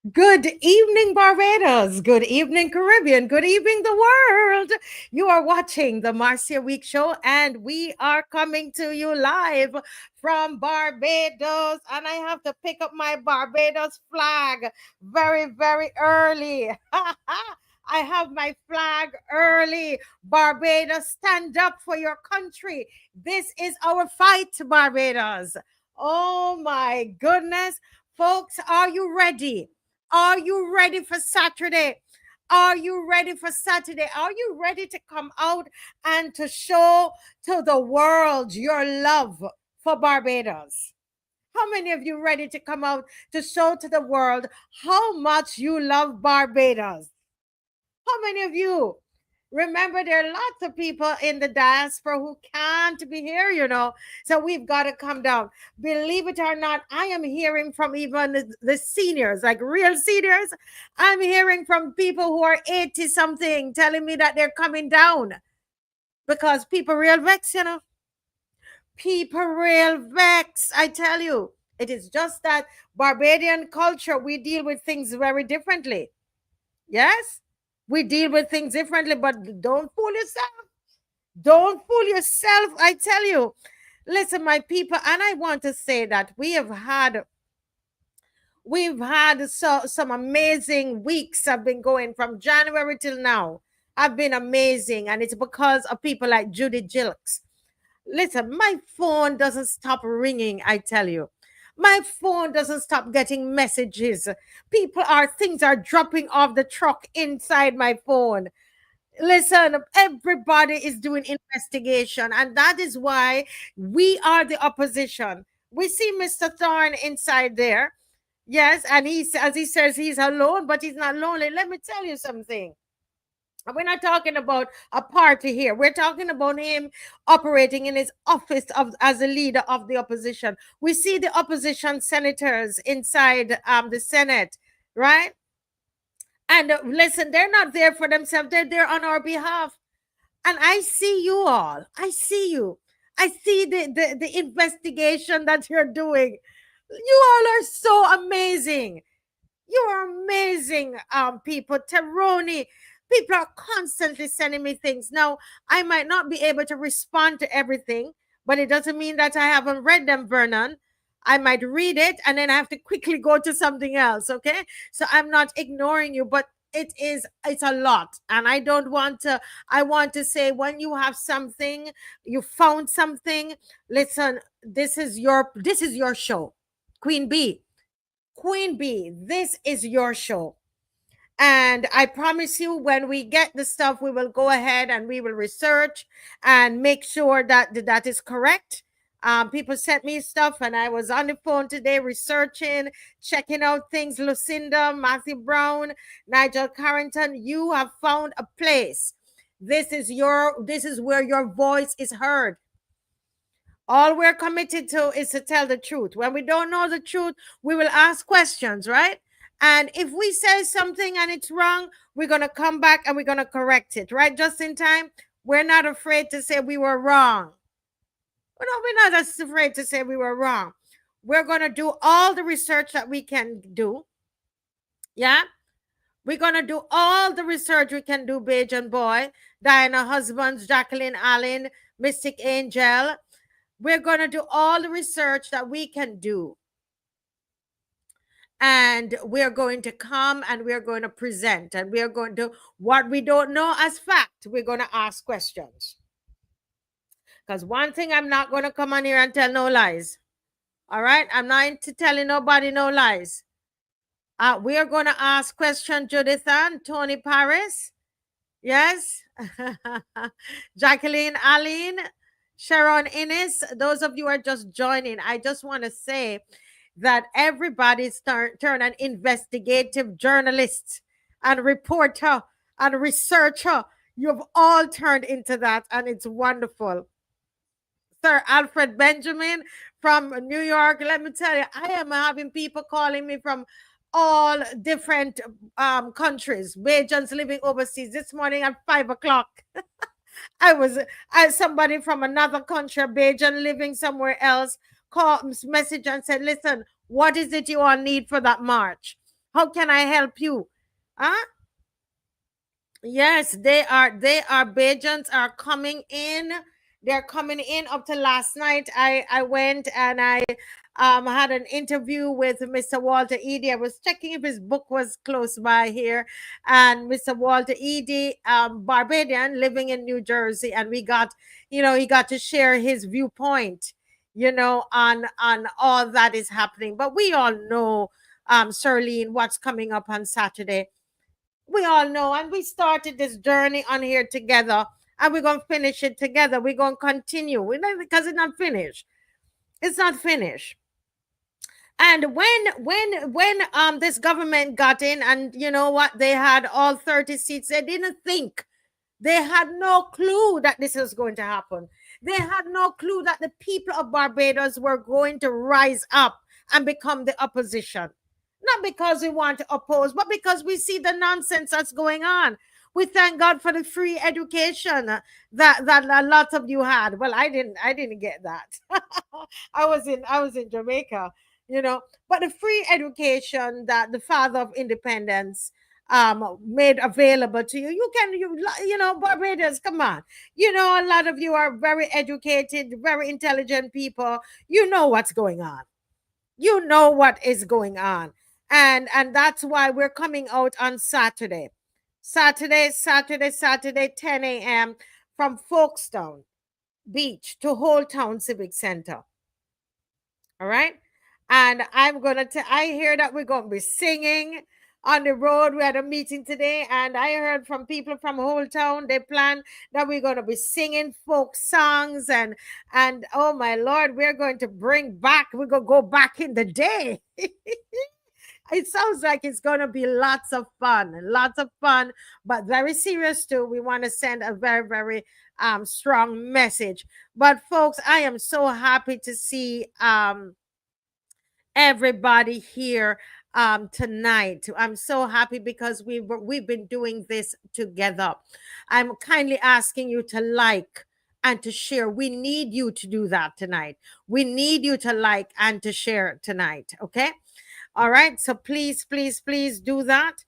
Good evening, Barbados. Good evening, Caribbean. Good evening, the world. You are watching the Marcia Week Show, and we are coming to you live from Barbados. And I have to pick up my Barbados flag very, very early. I have my flag early. Barbados, stand up for your country. This is our fight, Barbados. Oh my goodness. Folks, are you ready? Are you ready for Saturday? Are you ready for Saturday? Are you ready to come out and to show to the world your love for Barbados? How many of you ready to come out to show to the world how much you love Barbados? How many of you remember there are lots of people in the diaspora who can't be here, so we've got to come down. Believe it or not, I am hearing from even the seniors, like real seniors. I'm hearing from people who are 80 something telling me that they're coming down because people real vex, people real vex. I tell you, it is just that Barbadian culture, we deal with things very differently. Yes, we deal with things differently, but don't fool yourself. Don't fool yourself. I tell you. Listen, my people, and I want to say that we've had some amazing weeks have been going from January till now. Have been amazing, and it's because of people like Judy Jilks. Listen, my phone doesn't stop ringing, I tell you. My phone doesn't stop getting messages. Things are dropping off the truck inside my phone. Listen, everybody is doing investigation, and that is why we are the opposition. We see Mr. Thorne inside there. Yes, and as he says, he's alone, but he's not lonely. Let me tell you something. We're not talking about a party here. We're talking about him operating in his office as a leader of the opposition. We see the opposition senators inside the Senate, right? And listen, they're not there for themselves. They're there on our behalf. And I see you all. I see you. I see the investigation that you're doing. You all are so amazing. You are amazing, people. Teroni, people are constantly sending me things. Now, I might not be able to respond to everything, but it doesn't mean that I haven't read them, Vernon. I might read it and then I have to quickly go to something else. Okay. So I'm not ignoring you, but it's a lot. And I want to say, when you have something, you found something, listen, this is your show. Queen B. Queen B, this is your show. And I promise you, when we get the stuff, we will go ahead and we will research and make sure that that is correct. People sent me stuff, and I was on the phone today researching, checking out things. Lucinda, Matthew Brown, Nigel Carrington, you have found a place. This is where your voice is heard. All we're committed to is to tell the truth. When we don't know the truth, we will ask questions, right? And if we say something and it's wrong, we're going to come back and we're going to correct it, right? Just in time. We're not afraid to say we were wrong. We're not afraid to say we were wrong. We're going to do all the research that we can do. Yeah? We're going to do all the research we can do, Bajan Boy, Diana Husbands, Jacqueline Allen, Mystic Angel. We're going to do all the research that we can do. And we're going to come and we're going to present, and we're going to, what we don't know as fact, we're going to ask questions. Because one thing, I'm not going to come on here and tell no lies. All right? I'm not into telling nobody no lies. We are going to ask questions, Judith and Tony Paris. Yes. Jacqueline Aline, Sharon Innes. Those of you who are just joining, I just want to say that everybody's turned an investigative journalist and reporter and researcher. You've all turned into that, and it's wonderful. Sir Alfred Benjamin from New York, let me tell you, I am having people calling me from all different countries. Bajans living overseas. This morning at 5 o'clock, somebody from another country, Bajan living somewhere else, called, message and said, listen, what is it you all need for that march? How can I help you? Huh? Yes, they are. Bajans are coming in. They're coming in. Up to last night, I went and I had an interview with Mr. Walter Edie. I was checking if his book was close by here, and Mr. Walter Edie, Barbadian, living in New Jersey, and we got, he got to share his viewpoint, on all that is happening. But we all know, Sirlene, what's coming up on Saturday. We all know, and we started this journey on here together, and we're going to finish it together. We're going to continue. Because it's not finished. It's not finished. And when this government got in, and you know what, they had all 30 seats, they didn't think, they had no clue that this was going to happen. They had no clue that the people of Barbados were going to rise up and become the opposition. Not because we want to oppose, but because we see the nonsense that's going on. We thank God for the free education that a lot of you had. Well, I didn't get that. I was in Jamaica, but the free education that the father of independence made available to you. Barbados, come on. A lot of you are very educated, very intelligent people. You know what's going on. You know what is going on. And that's why we're coming out on Saturday, 10 a.m. from Folkestone Beach to HOLETOWN Civic Center. All right. And I hear that we're going to be singing on the road. We had a meeting today, and I heard from people from HOLETOWN, they plan that we're going to be singing folk songs, and oh my Lord, we're going to we're going to go back in the day. It sounds like it's going to be lots of fun, but very serious too. We want to send a very, very strong message. But folks, I am so happy to see everybody here tonight. I'm so happy because we've been doing this together. I'm kindly asking you to like and to share. We need you to do that tonight. We need you to like and to share tonight. Okay. All right. So please do that.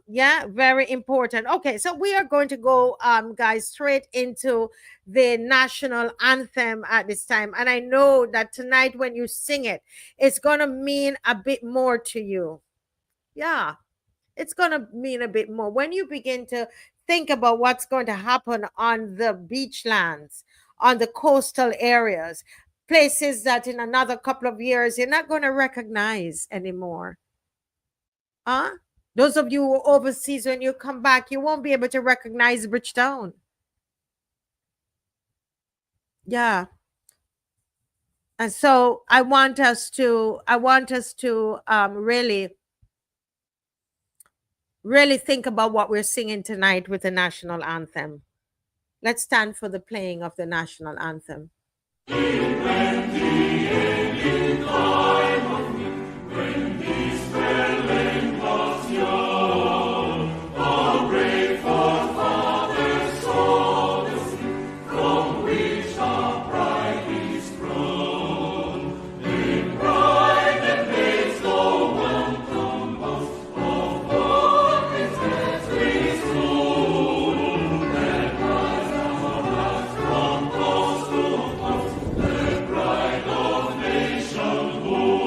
Yeah, very important. Okay, so we are going to go, guys, straight into the national anthem at this time. And I know that tonight when you sing it, it's going to mean a bit more to you. Yeah, it's going to mean a bit more. When you begin to think about what's going to happen on the beachlands, on the coastal areas, places that in another couple of years, you're not going to recognize anymore. Those of you overseas, when you come back, you won't be able to recognize Bridgetown. Yeah. And so I want us to really think about what we're singing tonight with the national anthem. Let's stand for the playing of the national anthem. Oh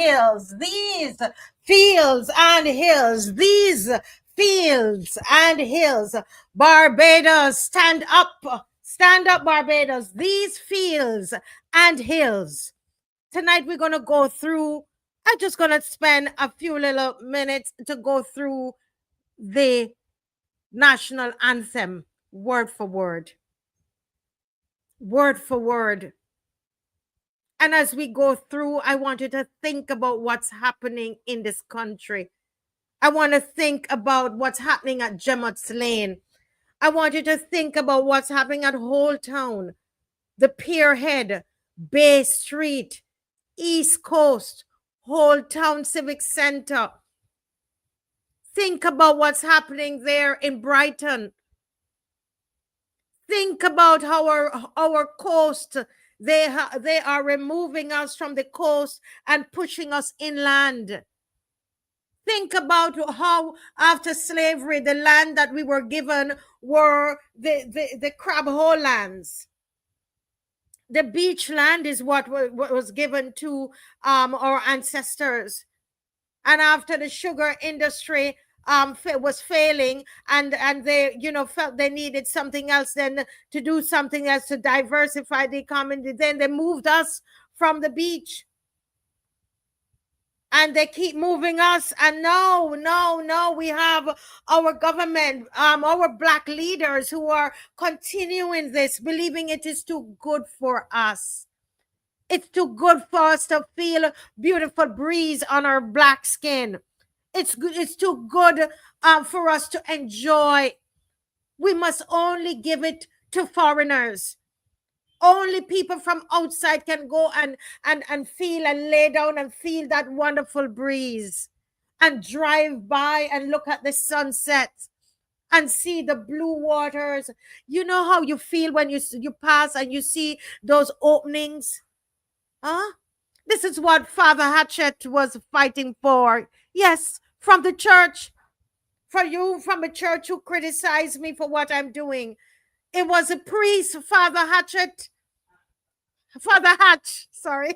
hills, these fields and hills, these fields and hills. Barbados, stand up, Barbados, these fields and hills. Tonight we're going to go through, I'm just going to spend a few little minutes to go through the national anthem, word for word. Word for word. And as we go through, I want you to think about what's happening in this country. I want to think about what's happening at Gemmott's Lane. I want you to think about what's happening at HOLETOWN, the Pierhead, Bay Street, East Coast, HOLETOWN Civic Center. Think about what's happening there in Brighton. Think about how our coast, they are removing us from the coast and pushing us inland. Think about how after slavery, the land that we were given were the crab hole lands. The beach land is what was given to our ancestors. And after the sugar industry was failing, and they felt they needed something else, then to do something else to diversify the economy, then they moved us from the beach. And they keep moving us. And no, we have our government, our Black leaders who are continuing this, believing it is too good for us. It's too good for us to feel beautiful breeze on our Black skin. It's too good for us to enjoy. We must only give it to foreigners. Only people from outside can go and feel and lay down and feel that wonderful breeze and drive by and look at the sunset and see the blue waters. You know how you feel when you pass and you see those openings? Huh? This is what Father Hatchett was fighting for. Yes, from the church. For you from a church who criticized me for what I'm doing. It was a priest, Father Hatch, sorry.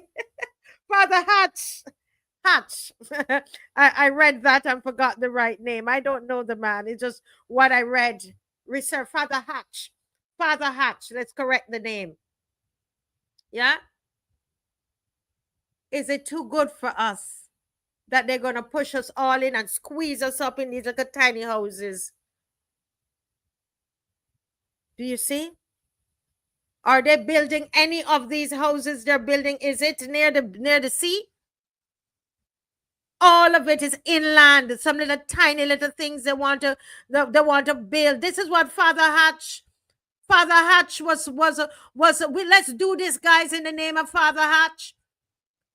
Father Hatch. I read that and forgot the right name. I don't know the man. It's just what I read. Research, Father Hatch. Let's correct the name. Yeah? Is it too good for us that they're going to push us all in and squeeze us up in these little tiny houses? Do you see? Are they building any of these houses they're building? Is it near the sea? All of it is inland. Some little tiny little things they want to build. This is what Father Hatch was let's do this, guys, in the name of Father Hatch.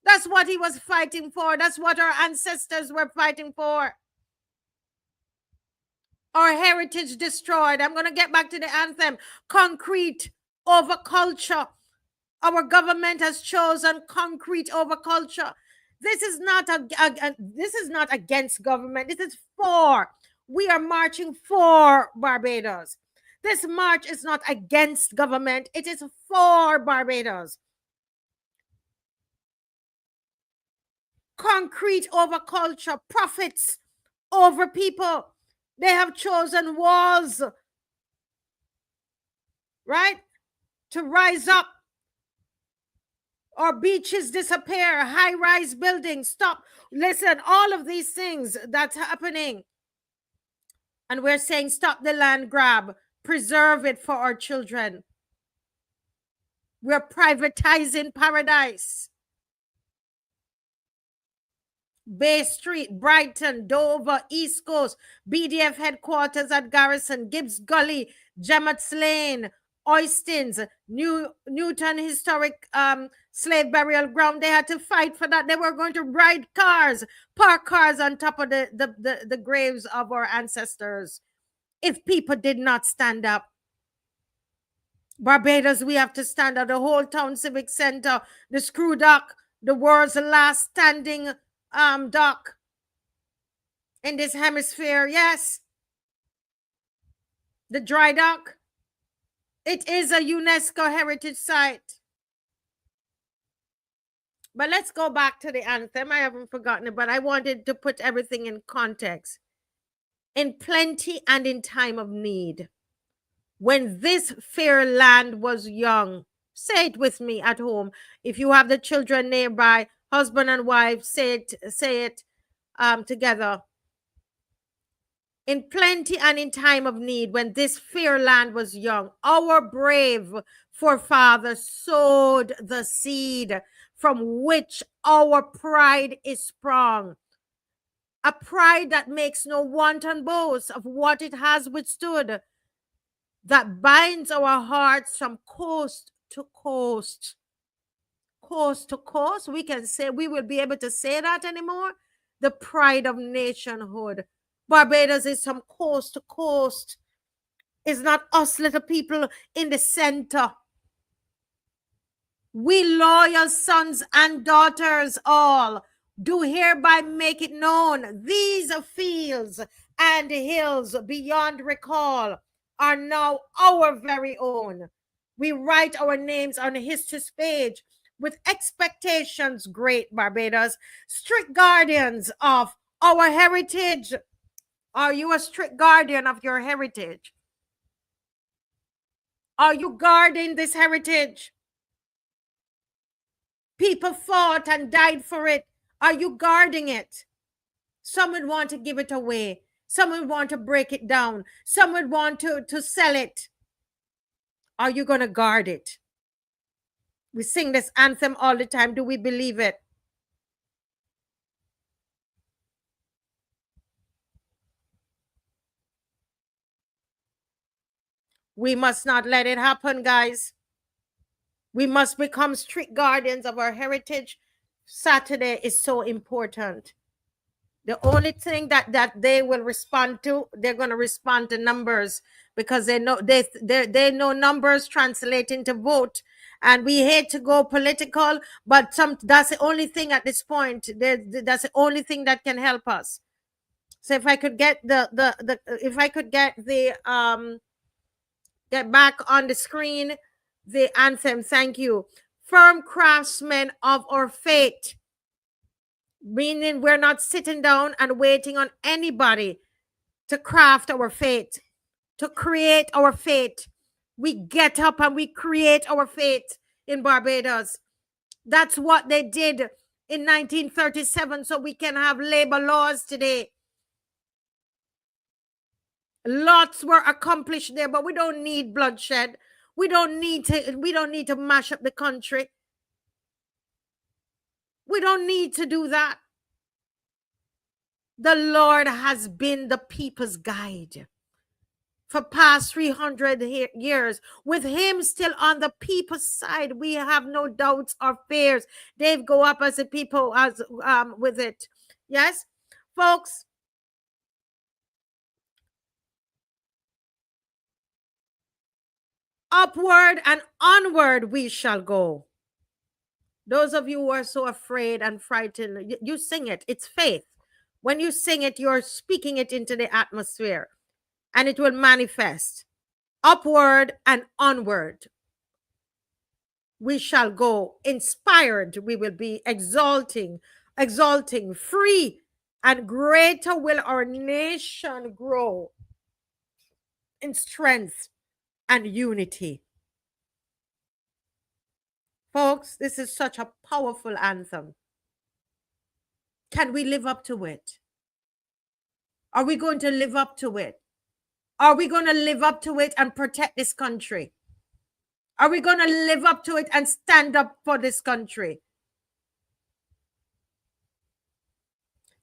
That's what he was fighting for. That's what our ancestors were fighting for. Our heritage destroyed. I'm going to get back to the anthem. Concrete over culture. Our government has chosen concrete over culture. This is not against government. This is for. We are marching for Barbados. This march is not against government. It is for Barbados. Concrete over culture. Profits over people. They have chosen walls, right, to rise up. Our beaches disappear, high-rise buildings stop. Listen, all of these things that's happening. And we're saying stop the land grab, preserve it for our children. We're privatizing paradise. Bay Street, Brighton, Dover, East Coast, BDF headquarters at Garrison, Gibbs Gully, Gemmott's Lane, Oistins, Newton Historic Slave Burial Ground. They had to fight for that. They were going to ride cars, park cars on top of the graves of our ancestors. If people did not stand up. Barbados, we have to stand up. The HOLETOWN Civic Center, the Screw Dock, the world's last standing dock in this hemisphere. Yes, the dry dock. It is a UNESCO heritage site. But let's go back to the anthem. I haven't forgotten it, but I wanted to put everything in context. In plenty and in time of need, when this fair land was young. Say it with me at home. If you have the children nearby, husband and wife, say it together. In plenty and in time of need, when this fair land was young, our brave forefathers sowed the seed from which our pride is sprung. A pride that makes no wanton boast of what it has withstood, that binds our hearts from coast to coast. Coast to coast, we can say, we will be able to say that anymore. The pride of nationhood. Barbados is from coast to coast. It's not us little people in the center. We loyal sons and daughters all do hereby make it known, these fields and hills beyond recall are now our very own. We write our names on history's page with expectations great, Barbados, strict guardians of our heritage. Are you a strict guardian of your heritage? Are you guarding this heritage? People fought and died for it. Are you guarding it? Some would want to give it away. Some would want to break it down. Some would want to sell it. Are you going to guard it? We sing this anthem all the time. Do we believe it? We must not let it happen, guys. We must become strict guardians of our heritage. Saturday is so important. The only thing that they will respond to, they're going to respond to numbers, because they know numbers translate into vote. And we hate to go political, but that's the only thing at this point. That's the only thing that can help us. So if I could get get back on the screen the anthem, thank you. Firm craftsmen of our fate, meaning we're not sitting down and waiting on anybody to craft our fate, to create our fate. We get up and we create our fate in Barbados. That's what they did in 1937, so we can have labor laws today. Lots were accomplished there, but we don't need bloodshed. We don't need to mash up the country. We don't need to do that. The Lord has been the people's guide for past 300 years. With him still on the people's side, we have no doubts or fears. They go up as the people as with it. Yes, folks. Upward and onward we shall go. Those of you who are so afraid and frightened, you sing it. It's faith. When you sing it, you're speaking it into the atmosphere, and it will manifest. Upward and onward we shall go. Inspired we will be, exalting, free, and greater will our nation grow in strength and unity. Folks, this is such a powerful anthem. Can we live up to it? Are we going to live up to it? Are we going to live up to it and protect this country? Are we going to live up to it and stand up for this country?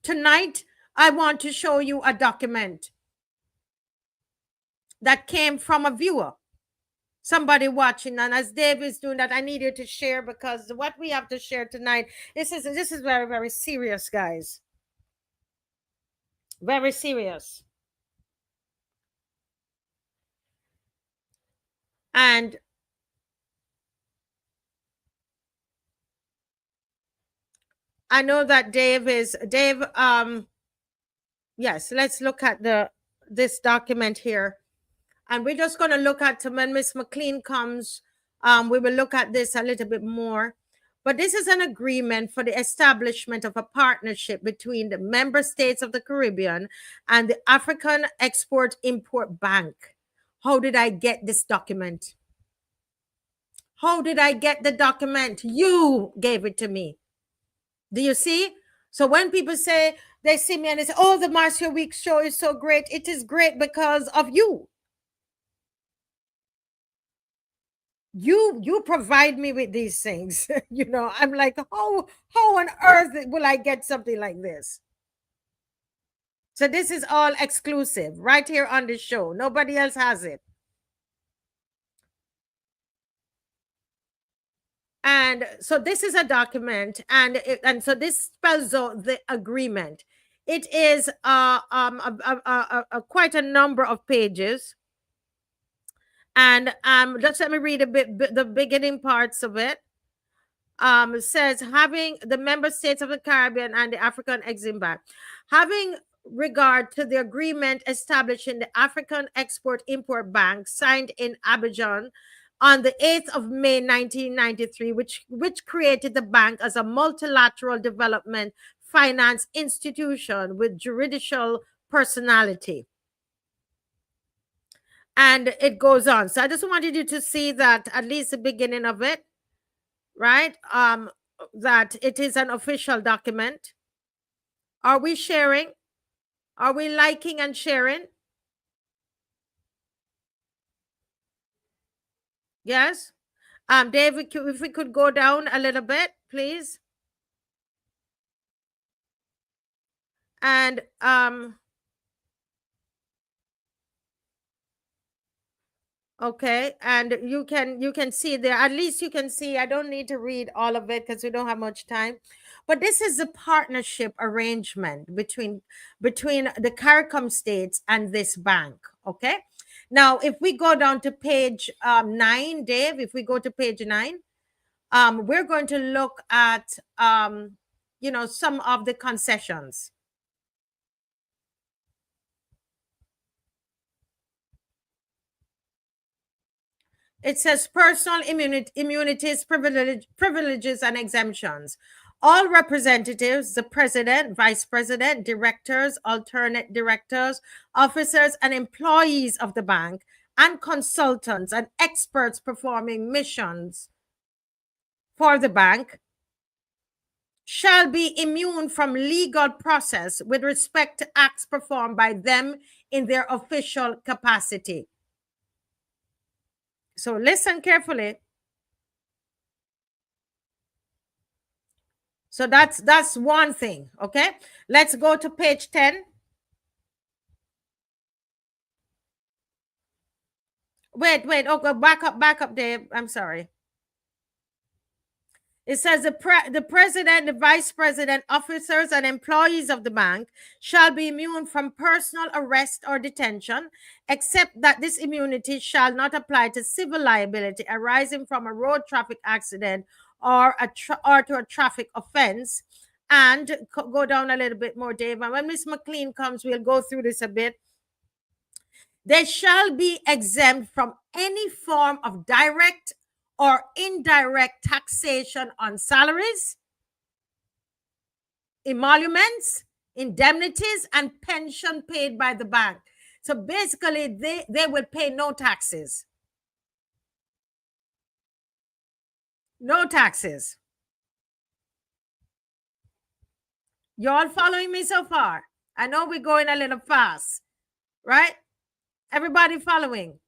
Tonight, I want to show you a document that came from a viewer, somebody watching. And as Dave is doing that, I need you to share, because what we have to share tonight, this is very, very serious, guys. Very serious. And I know that Dave, yes, let's look at this document here. And we're just going to look at, when Miss McLean comes, we will look at this a little bit more. But this is an agreement for the establishment of a partnership between the member states of the Caribbean and the African Export-Import Bank. How did I get this document? How did I get the document? You gave it to me. Do you see? So when people say, they see me and they say, oh, the Marcia Week show is so great. It is great because of you. You provide me with these things. You know, I'm like, how on earth will I get something like this? So this is all exclusive right here on the show. Nobody else has it. And so this is a document, and so this spells out the agreement. It is quite a number of pages, and just let me read a bit the beginning parts of it. Says, having the member states of the Caribbean and the African Exim Bank, having regard to the agreement establishing the African Export-Import Bank signed in Abidjan on the 8th of May 1993, which created the bank as a multilateral development finance institution with judicial personality. And it goes on. So I just wanted you to see that, at least the beginning of it, right? That it is an official document. Are we sharing? Are we liking and sharing? Yes. David, if we could go down a little bit, please. And okay, and you can see there, at least you can see. I don't need to read all of it because we don't have much time. But this is a partnership arrangement between the CARICOM states and this bank. Okay. Now, if we go down to page 9, Dave, if we go to page 9, we're going to look at some of the concessions. It says personal immunities, privileges, and exemptions. All representatives, the president, vice president, directors, alternate directors, officers, and employees of the bank, and consultants and experts performing missions for the bank shall be immune from legal process with respect to acts performed by them in their official capacity. So listen carefully. So that's one thing. Okay, let's go to page 10. Wait. Okay, back up, Dave. I'm sorry. It says the president, the vice president, officers, and employees of the bank shall be immune from personal arrest or detention, except that this immunity shall not apply to civil liability arising from a road traffic accident or to a traffic offense. And go down a little bit more, Dave. And when Ms. McLean comes, we'll go through this a bit. They shall be exempt from any form of direct or indirect taxation on salaries, emoluments, indemnities, and pension paid by the bank. So basically, they will pay no taxes. No taxes. You all following me so far? I know we're going a little fast, right? Everybody following?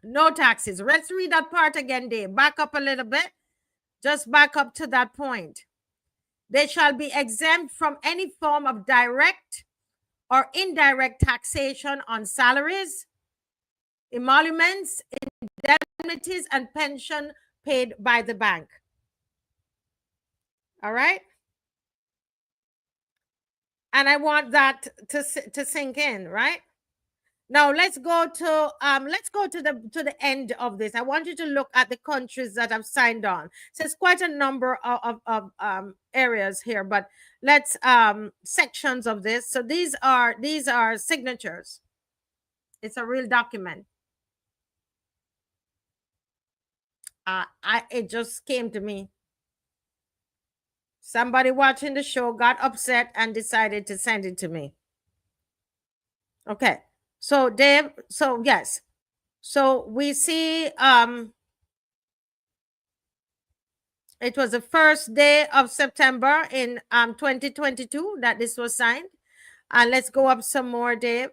No taxes. Let's read that part again, Dave. Back up a little bit. Just back up to that point. They shall be exempt from any form of direct or indirect taxation on salaries, emoluments, indemnities, and pension paid by the bank. All right? And I want that to sink in, right? Now let's go to the end of this. I want you to look at the countries that have signed on. So it's quite a number of areas here, but let's sections of this. So these are signatures. It's a real document. It just came to me. Somebody watching the show got upset and decided to send it to me. Okay. So Dave, so yes. So we see it was the first day of September in 2022 that this was signed. And let's go up some more, Dave.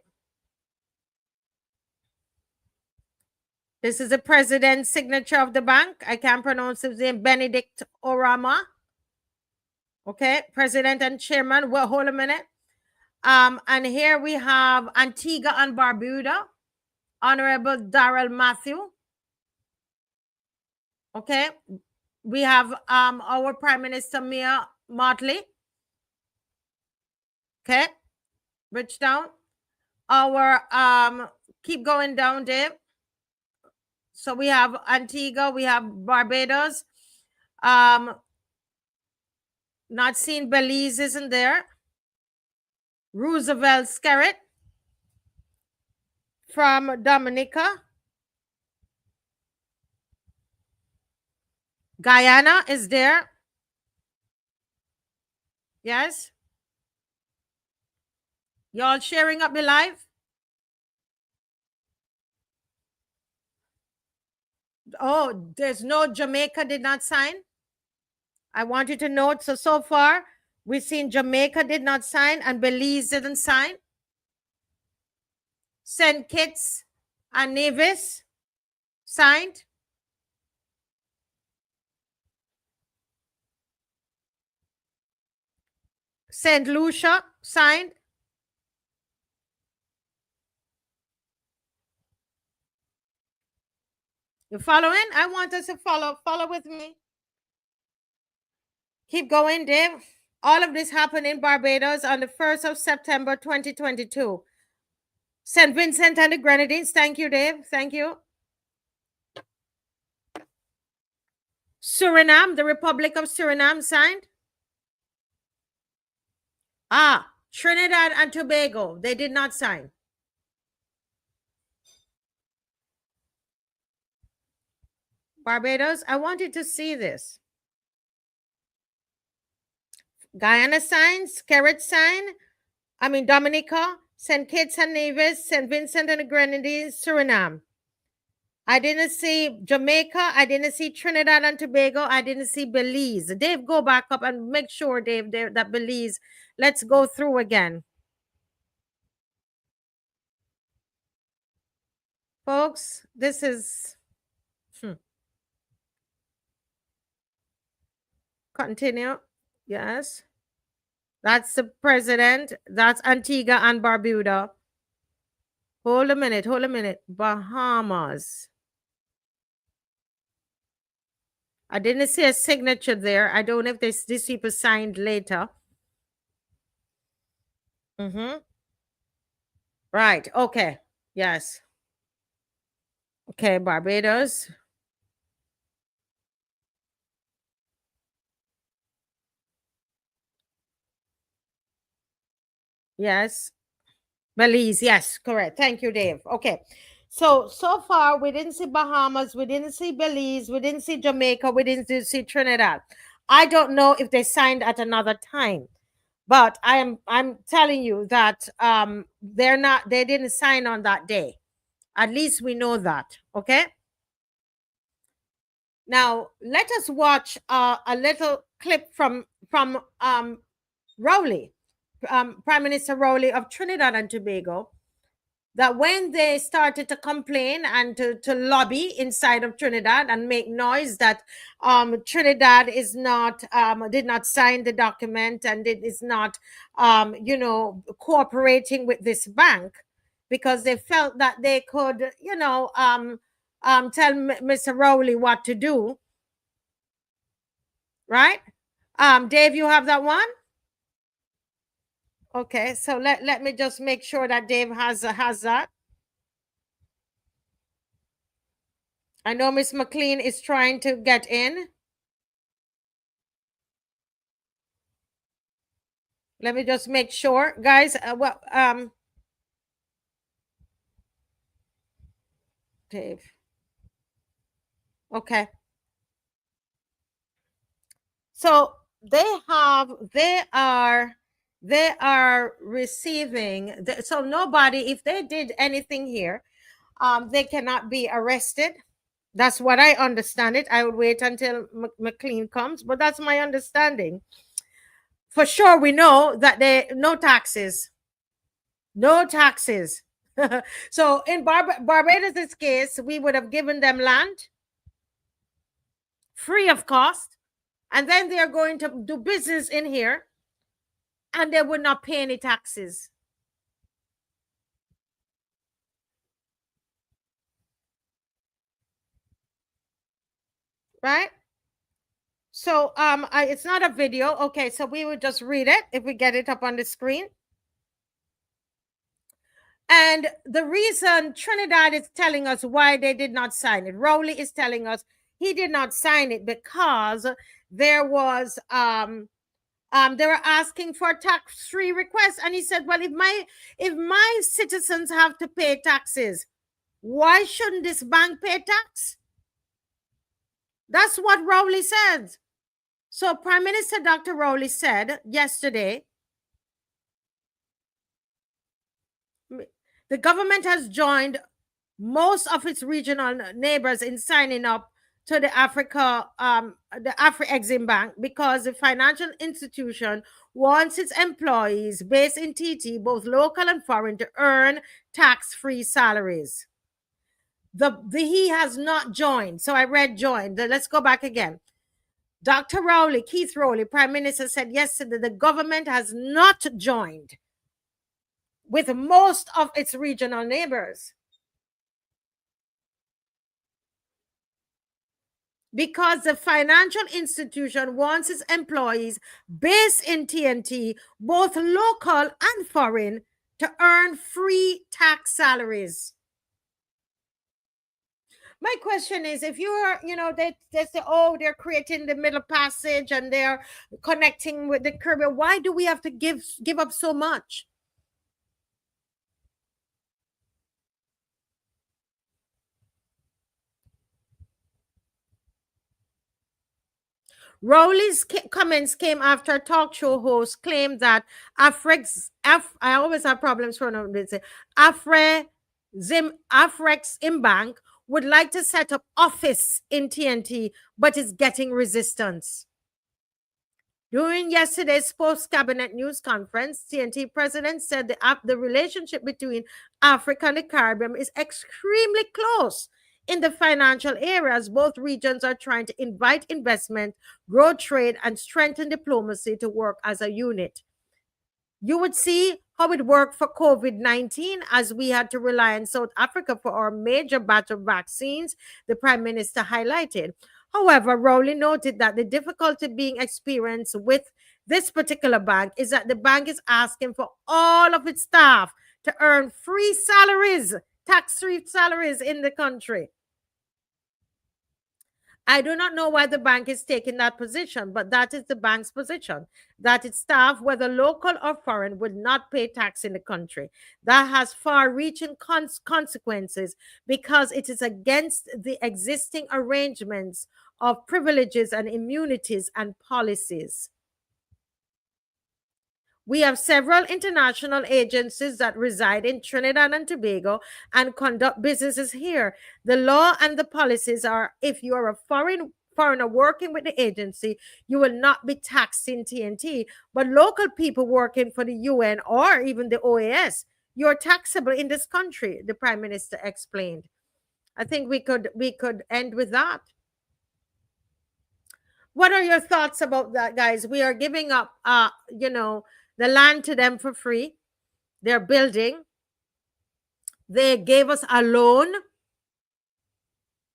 This is the president's signature of the bank. I can't pronounce his name, Benedict Orama. Okay, president and chairman. Well, hold a minute. And here we have Antigua and Barbuda, Honorable Darrell Matthew. Okay, we have our Prime Minister Mia Motley. Okay, reach down. Our keep going down, Dave. So we have Antigua, we have Barbados. Not seen Belize isn't there. Roosevelt Skerrit from Dominica. Guyana is there. Yes. Y'all sharing up the live? Oh, there's no Jamaica did not sign. I want you to note. So far, we've seen Jamaica did not sign and Belize didn't sign. St. Kitts and Nevis signed. St. Lucia signed. You following? I want us to follow. Follow with me. Keep going, Dave. All of this happened in Barbados on the 1st of September, 2022. St. Vincent and the Grenadines. Thank you, Dave. Thank you. Suriname, the Republic of Suriname signed. Trinidad and Tobago, they did not sign. Barbados, I wanted to see this. Guyana signs, Skerrit sign. Dominica, St. Kitts and Nevis, St. Vincent and the Grenadines, Suriname. I didn't see Jamaica. I didn't see Trinidad and Tobago. I didn't see Belize. Dave, go back up and make sure, Dave, that Belize. Let's go through again. Folks, this is... Continue. Yes. That's the president. That's Antigua and Barbuda. Hold a minute. Bahamas. I didn't see a signature there. I don't know if these people signed later. Right. Okay. Yes. Okay, Barbados. Yes. Belize. Yes, correct. Thank you, Dave. Okay. So far, we didn't see Bahamas. We didn't see Belize. We didn't see Jamaica. We didn't see Trinidad. I don't know if they signed at another time, but I'm telling you that they didn't sign on that day. At least we know that. Okay. Now let us watch a little clip from Rowley, Prime Minister Rowley of Trinidad and Tobago, that when they started to complain and to lobby inside of Trinidad and make noise that Trinidad is not did not sign the document and it is not cooperating with this bank, because they felt that they could tell Mr. Rowley what to do, right? Dave, you have that one? Okay, so let me just make sure that Dave has that. I know Miss McLean is trying to get in. Let me just make sure, guys. Dave. Okay. So they are receiving, so nobody, if they did anything here, they cannot be arrested. That's what I understand it. I would wait until McLean comes, but that's my understanding. For sure, we know that they no taxes, no taxes. So in Barbados' case, we would have given them land free of cost, and then they are going to do business in here, and they would not pay any taxes. Right? So it's not a video. Okay, so we would just read it if we get it up on the screen. And the reason Trinidad is telling us why they did not sign it, Rowley is telling us he did not sign it because there was they were asking for tax-free requests, and he said, well, if my citizens have to pay taxes, why shouldn't this bank pay tax? That's what Rowley said. So Prime Minister Dr. Rowley said yesterday, the government has joined most of its regional neighbors in signing up to the AFREXIMBANK because the financial institution wants its employees based in TT, both local and foreign, to earn tax-free salaries. He has not joined. So I read joined. Let's go back again. Dr. Rowley, Keith Rowley, Prime Minister, said yesterday the government has not joined with most of its regional neighbors because the financial institution wants its employees based in TNT, both local and foreign, to earn free tax salaries. My question is, if you're, they say, oh, they're creating the middle passage and they're connecting with the Caribbean, why do we have to give up so much? Rowley's comments came after a talk show host claimed that I always have problems pronouncing AFREXIMBANK would like to set up office in TNT, but is getting resistance. During yesterday's post-cabinet news conference, TNT president said the relationship between Africa and the Caribbean is extremely close in the financial areas. Both regions are trying to invite investment, grow trade, and strengthen diplomacy to work as a unit. You would see how it worked for COVID-19 as we had to rely on South Africa for our major batch of vaccines, the Prime Minister highlighted. However, Rowley noted that the difficulty being experienced with this particular bank is that the bank is asking for all of its staff to earn free salaries, tax-free salaries in the country. I do not know why the bank is taking that position, but that is the bank's position, that its staff, whether local or foreign, would not pay tax in the country. That has far-reaching consequences because it is against the existing arrangements of privileges and immunities and policies. We have several international agencies that reside in Trinidad and Tobago and conduct businesses here. The law and the policies are, if you are a foreigner working with the agency, you will not be taxed in TNT. But local people working for the UN or even the OAS, you're taxable in this country, the Prime Minister explained. I think we could end with that. What are your thoughts about that, guys? We are giving up the land to them for free. They're building. They gave us a loan.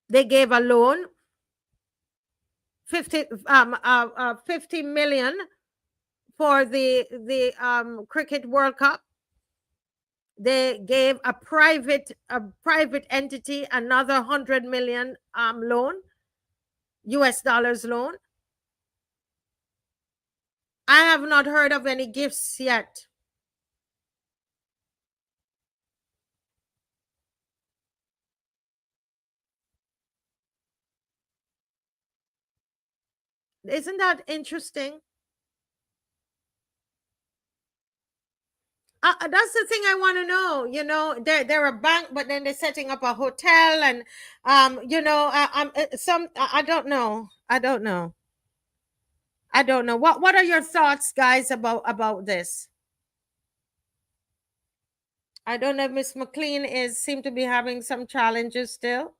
They gave a loan, 50 million for the Cricket World Cup. They gave a private entity another 100 million loan, US dollars loan. I have not heard of any gifts yet. Isn't that interesting? That's the thing I want to know. They're a bank, but then they're setting up a hotel, and I don't know. I don't know. I don't know. What are your thoughts, guys, about this? I don't know if Miss McLean seem to be having some challenges still.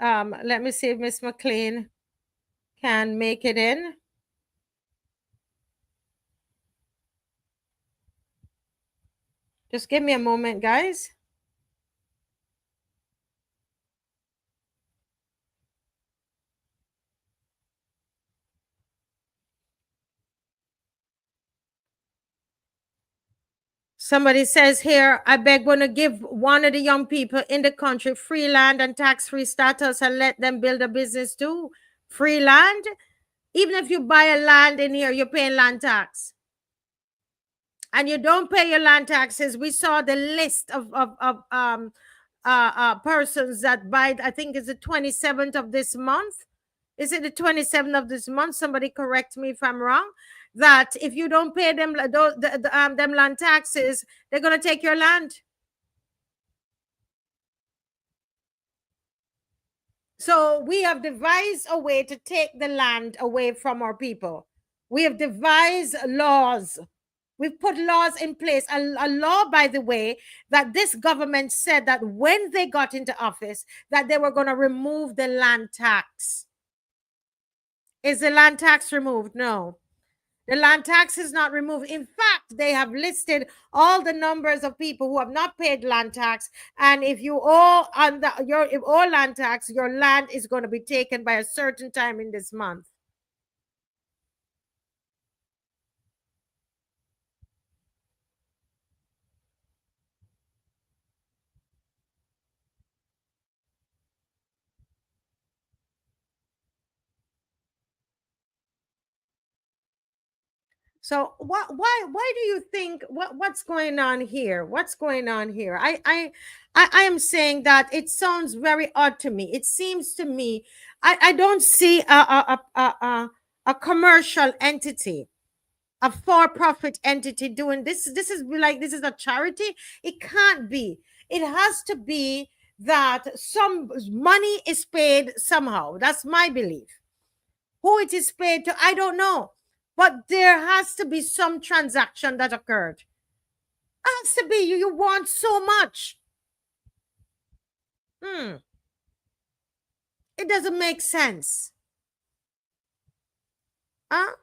Let me see if Miss McLean can make it in. Just give me a moment, guys. Somebody says here, I beg want to give one of the young people in the country free land and tax-free status and let them build a business too. Free land? Even if you buy a land in here, you're paying land tax. And you don't pay your land taxes. We saw the list of persons that buy, I think it's the 27th of this month. Is it the 27th of this month? Somebody correct me if I'm wrong. That if you don't pay them them land taxes, they're going to take your land. So we have devised a way to take the land away from our people. We have devised laws. We've put laws in place. A law, by the way, that this government said that when they got into office, that they were going to remove the land tax. Is the land tax removed? No. The land tax is not removed. In fact, they have listed all the numbers of people who have not paid land tax. And if you owe land tax, your land is going to be taken by a certain time in this month. So why do you think what's going on here? What's going on here? I am saying that it sounds very odd to me. It seems to me I don't see a commercial entity, a for-profit entity doing this. This is a charity. It can't be. It has to be that some money is paid somehow. That's my belief. Who it is paid to, I don't know. But there has to be some transaction that occurred. It has to be. You want so much. It doesn't make sense. Huh?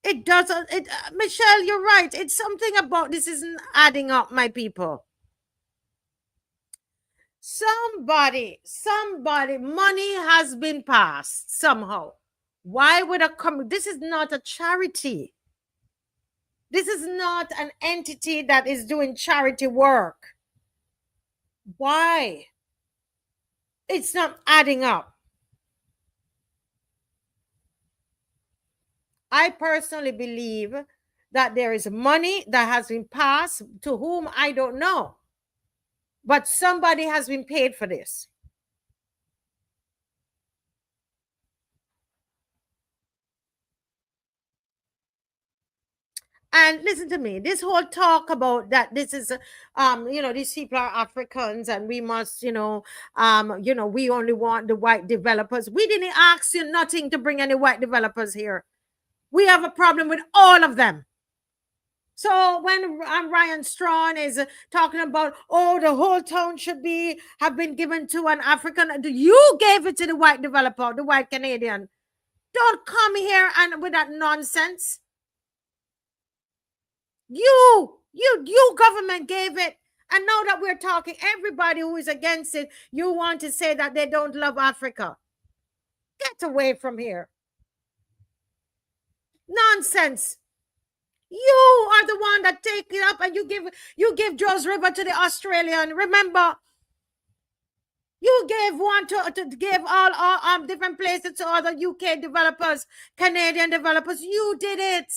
It doesn't. Michelle, you're right. It's something about this isn't adding up, my people. Somebody, money has been passed somehow. Why would this is not a charity. This is not an entity that is doing charity work. Why? It's not adding up. I personally believe that there is money that has been passed to whom I don't know. But somebody has been paid for this. And listen to me, this whole talk about that this is these people are Africans and we must we only want the white developers. We didn't ask you nothing to bring any white developers here. We have a problem with all of them. So when Ryan Strawn is talking about, the whole town should have been given to an African, you gave it to the white developer, the white Canadian. Don't come here and with that nonsense. You government gave it. And now that we're talking, everybody who is against it, you want to say that they don't love Africa. Get away from here. Nonsense. You are the one that take it up and you give Joe's River to the Australian. Remember, you gave one to give all different places to other UK developers, Canadian developers. You did it.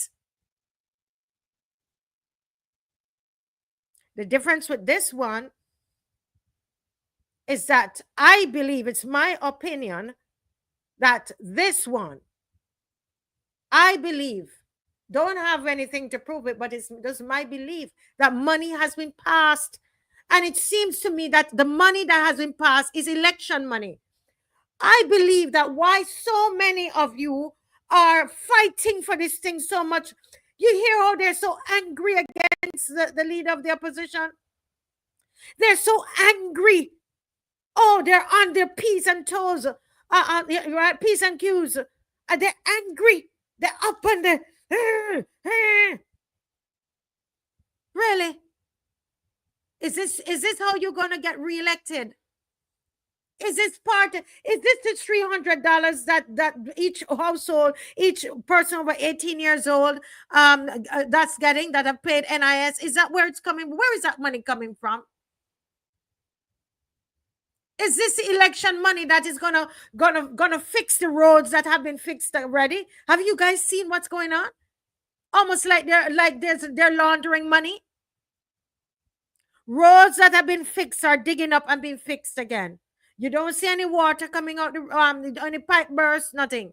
The difference with this one is that I believe, it's my opinion, that this one, I believe, don't have anything to prove it, but it's just my belief that money has been passed. And it seems to me that the money that has been passed is election money. I believe that why so many of you are fighting for this thing so much. You hear how they're so angry against the leader of the opposition. They're so angry. Oh, they're on their P's and toes, right? P's and Q's. They're angry. They're up on the. Really? Is this how you're gonna get reelected? Is this the $300 that each household, each person over 18 years old, that's getting, that have paid NIS? Is that where it's coming? Where is that money coming from? Is this election money that is gonna fix the roads that have been fixed already? Have you guys seen what's going on? Almost like they're laundering money. Roads that have been fixed are digging up and being fixed again. You don't see any water coming out, any pipe burst, nothing.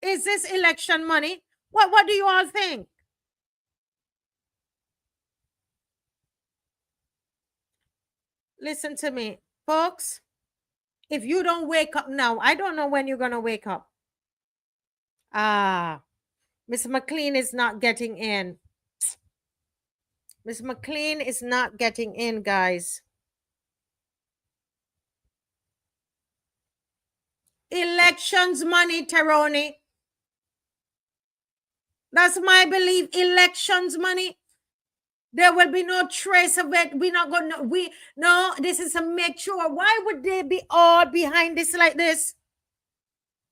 Is this election money? What do you all think? Listen to me, folks. If you don't wake up now, I don't know when you're going to wake up. Miss McLean is not getting in. Miss McLean is not getting in, guys. Elections money, Teroni. That's my belief. Elections money. There will be no trace of it. We're not going to, no, this is to make sure. Why would they be all behind this like this?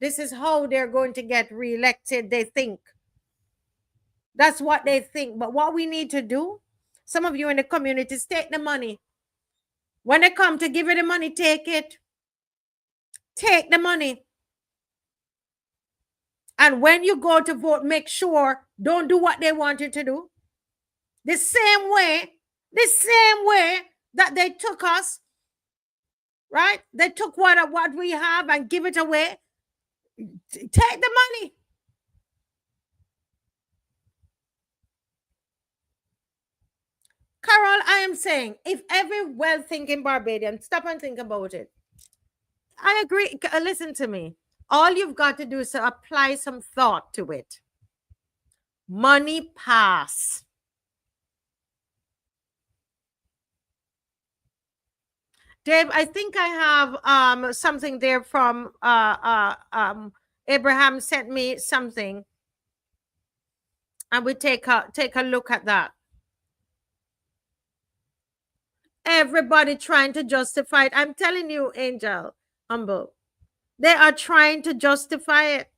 This is how they're going to get reelected, they think. That's what they think. But what we need to do, some of you in the communities, take the money. When they come to give you the money, take it. Take the money. And when you go to vote, make sure, don't do what they want you to do. The same way that they took us, right? They took what we have and give it away. Take the money. Carol, I am saying, if every well-thinking Barbadian, stop and think about it. I agree. Listen to me. All you've got to do is to apply some thought to it. Money pass. Dave, I think I have something there from Abraham sent me something, and we take a look at that. Everybody trying to justify it. I'm telling you, Angel, Humble, they are trying to justify it.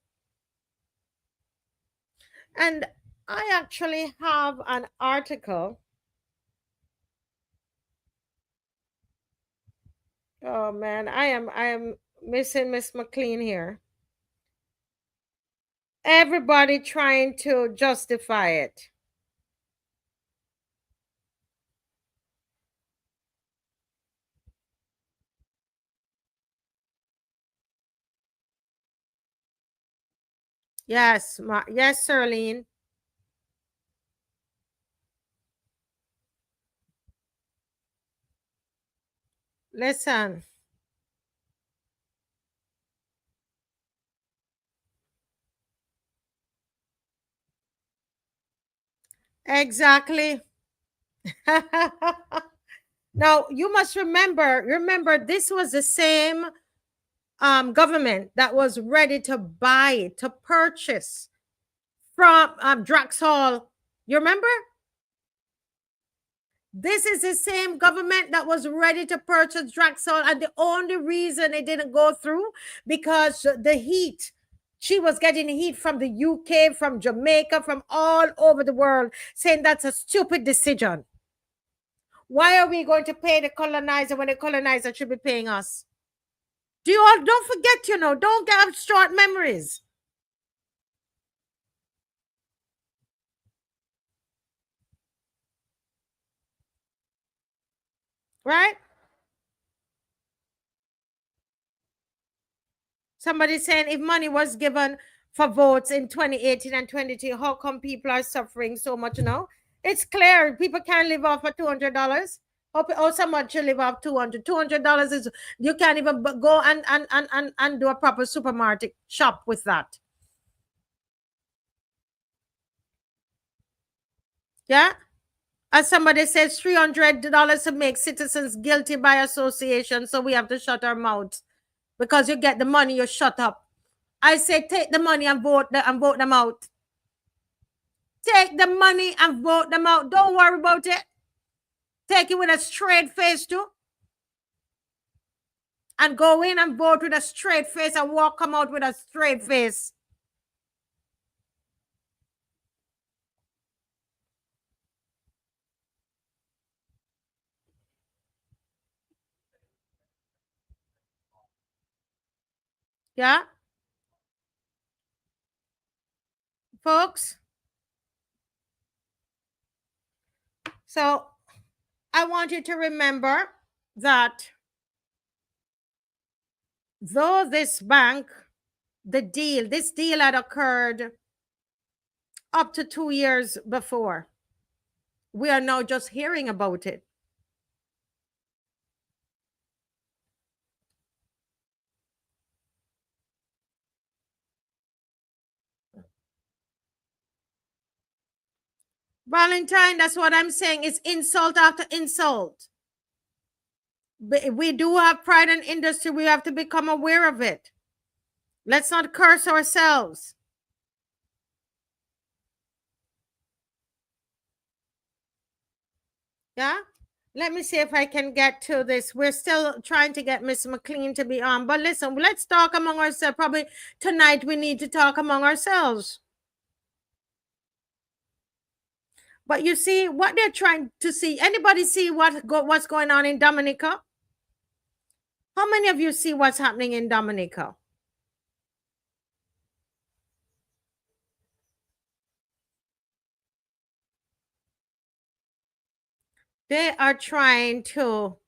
And I actually have an article. Oh man, I am missing Miss McLean here. Everybody trying to justify it. Yes, yes, Sirlene. Listen. Exactly. Now, you must remember this was the same government that was ready to buy, to purchase from Draxall. You remember? This is the same government that was ready to purchase Draxall, and the only reason it didn't go through because the heat. She was getting heat from the UK, from Jamaica, from all over the world, saying that's a stupid decision. Why are we going to pay the colonizer when the colonizer should be paying us? Don't forget, don't have short memories. right? Somebody saying if money was given for votes in 2018 and 2022, how come people are suffering so much now? It's clear people can't live off of $200. Or someone should live off $200 is you can't even go and do a proper supermarket shop with that. Yeah. As somebody says, $300 to make citizens guilty by association, so we have to shut our mouths because you get the money, you shut up. I say take the money and vote them out. Take the money and vote them out. Don't worry about it. Take it with a straight face too. And go in and vote with a straight face and come out with a straight face. Yeah? Folks? So I want you to remember that though this bank, this deal had occurred up to 2 years before, we are now just hearing about it. Valentine, that's what I'm saying. It's insult after insult. But we do have pride in industry. We have to become aware of it. Let's not curse ourselves. Yeah? Let me see if I can get to this. We're still trying to get Miss McLean to be on. But listen, let's talk among ourselves. Probably tonight we need to talk among ourselves. But you see what they're trying to see. Anybody see what's going on in Dominica? How many of you see what's happening in Dominica? They are trying to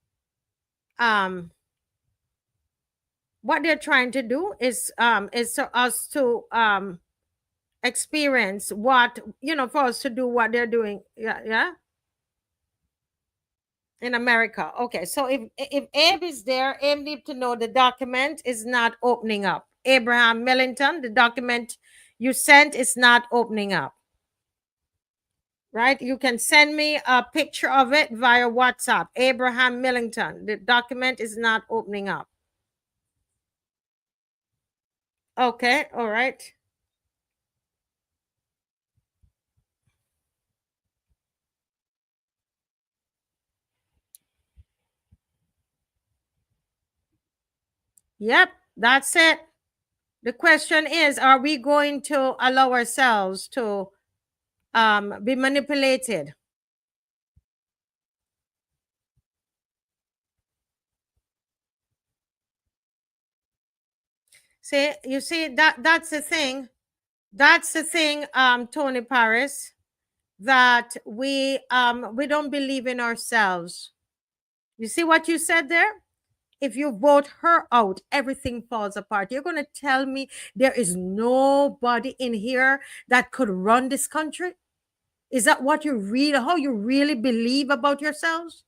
what they're trying to do is for us to experience what, for us to do what they're doing. Yeah. In America. Okay, so if Abe is there, Abe need to know the document is not opening up. Abraham Millington, the document you sent is not opening up. Right? You can send me a picture of it via WhatsApp. Abraham Millington, the document is not opening up. Okay, all right. Yep, that's it. The question is, are we going to allow ourselves to be manipulated? See, you see that's the thing. That's the thing, Tony Paris, that we don't believe in ourselves. You see what you said there? If you vote her out, everything falls apart. You're going to tell me there is nobody in here that could run this country? Is that what how you really believe about yourselves?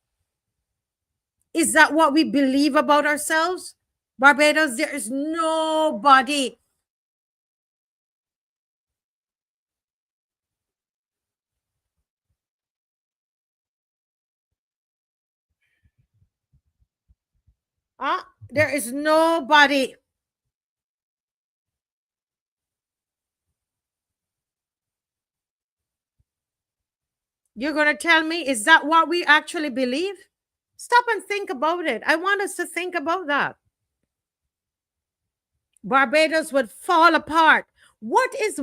Is that what we believe about ourselves? Barbados, there is nobody. There is nobody. You're going to tell me, is that what we actually believe? Stop and think about it. I want us to think about that. Barbados would fall apart. What is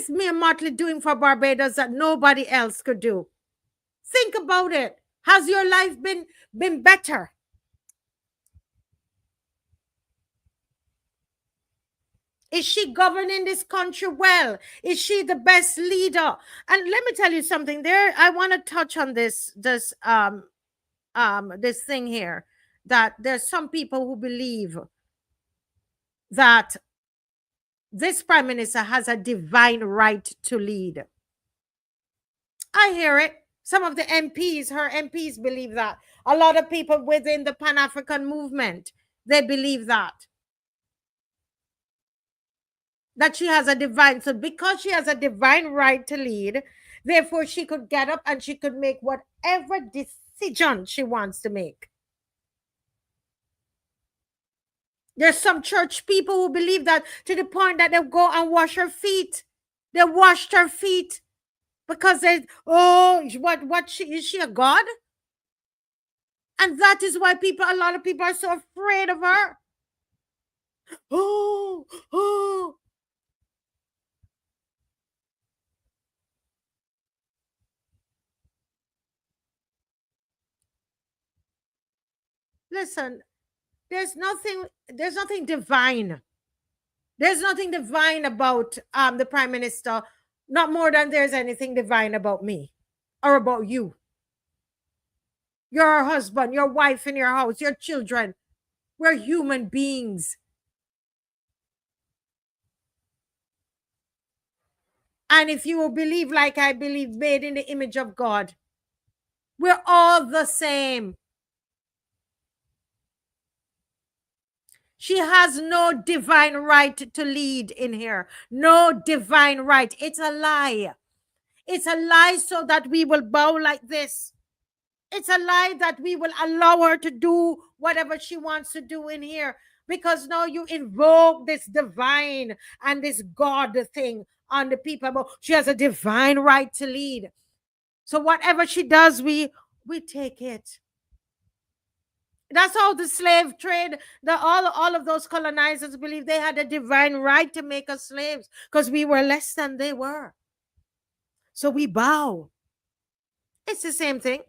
Mia Motley doing for Barbados that nobody else could do? Think about it. Has your life been better? Is she governing this country well? Is she the best leader? And let me tell you something there. I want to touch on this this thing here, that there's some people who believe that this prime minister has a divine right to lead. I hear it. Some of the MPs, her MPs, believe that. A lot of people within the Pan-African movement, they believe that she has a divine, so because she has a divine right to lead, therefore she could get up and she could make whatever decision she wants to make. There's some church people who believe that, to the point that they'll go and wash her feet. They washed her feet because they, is she a god? And that is why a lot of people are so afraid of her. Oh. Listen, there's nothing divine. There's nothing divine about the prime minister, not more than there's anything divine about me or about you. Your husband, your wife in your house, your children. We're human beings. And if you will believe like I believe, made in the image of God, we're all the same. She has no divine right to lead in here. No divine right. It's a lie. It's a lie so that we will bow like this. It's a lie that we will allow her to do whatever she wants to do in here. Because now you invoke this divine and this God thing on the people. But she has a divine right to lead. So whatever she does, we take it. That's how the slave trade, all of those colonizers believe they had a divine right to make us slaves because we were less than they were. So we bow. It's the same thing.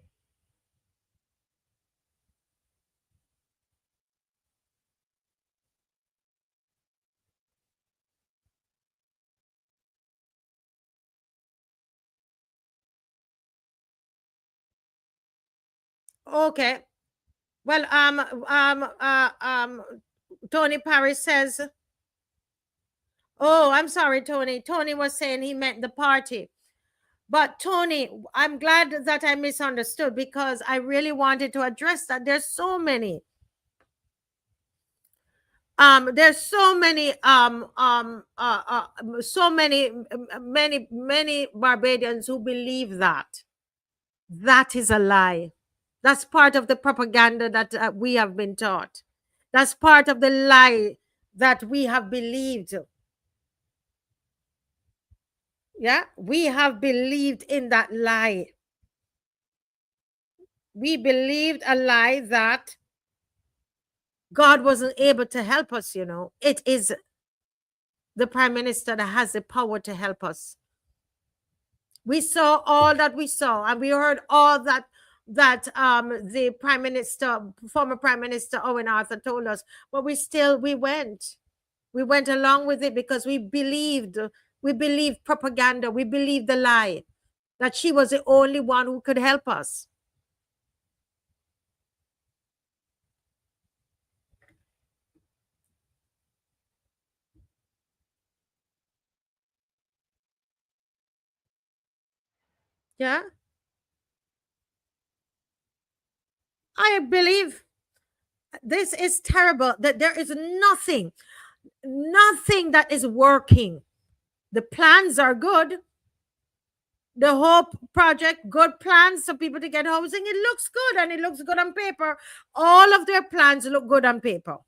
Okay. Well, Tony Paris says, oh, I'm sorry, Tony. Tony was saying he meant the party. But Tony, I'm glad that I misunderstood, because I really wanted to address that. There's so many. There's so many many Barbadians who believe that is a lie. That's part of the propaganda that we have been taught. That's part of the lie that we have believed. Yeah, we have believed in that lie. We believed a lie that God wasn't able to help us, It is the prime minister that has the power to help us. We saw all that we saw, and we heard all that the prime minister, former prime minister Owen Arthur told us, but we went along with it because we believed propaganda. We believed the lie that she was the only one who could help us. Yeah, I believe this is terrible, that there is nothing that is working. The plans are good. The Hope Project, good plans for people to get housing. It looks good, and it looks good on paper. All of their plans look good on paper.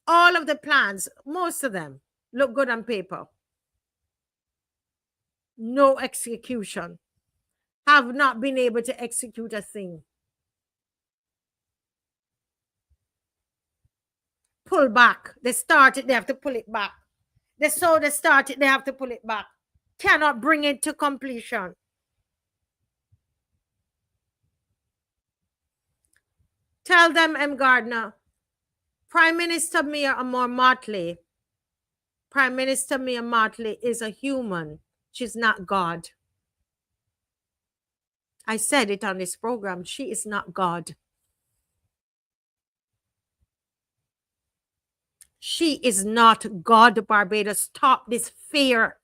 All of the plans, most of them, look good on paper. No execution. Have not been able to execute a thing. Pull back. They started, they have to pull it back. They started, they have to pull it back. Cannot bring it to completion. Tell them, M. Gardner, Prime Minister Mia Amor Motley, Prime Minister Mia Motley is a human. She's not God. I said it on this program. She is not God. She is not God, Barbados. Stop this fear.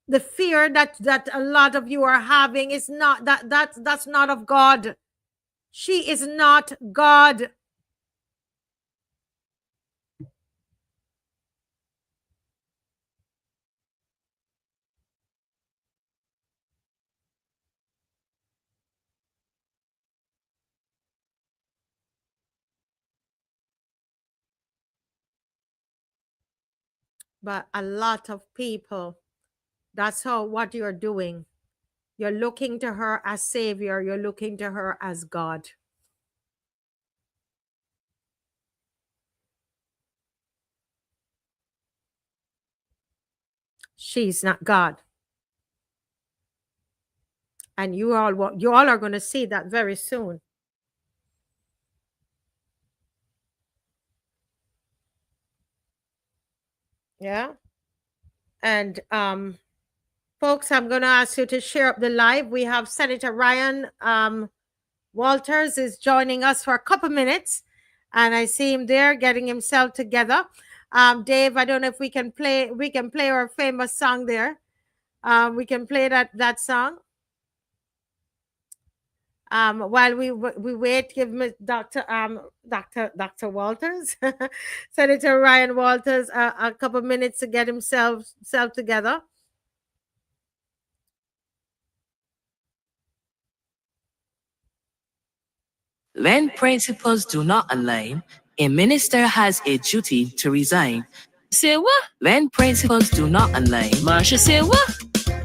The fear that a lot of you are having is not that's not of God. She is not God. But a lot of people, that's what you're doing. You're looking to her as Savior. You're looking to her as God. She's not God. And you all are going to see that very soon. Yeah. And folks, I'm going to ask you to share up the live. We have Senator Ryan Walters is joining us for a couple minutes, and I see him there getting himself together. Dave, I don't know if we can play our famous song there. We can play that song. While we wait, give me Dr. Walters, Senator Ryan Walters, a couple minutes to get himself together. When principles do not align, a minister has a duty to resign. Say what? When principles do not align, Marsha say what?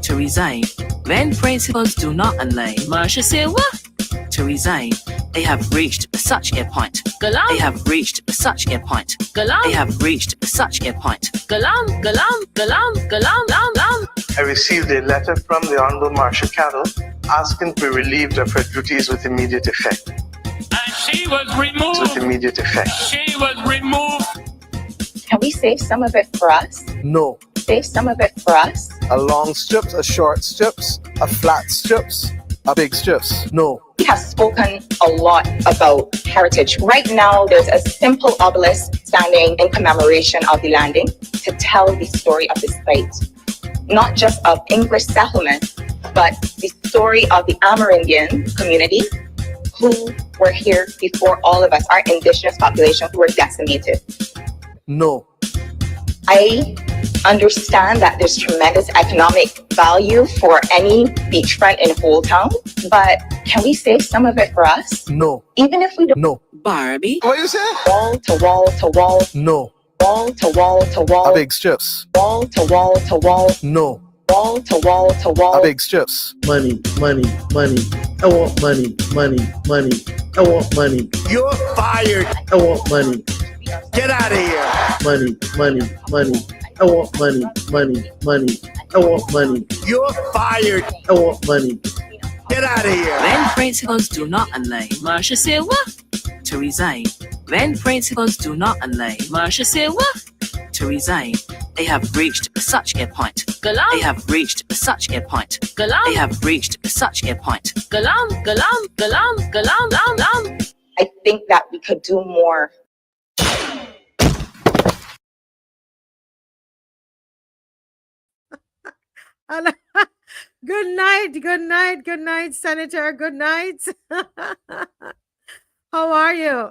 To resign. When principles do not align, Marsha say what? To resign. They have reached such a point. Galam. They have reached such a point. Galam. They have reached such a point. Galam, galam, galam, galam, galam, galam. I received a letter from the Honorable Marsha Cattle asking to be relieved of her duties with immediate effect. And she was removed. With immediate effect. She was removed. Can we save some of it for us? No. Save some of it for us? A long strips, a short strips, a flat strips, a big strips. No. We have spoken a lot about heritage. Right now, there's a simple obelisk standing in commemoration of the landing to tell the story of the site. Not just of English settlement, but the story of the Amerindian community who were here before all of us, our indigenous population who were decimated. No. I understand that there's tremendous economic value for any beachfront in HOLETOWN, but can we save some of it for us? No. Even if we don't. No. Barbie. What you say? Wall to wall to wall. No. Wall to wall to wall. A big strips. Wall to wall to wall. No. Wall to wall to wall. A big strips. Money, money, money. I want money, money, money. I want money. You're fired. I want money. Get out of here. Money, money, money. I want money, money, money. I want money. You're fired. I want money. Get out of here. When principles do not align, Marsha say what? To resign. When principles do not align, Marsha say what? To resign. They have reached such a point. Galam. They have reached such a point. Galam. They have reached such a point. Galam, galam, galam, galam, galam, galam. I think that we could do more. Good night, Senator. Good night. How are you?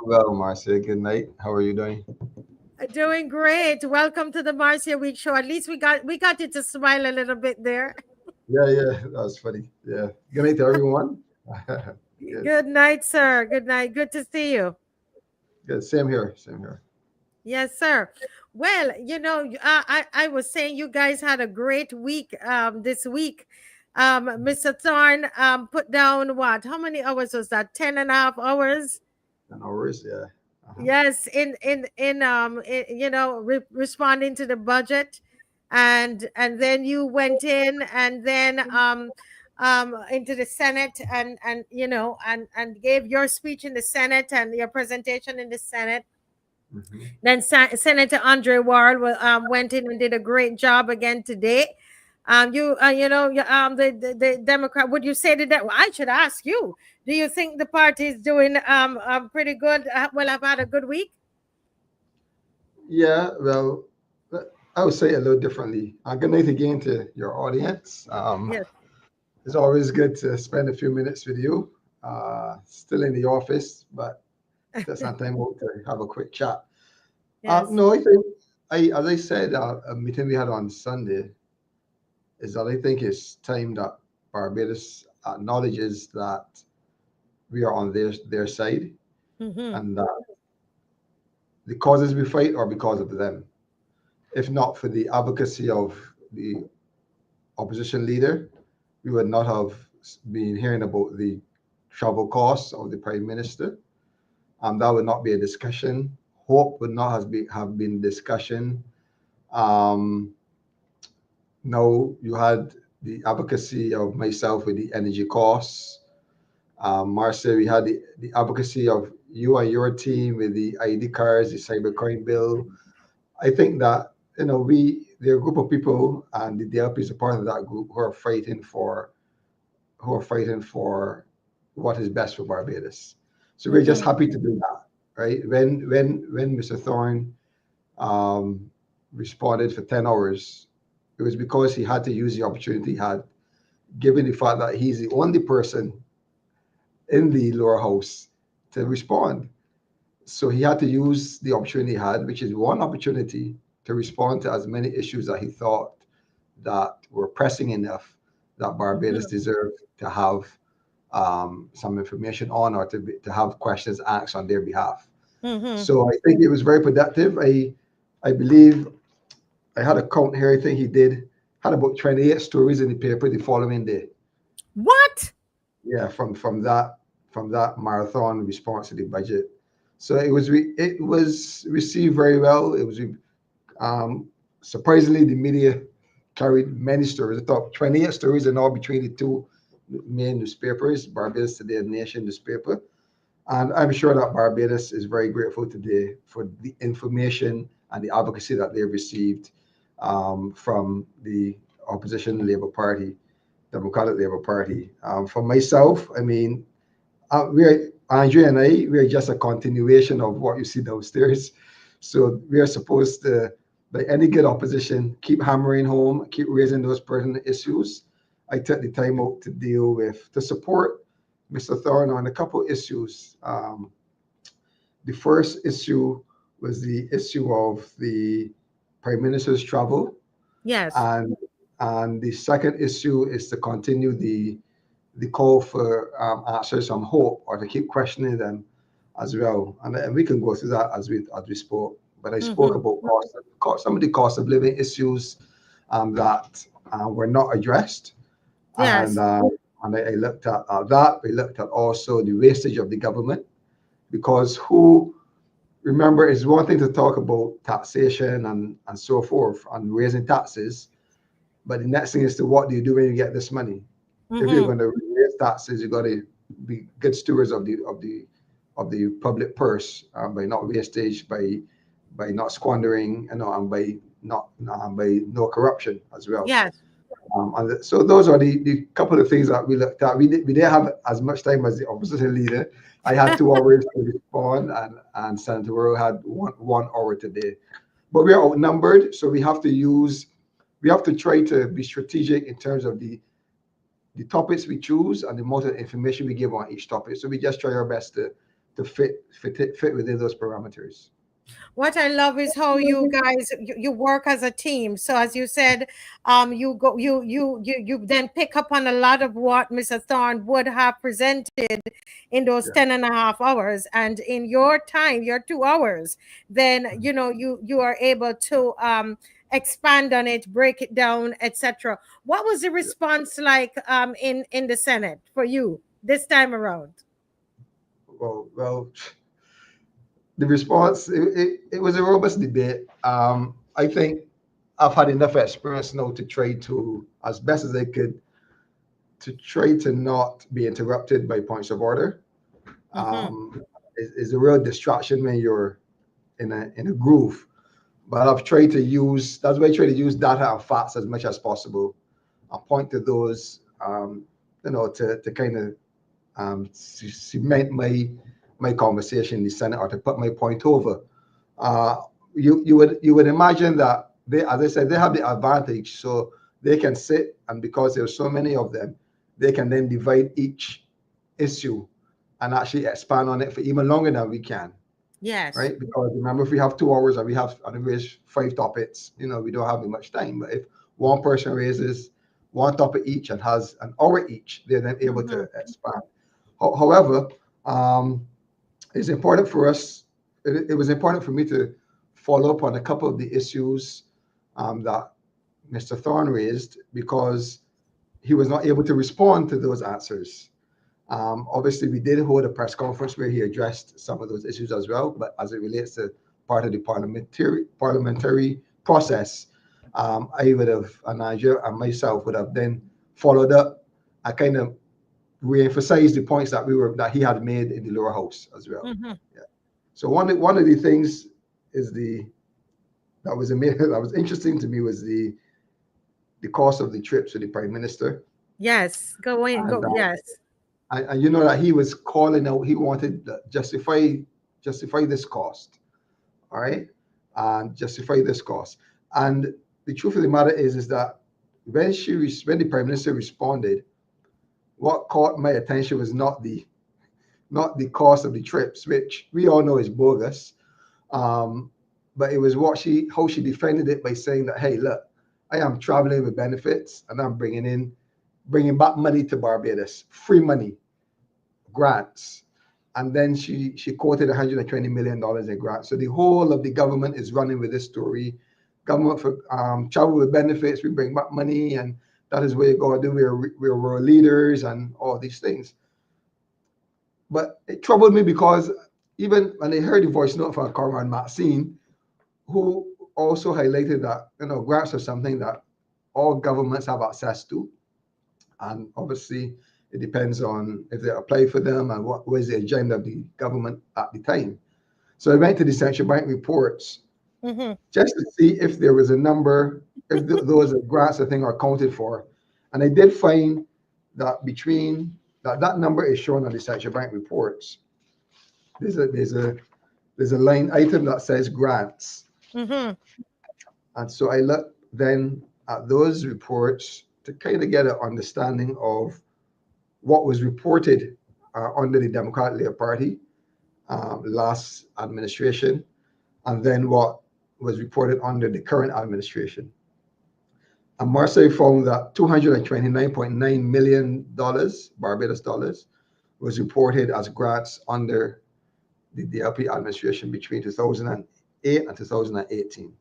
Well, Marcia, good night. How are you doing? Doing great. Welcome to the Marcia Week Show. At least we got you to smile a little bit there. Yeah, that was funny. Yeah. Good night to everyone. Good night, sir. Good night. Good to see you. Good. Same here. Yes, sir. Well, I was saying you guys had a great week this week. Mr. Thorne put down what? How many hours was that? 10.5 hours? 10 hours, yeah. Yes, responding to the budget, and then you went in and then into the Senate and gave your speech in the Senate and your presentation in the Senate. Then Senator Andre Ward went in and did a great job again today. The Democrat. Would you say that? Well, I should ask you. Do you think the party is doing pretty good? Well, I've had a good week. Yeah, well, I would say it a little differently. Good night again to your audience. Yes. It's always good to spend a few minutes with you. Still in the office, but that's not time out to have a quick chat. Yes. No, I think, as I said, a meeting we had on Sunday is that I think it's time that Barbados acknowledges that we are on their side, and that the causes we fight are because of them. If not for the advocacy of the opposition leader, we would not have been hearing about the travel costs of the Prime Minister. That would not be a discussion. Hope would not have been discussion. No, you had the advocacy of myself with the energy costs. Marcia, we had the advocacy of you and your team with the ID cards, the cybercrime bill. I think that, there are a group of people, and the DLP is a part of that group, who are fighting for what is best for Barbados. So we're just happy to do that, right? When Mr. Thorne responded for 10 hours, it was because he had to use the opportunity he had, given the fact that he's the only person in the lower house to respond. So he had to use the opportunity he had, which is one opportunity to respond to as many issues that he thought that were pressing enough that Barbados deserved to have some information on, or to have questions asked on their behalf. So I think it was very productive. I believe I had a count here. I think he had about 28 stories in the paper the following day. What? Yeah, from that marathon response to the budget. So it was received very well. It was surprisingly, the media carried many stories. I thought 28 stories in all between the two main newspapers, Barbados Today and Nation newspaper. And I'm sure that Barbados is very grateful today for the information and the advocacy that they've received from the opposition Labour Party, Democratic Labour Party. For myself, I mean, Andrea and we are just a continuation of what you see downstairs. So we are supposed to, by any good opposition, keep hammering home, keep raising those pertinent issues. I took the time out to support Mr. Thorne on a couple of issues. The first issue was the issue of the Prime Minister's travel. Yes. And the second issue is to continue the call for answers on hope, or to keep questioning them as well. And we can go through that as we spoke. But I spoke about some of the cost of living issues that were not addressed. Yes. And I looked at that. We looked at also the wastage of the government, because remember, it's one thing to talk about taxation and so forth and raising taxes, but the next thing is to what do you do when you get this money? If you're going to raise taxes, you got to be good stewards of the public purse, by not wastage, by not squandering, and by no corruption as well. Yes. So those are the couple of things that we looked at. We didn't have as much time as the opposition leader. I had 2 hours to respond, and Senator Worrell had 1 hour today. But we are outnumbered, so we have to try to be strategic in terms of the topics we choose and the amount of information we give on each topic. So we just try our best to fit within those parameters. What I love is how you guys you work as a team. So as you said, you then pick up on a lot of what Mr. Thorne would have presented in those 10.5 hours, and in your time, your 2 hours, then you are able to expand on it, break it down, etc. What was the response like in the Senate for you this time around? Well, the response, it was a robust debate. I think I've had enough experience now to try to, as best as I could, to try to not be interrupted by points of order. It's a real distraction when you're in a groove. But I've tried to use, that's why I try to use data and facts as much as possible. I'll point to those, to kind of cement my conversation in the Senate, or to put my point over. You would imagine that they, as I said, they have the advantage, so they can sit, and because there's so many of them, they can then divide each issue and actually expand on it for even longer than we can. Yes. Right? Because remember, if we have 2 hours and we have on average 5 topics, we don't have much time. But if one person raises one topic each and has an hour each, they're then able to expand. However, it's important for us. It was important for me to follow up on a couple of the issues that Mr. Thorne raised, because he was not able to respond to those answers. Obviously, we did hold a press conference where he addressed some of those issues as well, but as it relates to part of the parliamentary process, I would have, and Nigel and myself would have then followed up. I kind of re-emphasized the points that he had made in the lower house as well. Yeah. So one of the things is that was interesting to me was the cost of the trips to the Prime Minister. Yes, yes. And you know that he was calling out, he wanted to justify this cost, all right, and justify this cost. And the truth of the matter is that when the Prime Minister responded, what caught my attention was not the cost of the trips, which we all know is bogus, but it was how she defended it by saying that, hey, look, I am traveling with benefits and I'm bringing back money to Barbados, free money, grants. And then she quoted $120 million in grants. So the whole of the government is running with this story. Government for travel with benefits, we bring back money, and that is what you got to do. We're world leaders and all these things. But it troubled me because even when I heard the voice note from Conrad Maxine, who also highlighted that grants are something that all governments have access to, and obviously it depends on if they apply for them and what was the agenda of the government at the time. So I went to the central bank reports just to see if there was a number, if those grants I think are accounted for, and I did find that between that number is shown on the central bank reports. There's a line item that says grants, and so I looked then at those reports to kind of get an understanding of what was reported under the Democratic Labour Party last administration, and then what was reported under the current administration. And Marseille found that $229.9 million, Barbados dollars, was reported as grants under the DLP administration between 2008 and 2018.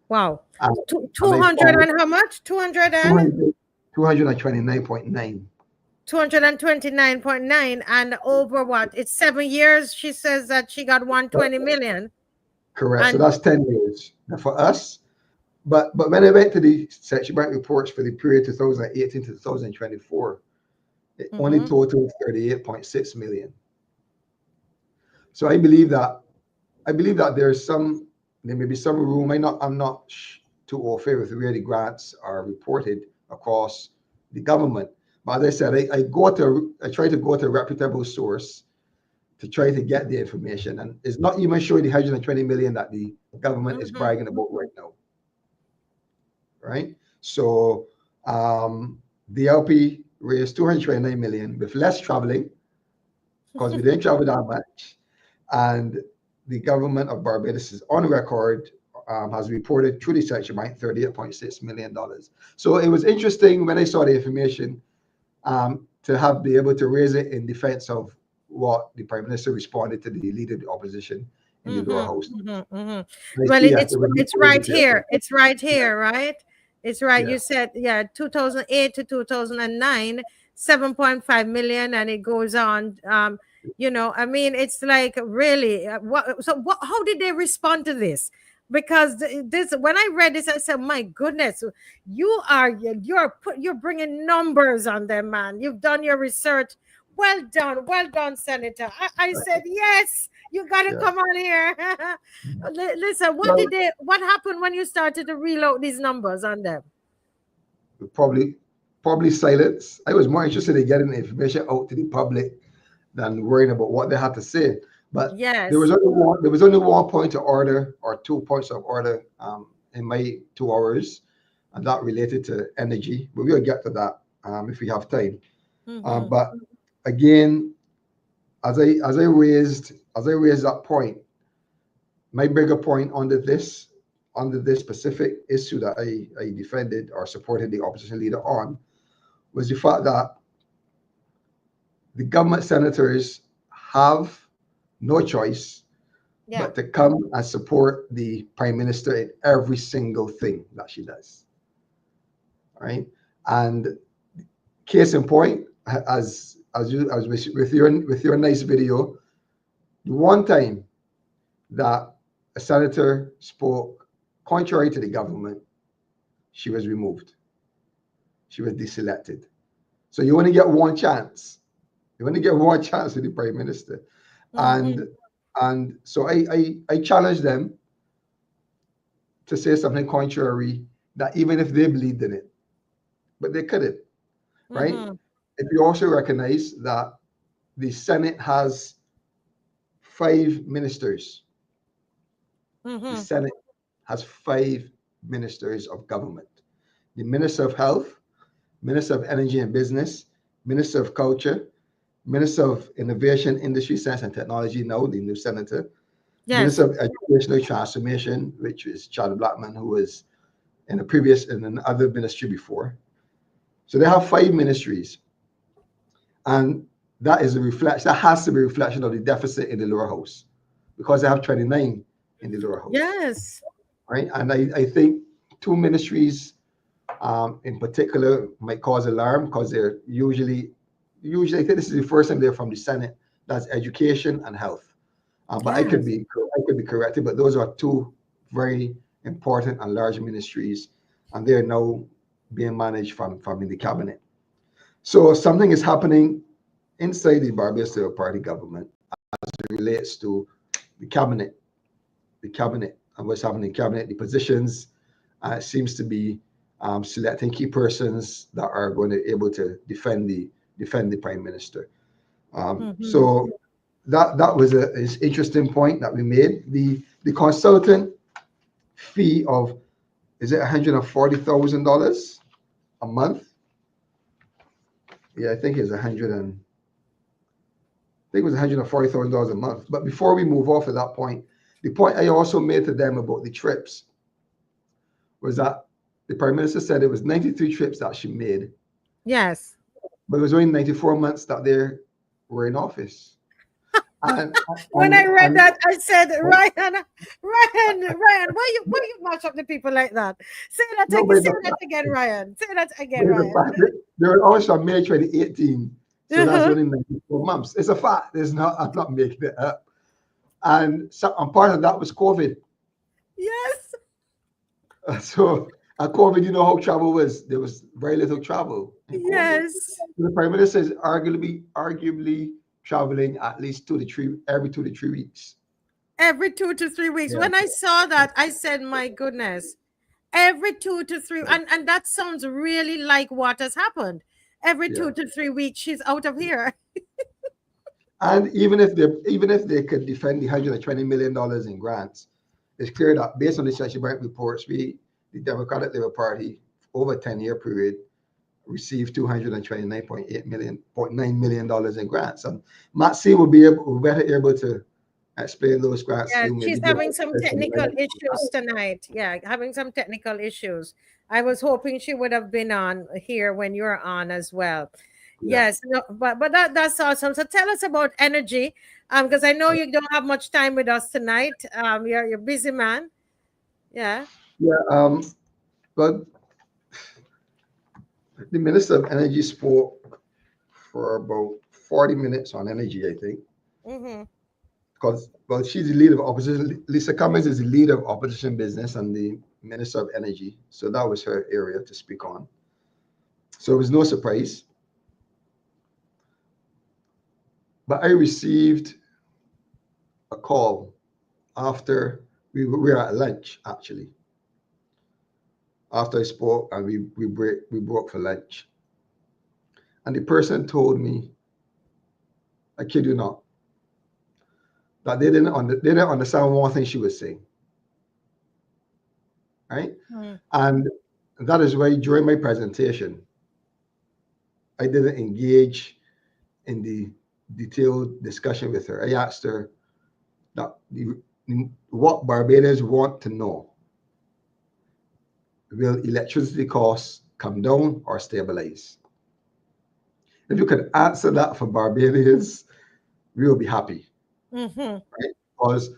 Wow. 200 and how much? 229.9. 229.9, and over what? It's 7 years. She says that she got 120 million. Correct. So that's 10 years for us. But when I went to the central bank reports for the period 2018 to 2024, it only totaled 38.6 million. So I believe that there may be some room. I'm not too au fait with where the grants are reported across the government. But as I said, I try to go to a reputable source to try to get the information, and it's not even showing the 120 million that the government is bragging about right now. Right? So the LP raised 229 million with less traveling, because we didn't travel that much, and the government of Barbados is on record, has reported through the central bank $38.6 million. So it was interesting when I saw the information to be able to raise it in defense of what the Prime Minister responded to the leader of the opposition in the lower house. Well, it's right here. It's right here, right? It's right. Yeah. You said, 2008 to 2009, 7.5 million, and it goes on. I mean, it's like really, how did they respond to this? Because when I read this, I said, my goodness, you're bringing numbers on them, man. You've done your research. Well done, Senator. I said yes. You got to Yeah. come on here. Listen, what happened when you started to reload these numbers on them? Probably silence. I was more interested in getting the information out to the public than worrying about what they had to say. But Yes. there was only one point of order or 2 points of order in my 2 hours, and that related to energy. But we'll get to that if we have time. But again, as I raised that point, my bigger point under this specific issue that I defended or supported the opposition leader on was the fact that the government senators have no choice but to come and support the prime minister in every single thing that she does. Right? And case in point, as with your nice video, the one time that a senator spoke contrary to the government, she was removed. She was deselected. So you only get one chance. You only get one chance with the prime minister. And so I challenge them to say something contrary that even if they believed in it, but they couldn't, right? If you also recognize that the Senate has 5 ministers. The Senate has 5 ministers of government. The Minister of Health, Minister of Energy and Business, Minister of Culture, Minister of Innovation, Industry, Science and Technology, now the new senator. Yes. Minister of Educational Transformation, which is Charlie Blackman, who was in another ministry before. So they have 5 ministries. And that is a reflection, that has to be a reflection of the deficit in the lower house, because they have 29 in the lower house. Yes. Right. And I think 2 ministries in particular might cause alarm, because they're usually I think this is the first time they're from the Senate. That's education and health. But I could be corrected, but those are 2 very important and large ministries, and they're now being managed from in the cabinet. So something is happening inside the Barbados Labour Party government as it relates to the cabinet, and what's happening in cabinet. The positions seems to be selecting key persons that are going to be able to defend the prime minister. So that was an interesting point that we made. The consultant fee of, is it $140,000 a month? Yeah, I think it's $140,000 a month. But before we move off of that point, the point I also made to them about the trips was that the prime minister said it was 93 trips that she made. Yes. But it was only 94 months that they were in office. When I read that, I said, Ryan, why you mash up the people like that? Say that again, Ryan. Say that again, Ryan. They were also on May 2018. So that's only 94 months. It's a fact. I'm not making it up. And part of that was COVID. Yes. So at COVID, you know how travel was. There was very little travel. Yes. The prime minister is arguably traveling at least every 2 to 3 weeks. Every 2 to 3 weeks. Yeah. When I saw that, I said, my goodness, every 2 to 3, and that sounds really like what has happened. Every 2 to 3 weeks, she's out of here. And even if they could defend the $120 million in grants, it's clear that based on the CIVIC reports, the Democratic Labour Party over a 10-year period received $229.9 million in grants. And Matt C will be better able to explain those grants. Yeah, she's having some technical issues tonight. Yeah, having some technical issues. I was hoping she would have been on here when you're on as well. Yeah. Yes, no, but that's awesome. So tell us about energy, because I know you don't have much time with us tonight. You're a busy man. Yeah. Yeah. But the Minister of Energy spoke for about 40 minutes on energy, I think. Because she's the leader of opposition. Lisa Cummings is the leader of opposition business and the Minister of Energy. So that was her area to speak on. So it was no surprise. But I received a call after we were at lunch, actually. After I spoke and we broke for lunch. And the person told me, I kid you not, that they didn't understand one thing she was saying. Right? And that is why during my presentation, I didn't engage in the detailed discussion with her. I asked her that what Barbadians want to know. Will electricity costs come down or stabilize? If you could answer that for Barbadians, we will be happy. Right? Because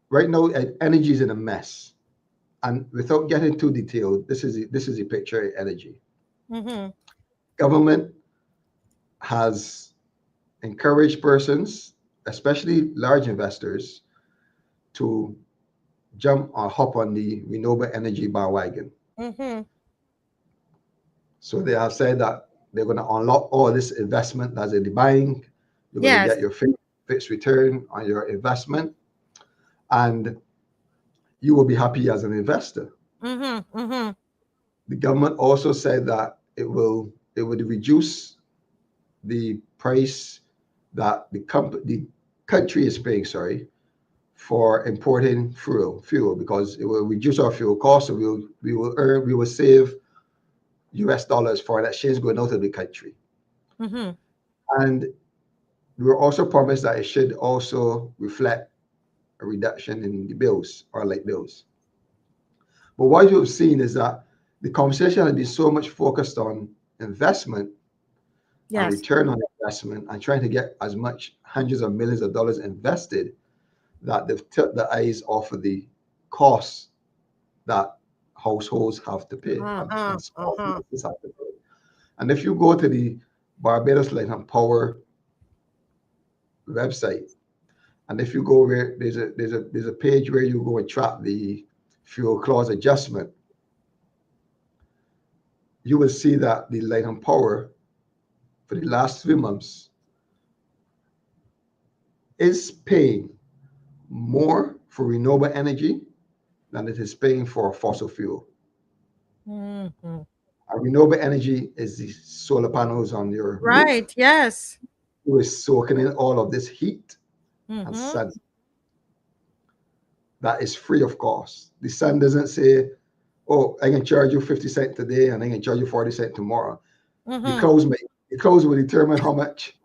right now, energy is in a mess. And without getting too detailed, this is a picture of energy. Government has encouraged persons, especially large investors, to jump or hop on the renewable energy bandwagon. So they have said that they're going to unlock all this investment that's in the bank. You're going to get your fixed return on your investment, and you will be happy as an investor. The government also said that it would reduce the price that the country is paying, for importing fuel, because it will reduce our fuel costs, so we will save US dollars for an exchange going out of the country. And we were also promised that it should also reflect a reduction in the bills, or light bills. But what you've seen is that the conversation has been so much focused on investment and return on investment, and trying to get as much hundreds of millions of dollars invested, that they've took the eyes off of the costs that households have to pay. And small businesses have to pay. And if you go to the Barbados Light and Power website, and if you go where there's a page where you go and track the fuel clause adjustment, you will see that the Light and Power for the last 3 months is paying more for renewable energy than it is paying for fossil fuel. And renewable energy is the solar panels on your roof. Who is soaking in all of this heat and sun. That is free of cost. The sun doesn't say, oh, I can charge you 50 cents today and I can charge you 40 cents tomorrow. The clouds will determine how much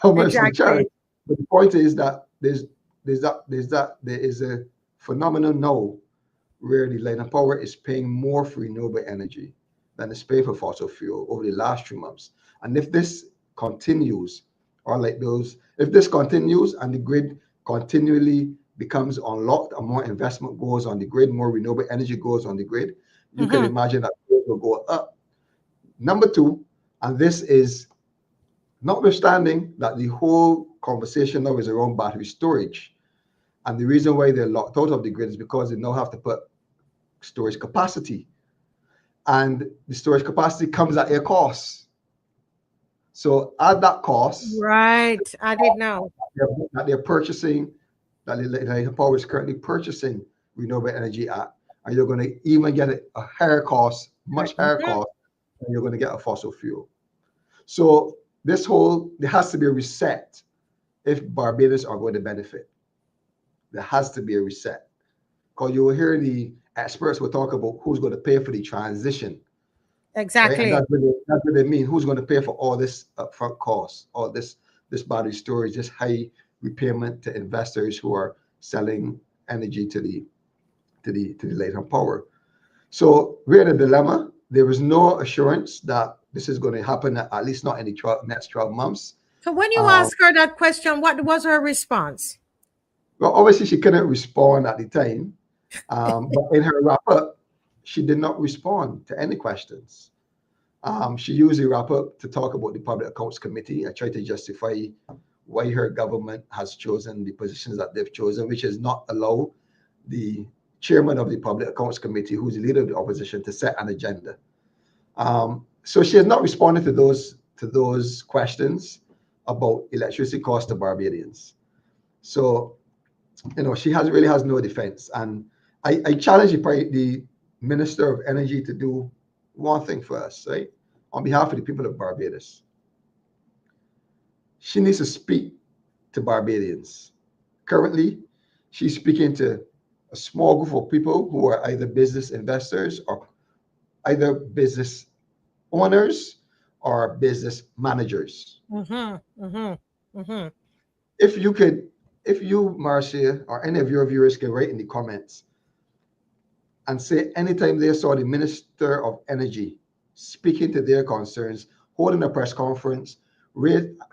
to charge. But the point is that there is a phenomenon now where the Light and Power is paying more for renewable energy than it's paying for fossil fuel over the last 3 months. And if this continues, or light bills, if this continues and the grid continually becomes unlocked and more investment goes on the grid, more renewable energy goes on the grid, you can imagine that bills will go up. Number 2, and this is notwithstanding that the whole conversation now is around battery storage. And the reason why they're locked out of the grid is because they now have to put storage capacity. And the storage capacity comes at a cost. So at that cost, I did know that they're purchasing, that the Power is currently purchasing renewable energy at, and you're going to even get a higher cost, much higher cost, than you're going to get a fossil fuel. So there has to be a reset if Barbados are going to benefit. There has to be a reset, because you will hear the experts will talk about who's going to pay for the transition. Exactly. Right? And that's what they mean. Who's going to pay for all this upfront cost, all this battery storage, this high repayment to investors who are selling energy to the Light and Power. So we're in a dilemma. There is no assurance that this is going to happen, at least not in the next 12 months. So when you asked her that question, what was her response? Well, obviously she couldn't respond at the time, but in her wrap-up, she did not respond to any questions. She used the wrap-up to talk about the Public Accounts Committee and try to justify why her government has chosen the positions that they've chosen, which is not allow the chairman of the Public Accounts Committee, who's the leader of the opposition, to set an agenda. So she has not responded to those questions. about electricity cost to Barbadians. So, she really has no defense. And I challenge the Minister of Energy to do one thing for us, right? On behalf of the people of Barbados. She needs to speak to Barbadians. Currently, she's speaking to a small group of people who are either business investors or either business owners or business managers. If you, Marcia, or any of your viewers can write in the comments and say anytime they saw the Minister of Energy speaking to their concerns, holding a press conference,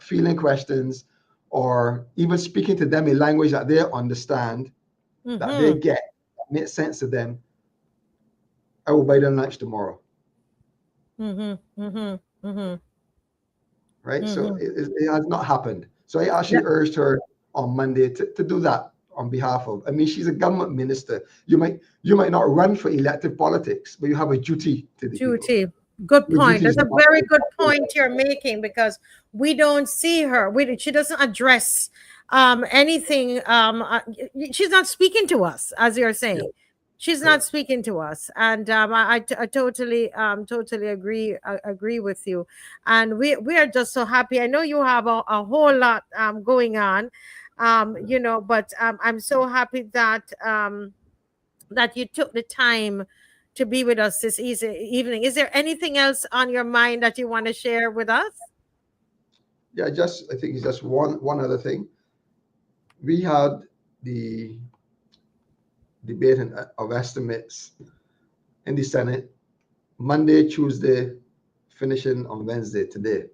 fielding questions, or even speaking to them in language that they understand, that they get, that makes sense to them, I will buy them lunch tomorrow. Right? So it has not happened. So I actually urged her on Monday to do that on behalf of, she's a government minister. You might not run for elective politics, but you have a duty to the people. Good point. That's a very good point you're making, because we don't see her. She doesn't address anything. She's not speaking to us, as you're saying. She's not speaking to us, and I totally agree with you. And we are just so happy. I know you have a whole lot going on, but I'm so happy that that you took the time to be with us this evening. Is there anything else on your mind that you want to share with us? Yeah, I think it's just one other thing. We had the debate of estimates in the Senate Monday, Tuesday, finishing on Wednesday today.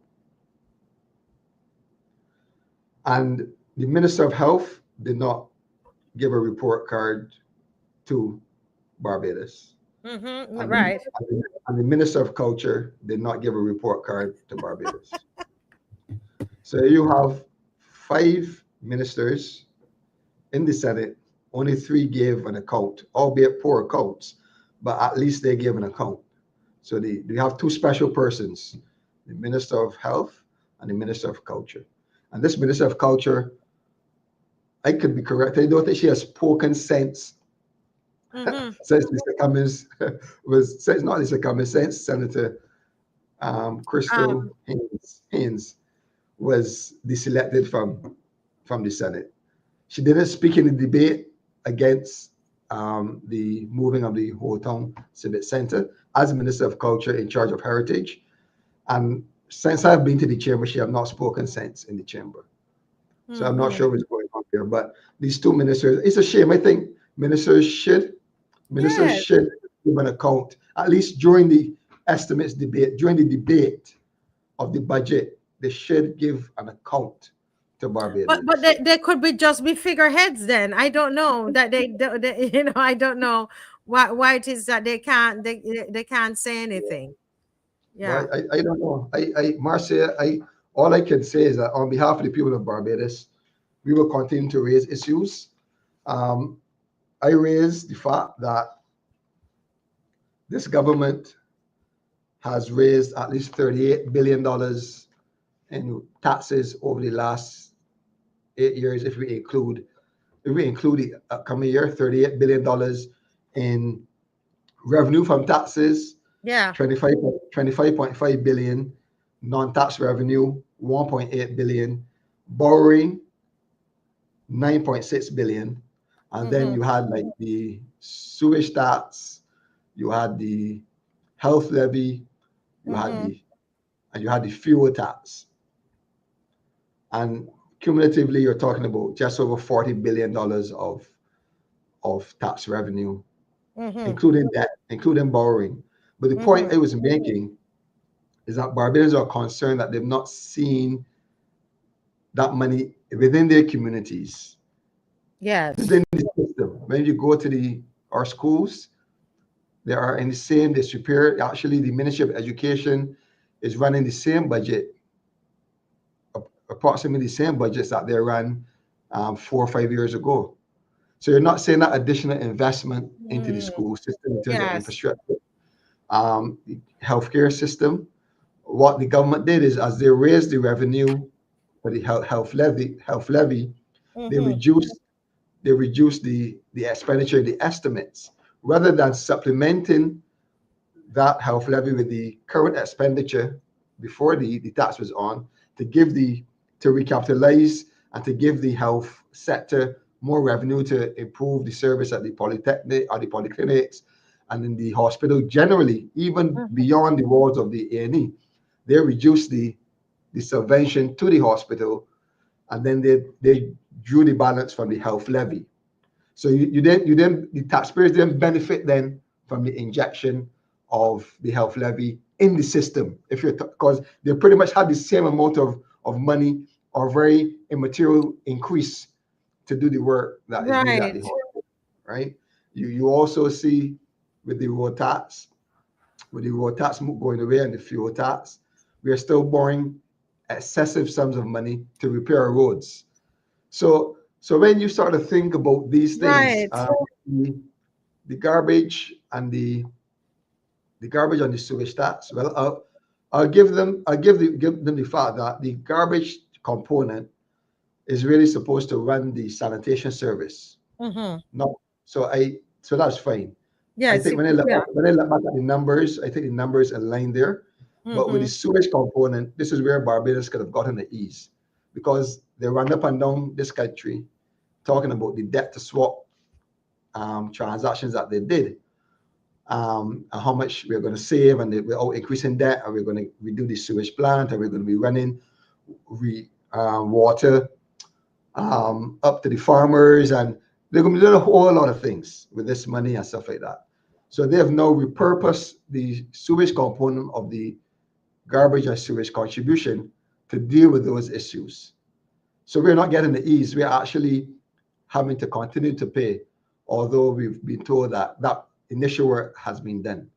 And the Minister of Health did not give a report card to Barbados. Right. And the Minister of Culture did not give a report card to Barbados. So you have 5 ministers in the Senate. Only 3 gave an account, albeit poor accounts, but at least they gave an account. So we have 2 special persons, the Minister of Health and the Minister of Culture. And this Minister of Culture, I could be correct, I don't think she has spoken sense. Since Mr. Cummins not Mr. Cummins, since Senator Crystal Haynes was deselected from the Senate. She didn't speak in the debate against the moving of the HOLETOWN Civic Center as Minister of Culture in charge of heritage. And since I've been to the chamber, she have not spoken sense in the chamber. So I'm not sure what's going on here. But these 2 ministers, it's a shame. I think ministers should give an account, at least during the estimates debate, during the debate of the budget, they should give an account to Barbados. But they could just be figureheads then. I don't know that they I don't know why it is that they can't say anything. Yeah. Well, I don't know. Marcia, all I can say is that on behalf of the people of Barbados, we will continue to raise issues. I raised the fact that this government has raised at least $38 billion in taxes over the last 8 years. If we include the upcoming year, $38 billion in revenue from taxes. Yeah. 25.5 billion non-tax revenue, 1.8 billion borrowing, 9.6 billion. And then you had like the sewage tax, you had the health levy, you had the fuel tax. And cumulatively, you're talking about just over $40 billion of tax revenue, including debt, including borrowing. But the point I was making is that Barbadians are concerned that they've not seen that money within their communities. Yes. Within the system. When you go to our schools, they are in the same, actually the Ministry of Education is running the same budget, approximately the same budgets that they ran 4 or 5 years ago. So you're not seeing that additional investment into the school system, in terms of infrastructure. The healthcare system. What the government did is, as they raised the revenue for the health levy, they Mhm. reduce the expenditure, the estimates, rather than supplementing that health levy with the current expenditure before the tax was on, to recapitalize and to give the health sector more revenue to improve the service at the polytechnic or the polyclinics and in the hospital generally, even beyond the walls of the A&E. They reduced the subvention to the hospital, and then they drew the balance from the health levy. So the taxpayers then benefit then from the injection of the health levy in the system, because they pretty much have the same amount of money or very immaterial increase to do the work that is needed at the Right. hospital, right? You also see with the road tax, going away and the fuel tax, we are still borrowing excessive sums of money to repair our roads. So when you start to think about these things, Right. the garbage and the sewage tax, well, I'll give them the fact that the garbage component is really supposed to run the sanitation service. Mhm. No, so that's fine. I Yes. think when I look back at the numbers, I think the numbers align there. But with the Mhm. sewage component, this is where Barbados could have gotten the ease, because they run up and down this country talking about the debt to swap transactions that they did, and how much we're going to save, and we're all increasing debt, and we're going to redo the sewage plant, and we're going to be running water up to the farmers, and they're going to be doing a whole lot of things with this money and stuff like that. So they have now repurposed the sewage component of the garbage and sewage contribution to deal with those issues. So we're not getting the ease. We're actually having to continue to pay, although we've been told that initial work has been done,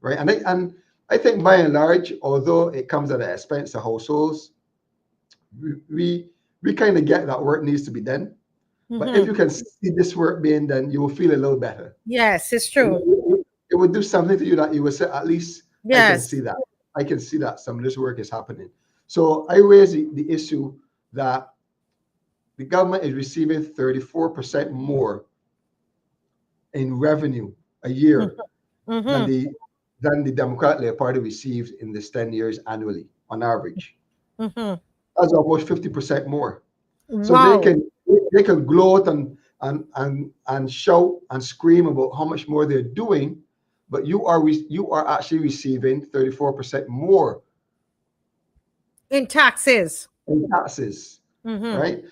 right? And I think by and large, although it comes at the expense of households, we kind of get that work needs to be done. But if you can see this work being done, you will feel a little better. Yes, it's true. It would do something to you that you would say, at least I can Yes. see that. I can see that some of this work is happening. So I raise the issue that the government is receiving 34% more in revenue a year than the Democratic Labour Party received in this 10 years annually on average. That's almost 50% more. So Wow. they can gloat and shout and scream about how much more they're doing, but you are actually receiving 34% more In taxes. right?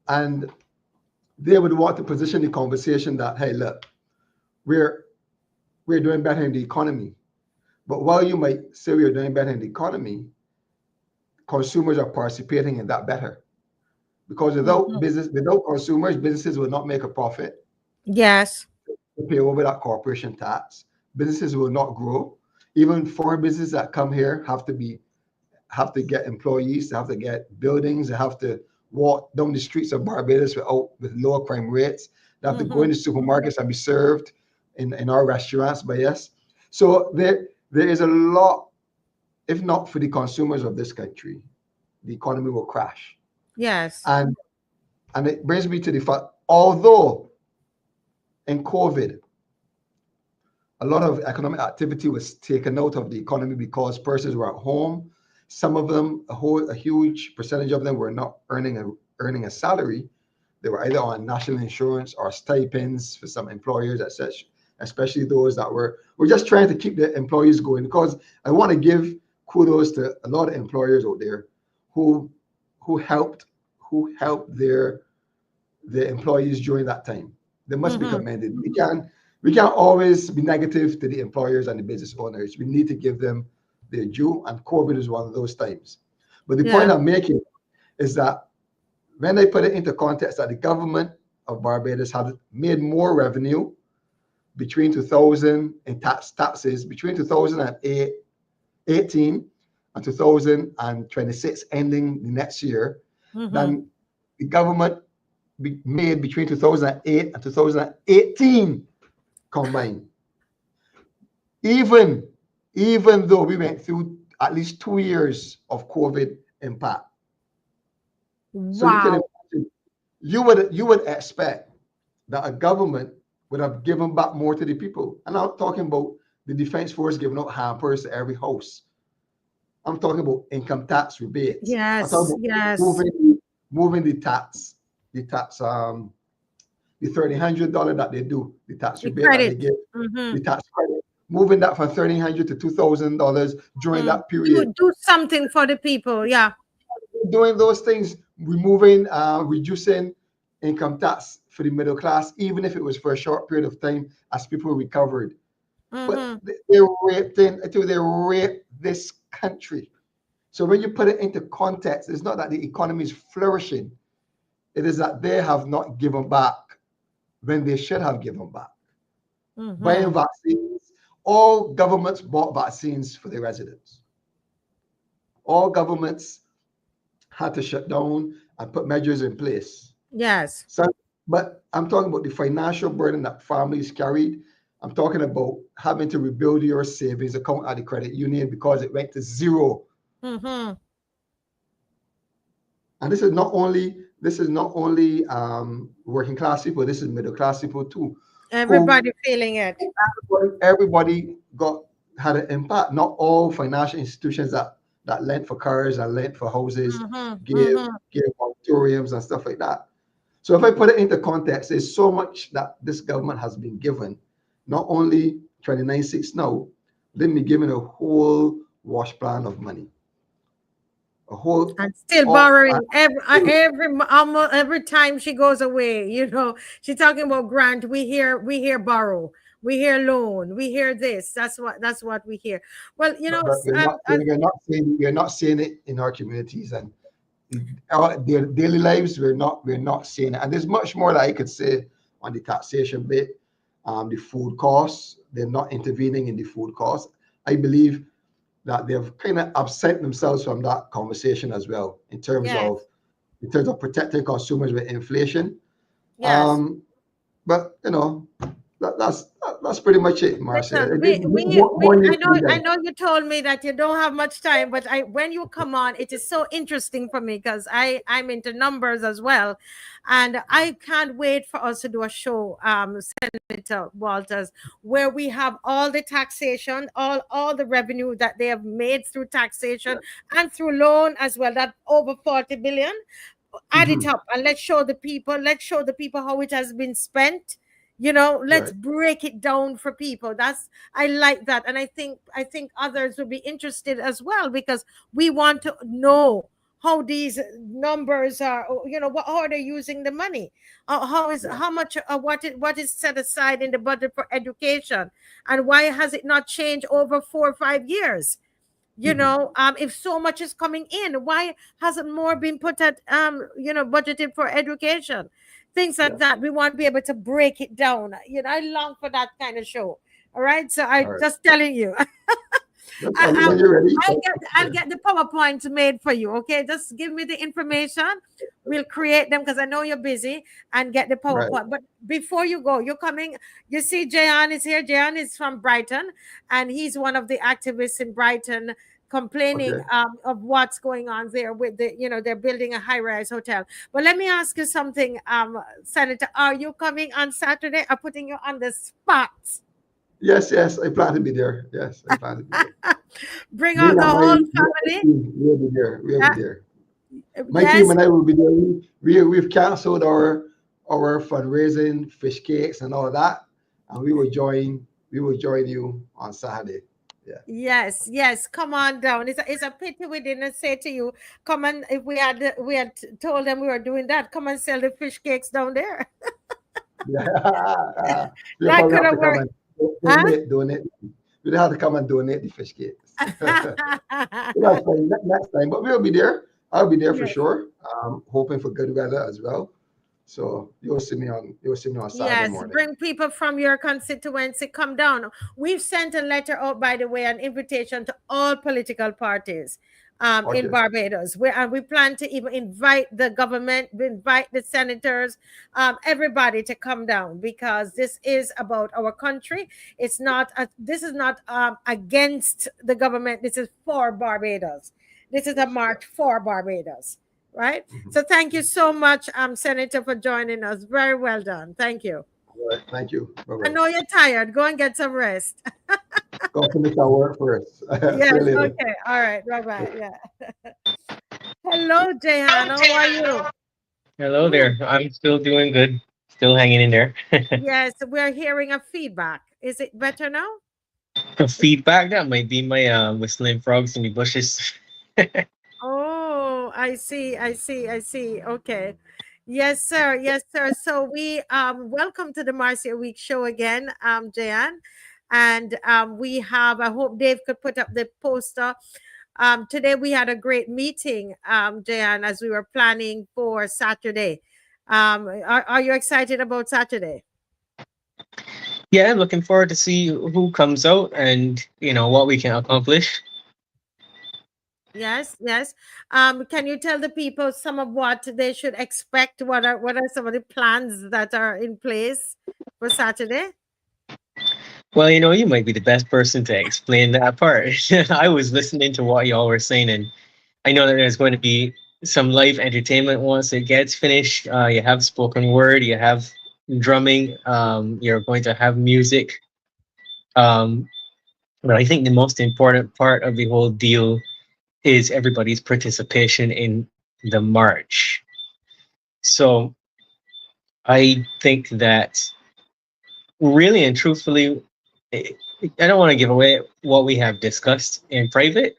And they would want to position the conversation that, hey, look, we're doing better in the economy. But while you might say we're doing better in the economy, consumers are participating in that better. Because without consumers, businesses will not make a profit. Yes. To pay over that corporation tax. Businesses will not grow. Even foreign businesses that come here have to get employees, they have to get buildings, they have to walk down the streets of Barbados with lower crime rates. They have to go into supermarkets and be served in our restaurants by us. So there is a lot. If not for the consumers of this country, the economy will crash. Yes. And it brings me to the fact, although in COVID, a lot of economic activity was taken out of the economy because persons were at home. Some of them, a huge percentage of them, were not earning a salary. They were either on national insurance or stipends for some employers, etc. Especially those that were just trying to keep the employees going. Because I want to give kudos to a lot of employers out there who helped their employees during that time. They must be commended. We can't always be negative to the employers and the business owners. We need to give them their due, and COVID is one of those times. But the point I'm making is that when I put it into context that the government of Barbados had made more revenue between 2000 in taxes between 2018 and 2026, ending the next year, than the government made between 2008 and 2018 combined. Even though we went through at least 2 years of COVID impact. So you can Wow. imagine, you would expect that a government would have given back more to the people. And I'm talking about the Defense Force giving out hampers to every house. I'm talking about income tax rebates. I'm Yes, talking about yes. moving the tax, the $1,300 that they do, the tax The rebate that they credit. give, Mm-hmm. the tax credit, moving that from $1,300 to $2,000 during that period. Do something for the people. Yeah. Doing those things, reducing income tax for the middle class, even if it was for a short period of time as people recovered. But they raped this country. So when you put it into context, it's not that the economy is flourishing. It is that they have not given back when they should have given back. Buying vaccines, all governments bought vaccines for their residents. All governments had to shut down and put measures in place. Yes. So, but I'm talking about the financial burden that families carried. I'm talking about having to rebuild your savings account at the credit union because it went to zero. And this is not only working class people. This is middle class people too. Everybody feeling it. Everybody had an impact. Not all financial institutions that lent for cars and lent for houses gave moratoriums and stuff like that. So if I put it into context, there's so much that this government has been given, not only 29.6 now, they've been given a whole wash plan of money. And still borrowing almost every time she goes away. She's talking about grant. We hear borrow, we hear loan, we hear this. That's what we hear. Well, we're not seeing it in our communities and their daily lives. We're not seeing it, and there's much more that I could say on the taxation bit. The food costs, they're not intervening in the food costs. I believe that they've kind of absent themselves from that conversation as well in terms of protecting consumers with inflation. Yes. But that's pretty much it, Marcia. I know you told me that you don't have much time, but when you come on, it is so interesting for me because I'm into numbers as well, and I can't wait for us to do a show, Senator Walters, where we have all the taxation, all the revenue that they have made through taxation and through loan as well. That over 40 billion. Add it up and let's show the people how it has been spent. Let's break it down for people. I like that, and I think others will be interested as well, because we want to know how these numbers are, how are they using the money, how much, what is set aside in the budget for education, and why has it not changed over 4 or 5 years? If so much is coming in, why hasn't more been put at budgeted for education? Things like that. We want to be able to break it down. I long for that kind of show. All right. So just telling you. When you're ready, I'll get the PowerPoints made for you. Okay. Just give me the information. We'll create them because I know you're busy, and get the PowerPoint. Right. But before you go, you're coming. You see, Jayan is here. Jayan is from Brighton, and he's one of the activists in Brighton, complaining of what's going on there with they're building a high-rise hotel. But let me ask you something, Senator. Are you coming on Saturday? I'm putting you on the spot. Yes, I plan to be there. Yes, I plan to be there. Bring out the whole family. We'll be there. We'll be there. My team and I will be there. We've canceled our fundraising, fish cakes, and all that, and we will join you on Saturday. Yeah. Yes. Come on down. It's a pity we didn't say to you, come on. If we had told them we were doing that, come and sell the fish cakes down there. That could have worked. Donate. We don't have to come and donate the fish cakes. That's fine. Next time, but we'll be there. I'll be there for sure. Hoping for good weather as well. So you'll see me on Saturday morning. Bring people from your constituency. Come down. We've sent a letter out, by the way, an invitation to all political parties in Barbados. We plan to even invite the government, invite the senators, everybody to come down, because this is about our country. This is not against the government. This is for Barbados. This is a march for Barbados. right? So thank you so much, Senator, for joining us. Very well done. Thank you. All right, thank you. I Bye-bye. know you're tired. Go and get some rest. Go finish our work first. See Yes. you later. Okay. All right. Bye bye. Yeah. Hello, Jehan. How are you? Hello there. I'm still doing good. Still hanging in there. Yes, we're hearing a feedback. Is it better now? Feedback, that might be my whistling frogs in the bushes. Oh, I see. I see. I see. Okay. Yes, sir. Yes, sir. So we welcome to the Marcia Week show again, Jayan. And we have, I hope Dave could put up the poster. Today we had a great meeting, Jayan, as we were planning for Saturday. Are you excited about Saturday? Yeah, I'm looking forward to see who comes out and what we can accomplish. Yes, yes. Can you tell the people some of what they should expect? What are some of the plans that are in place for Saturday? Well, you might be the best person to explain that part. I was listening to what y'all were saying, and I know that there's going to be some live entertainment once it gets finished. You have spoken word, you have drumming, you're going to have music. But I think the most important part of the whole deal is everybody's participation in the march. So I think that really and truthfully, I don't want to give away what we have discussed in private,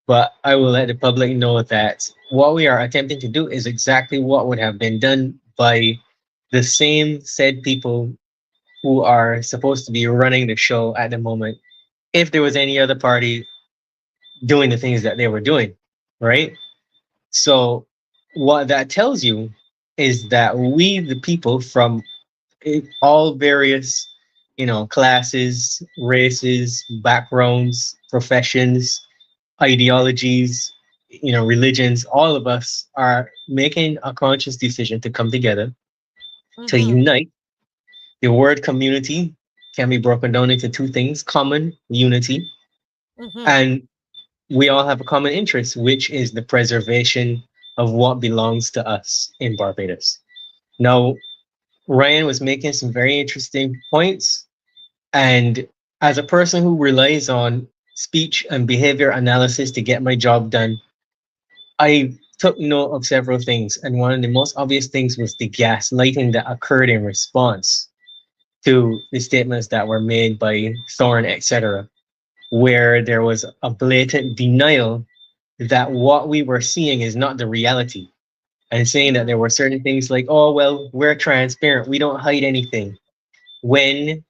but I will let the public know that what we are attempting to do is exactly what would have been done by the same said people who are supposed to be running the show at the moment if there was any other party doing the things that they were doing, right? So what that tells you is that we, the people from all various, classes, races, backgrounds, professions, ideologies, religions, all of us are making a conscious decision to come together, to unite. The word community can be broken down into two things: common, unity, and we all have a common interest, which is the preservation of what belongs to us in Barbados. Now, Ryan was making some very interesting points. And as a person who relies on speech and behavior analysis to get my job done, I took note of several things. And one of the most obvious things was the gaslighting that occurred in response to the statements that were made by Thorne, etc., where there was a blatant denial that what we were seeing is not the reality, and saying that there were certain things like, oh, well, we're transparent, we don't hide anything. When,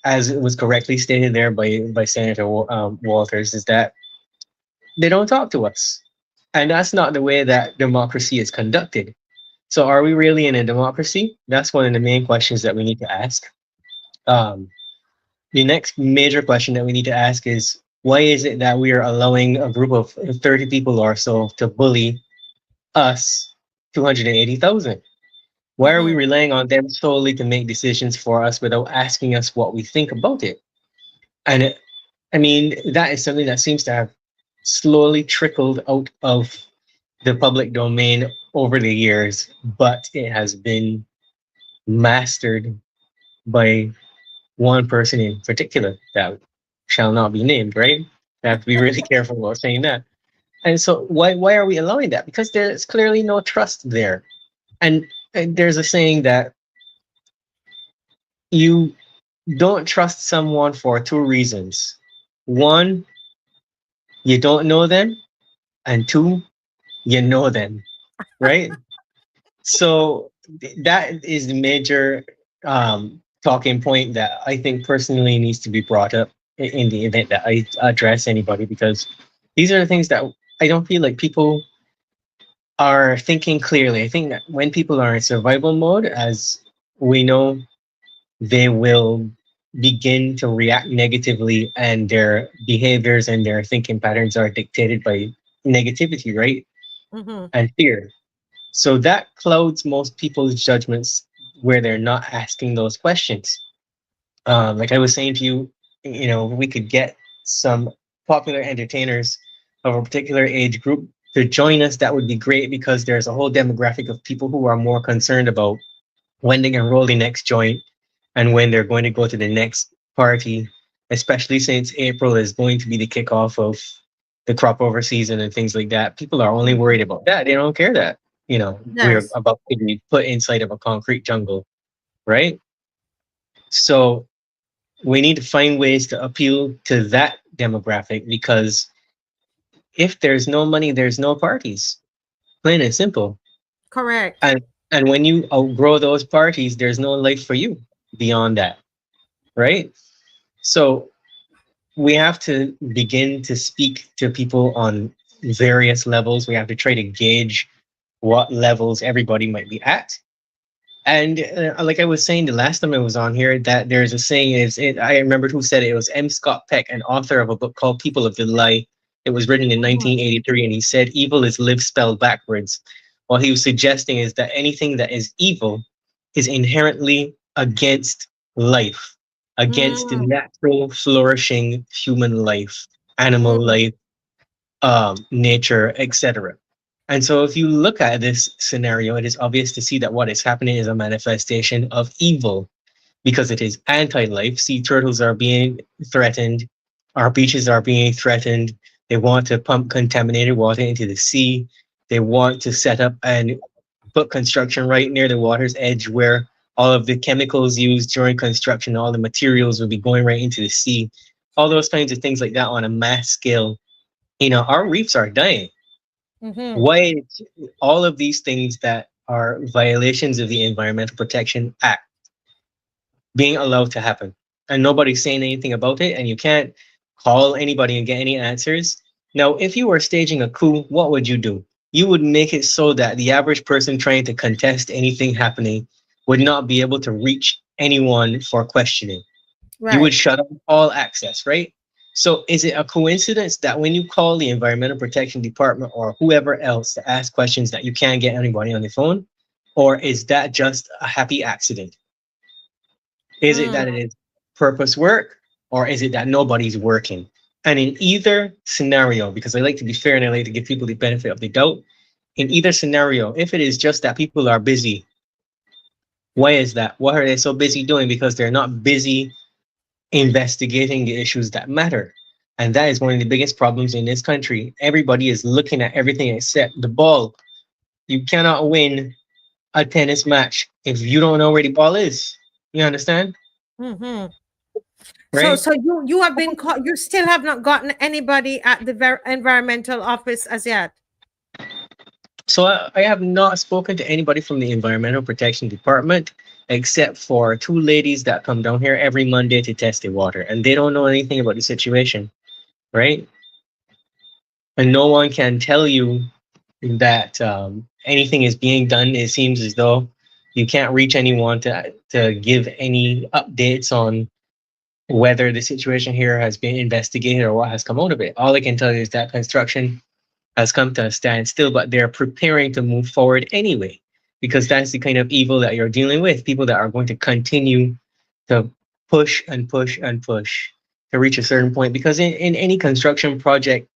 as it was correctly stated there by Senator Walters, is that they don't talk to us. And that's not the way that democracy is conducted. So are we really in a democracy? That's one of the main questions that we need to ask. The next major question that we need to ask is, why is it that we are allowing a group of 30 people or so to bully us 280,000? Why are we relying on them solely to make decisions for us without asking us what we think about it? And that is something that seems to have slowly trickled out of the public domain over the years, but it has been mastered by one person in particular that shall not be named, right? I have to be really careful about saying that. And so why are we allowing that? Because there's clearly no trust there. And there's a saying that you don't trust someone for two reasons. One, you don't know them, and two, you know them, right? So that is the major talking point that I think personally needs to be brought up in the event that I address anybody, because these are the things that I don't feel like people are thinking clearly. I think that when people are in survival mode, as we know, they will begin to react negatively, and their behaviors and their thinking patterns are dictated by negativity, right? And fear. So that clouds most people's judgments where they're not asking those questions. Like I was saying to you, we could get some popular entertainers of a particular age group to join us, that would be great, because there's a whole demographic of people who are more concerned about when they can roll the next joint and when they're going to go to the next party, especially since April is going to be the kickoff of the crop over season and things like that. People are only worried about that. They don't care that, we're Yes. about to be put inside of a concrete jungle, right? So we need to find ways to appeal to that demographic, because if there's no money, there's no parties. Plain and simple. Correct. And when you outgrow those parties, there's no life for you beyond that, right? So we have to begin to speak to people on various levels. We have to try to gauge what levels everybody might be at. And like I was saying the last time I was on here, that there's a saying, I remember who said it. It was M. Scott Peck, an author of a book called People of the Lie. It was written in 1983, and he said evil is live spelled backwards. What he was suggesting is that anything that is evil is inherently against life, against the natural flourishing human life, animal life, nature, etc. And so if you look at this scenario, it is obvious to see that what is happening is a manifestation of evil, because it is anti-life. Sea turtles are being threatened. Our beaches are being threatened. They want to pump contaminated water into the sea. They want to set up and put construction right near the water's edge, where all of the chemicals used during construction, all the materials will be going right into the sea. All those kinds of things like that on a mass scale. Our reefs are dying. Why all of these things that are violations of the Environmental Protection Act being allowed to happen, and nobody's saying anything about it, and you can't call anybody and get any answers? Now, if you were staging a coup, what would you do? You would make it so that the average person trying to contest anything happening would not be able to reach anyone for questioning. Right. You would shut off all access, right? So is it a coincidence that when you call the Environmental Protection Department or whoever else to ask questions that you can't get anybody on the phone? Or is that just a happy accident? Is it that it is purpose work, or is it that nobody's working? And in either scenario, because I like to be fair and I like to give people the benefit of the doubt, in either scenario, if it is just that people are busy, why is that? What are they so busy doing? Because they're not busy investigating the issues that matter. And that is one of the biggest problems in this country. Everybody is looking at everything except the ball. You cannot win a tennis match if you don't know where the ball is. You understand? Right? So you have been caught. You still have not gotten anybody at the environmental office as yet. So I have not spoken to anybody from the Environmental Protection Department, except for two ladies that come down here every Monday to test the water, and they don't know anything about the situation, right? And no one can tell you that anything is being done. It seems as though you can't reach anyone to give any updates on whether the situation here has been investigated or what has come out of it. All I can tell you is that construction has come to a standstill, but they're preparing to move forward anyway, because that's the kind of evil that you're dealing with. People that are going to continue to push and push and push to reach a certain point, because in any construction project,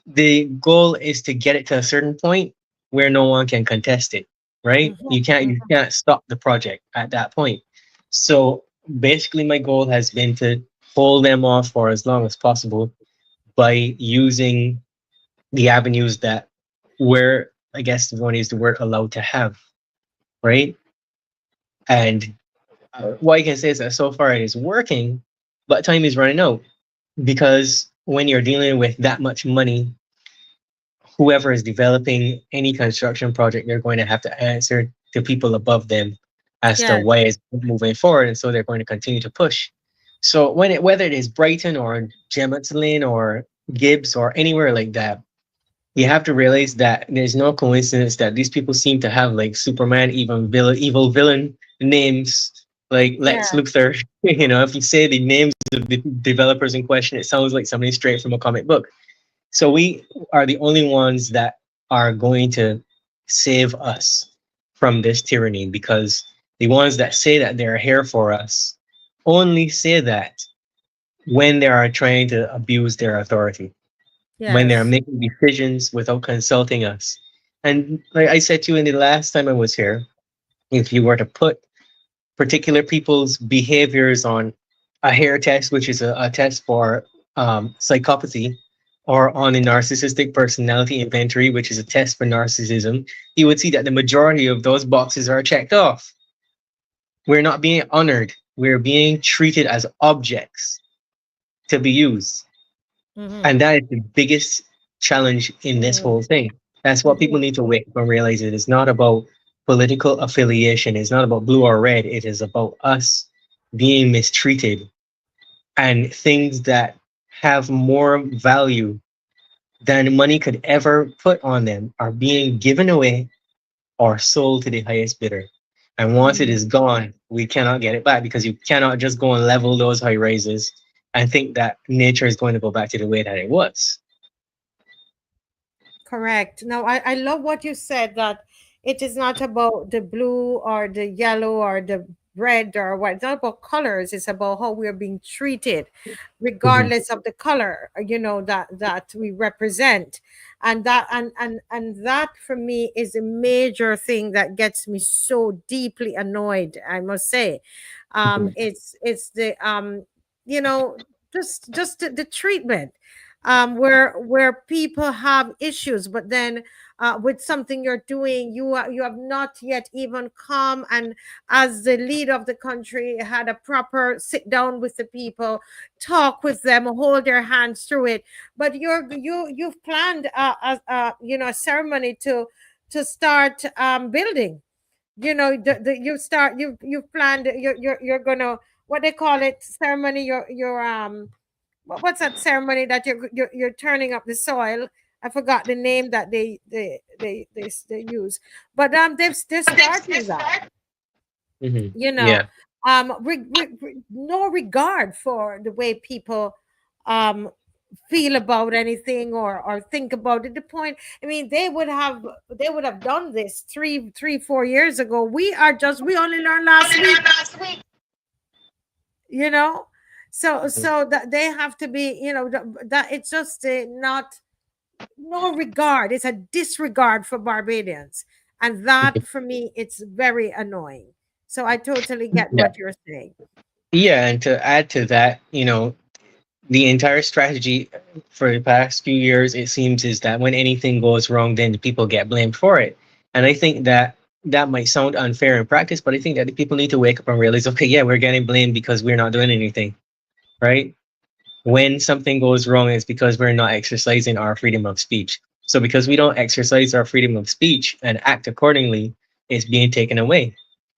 the goal is to get it to a certain point where no one can contest it, right? You can't stop the project at that point. So basically my goal has been to hold them off for as long as possible by using the avenues that we're, I guess one is the word, allowed to have, right? And what I can say is that so far it is working, but time is running out, because when you're dealing with that much money, whoever is developing any construction project, they're going to have to answer to people above them as to why it's moving forward, and so they're going to continue to push. So whether it is Brighton or Gemmett's Lane or Gibbs or anywhere like that, you have to realize that there's no coincidence that these people seem to have like Superman, even evil villain names like Lex Luthor. If you say the names of the developers in question, it sounds like somebody straight from a comic book. So we are the only ones that are going to save us from this tyranny, because the ones that say that they're here for us only say that when they are trying to abuse their authority. when they're Yes. making decisions without consulting us. And like I said to you in the last time I was here, if you were to put particular people's behaviors on a hair test, which is a test for psychopathy, or on a narcissistic personality inventory, which is a test for narcissism, you would see that the majority of those boxes are checked off. We're not being honored. We're being treated as objects to be used. And that is the biggest challenge in this whole thing. That's what people need to wake up and realize. It is not about political affiliation. It's not about blue or red. It is about us being mistreated, and things that have more value than money could ever put on them are being given away or sold to the highest bidder. And once it is gone, we cannot get it back, because you cannot just go and level those high rises and think that nature is going to go back to the way that it was. Correct. Now, I love what you said, that it is not about the blue or the yellow or the red or what. It's not about colors. It's about how we're being treated, regardless of the color, that we represent. And that for me is a major thing that gets me so deeply annoyed, I must say. It's the just the treatment, where people have issues, but then with something you're doing, you have not yet even come and, as the leader of the country, had a proper sit down with the people, talk with them, hold their hands through it. But you've planned a ceremony to start building. You've planned, you're gonna, what they call it, ceremony, your what's that ceremony that you're turning up the soil? I forgot the name that they use, but they're starting that. Yeah. No regard for the way people feel about anything, or think about it. The point, I mean, they would have done this 4 years ago. We only learned last week. So that they have to be, that it's just not, no regard. It's a disregard for Barbadians, and that for me, it's very annoying. So I totally get Yeah. what you're saying. Yeah, and to add to that, the entire strategy for the past few years, it seems, is that when anything goes wrong, then the people get blamed for it. And I think that that might sound unfair in practice, but I think that the people need to wake up and realize, okay, yeah, we're getting blamed because we're not doing anything, right? When something goes wrong, it's because we're not exercising our freedom of speech. So because we don't exercise our freedom of speech and act accordingly, it's being taken away.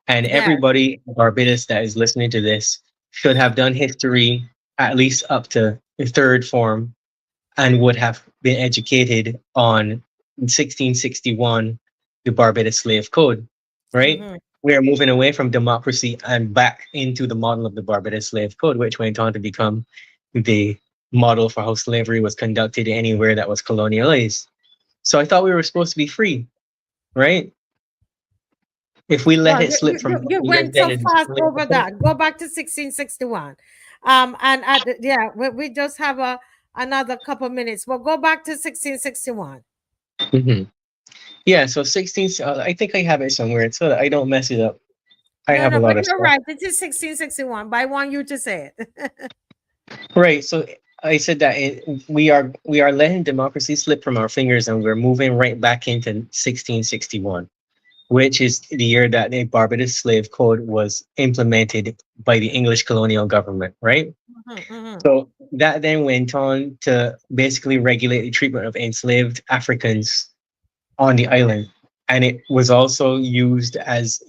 And Yeah. everybody in Barbados that is listening to this should have done history at least up to the third form, and would have been educated on 1661, the Barbados Slave Code, right? We are moving away from democracy and back into the model of the Barbados Slave Code, which went on to become the model for how slavery was conducted anywhere that was colonialized. So I thought we were supposed to be free, right? If we let Well, it slip from you went so fast over that. Go back to 1661. We just have another couple minutes. Well, go back to 1661. Yeah, so 16, I think I have it somewhere so that I don't mess it up. I have a lot but of you're stuff. right. It is 1661, but I want you to say it. Right. So I said that we are letting democracy slip from our fingers, and we're moving right back into 1661, which is the year that the Barbados Slave Code was implemented by the English colonial government, right? So that then went on to basically regulate the treatment of enslaved Africans on the island. And it was also used as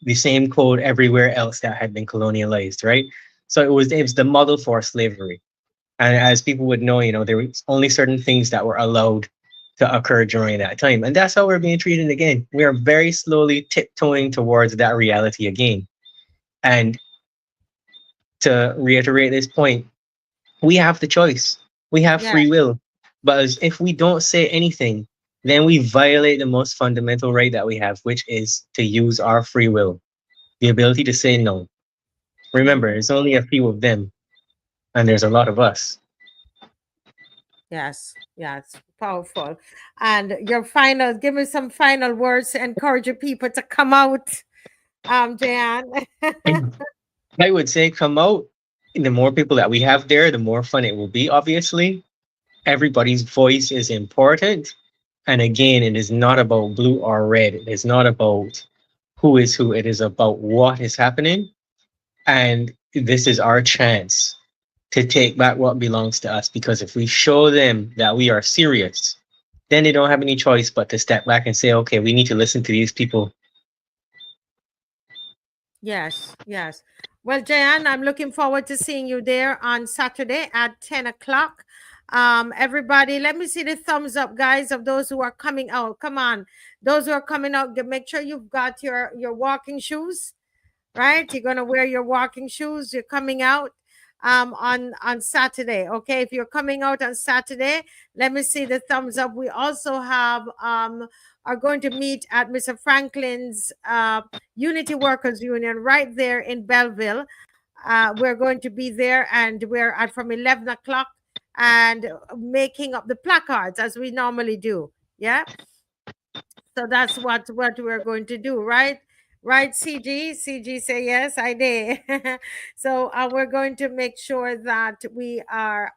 the same code everywhere else that had been colonialized, right? So it was the model for slavery. And as people would know, there was only certain things that were allowed to occur during that time. And that's how we're being treated again. We are very slowly tiptoeing towards that reality again. And to reiterate this point, we have the choice. We have free will. But if we don't say anything, then we violate the most fundamental right that we have, which is to use our free will, the ability to say no. Remember, it's only a few of them, and there's a lot of us. Yes, yes, powerful. And your final, give me some final words to encourage your people to come out, Jan. I would say come out. The more people that we have there, the more fun it will be, obviously. Everybody's voice is important. And again, it is not about blue or red. It is not about who is who. It is about what is happening. And this is our chance to take back what belongs to us. Because if we show them that we are serious, then they don't have any choice but to step back and say, okay, we need to listen to these people. Yes, yes. Well, Jan, I'm looking forward to seeing you there on Saturday at 10 o'clock. Everybody, let me see the thumbs up, guys, of those who are coming out. Come on. Those who are coming out, make sure you've got your walking shoes, right? You're going to wear your walking shoes. You're coming out on Saturday. Okay, if you're coming out on Saturday, let me see the thumbs up. We also have are going to meet at Mr. Franklin's Unity Workers Union right there in Belleville. We're going to be there, and we're at from 11 o'clock and making up the placards as we normally do. Yeah, so that's what we're going to do, right? Right, CG say yes, I did. So we're going to make sure that we are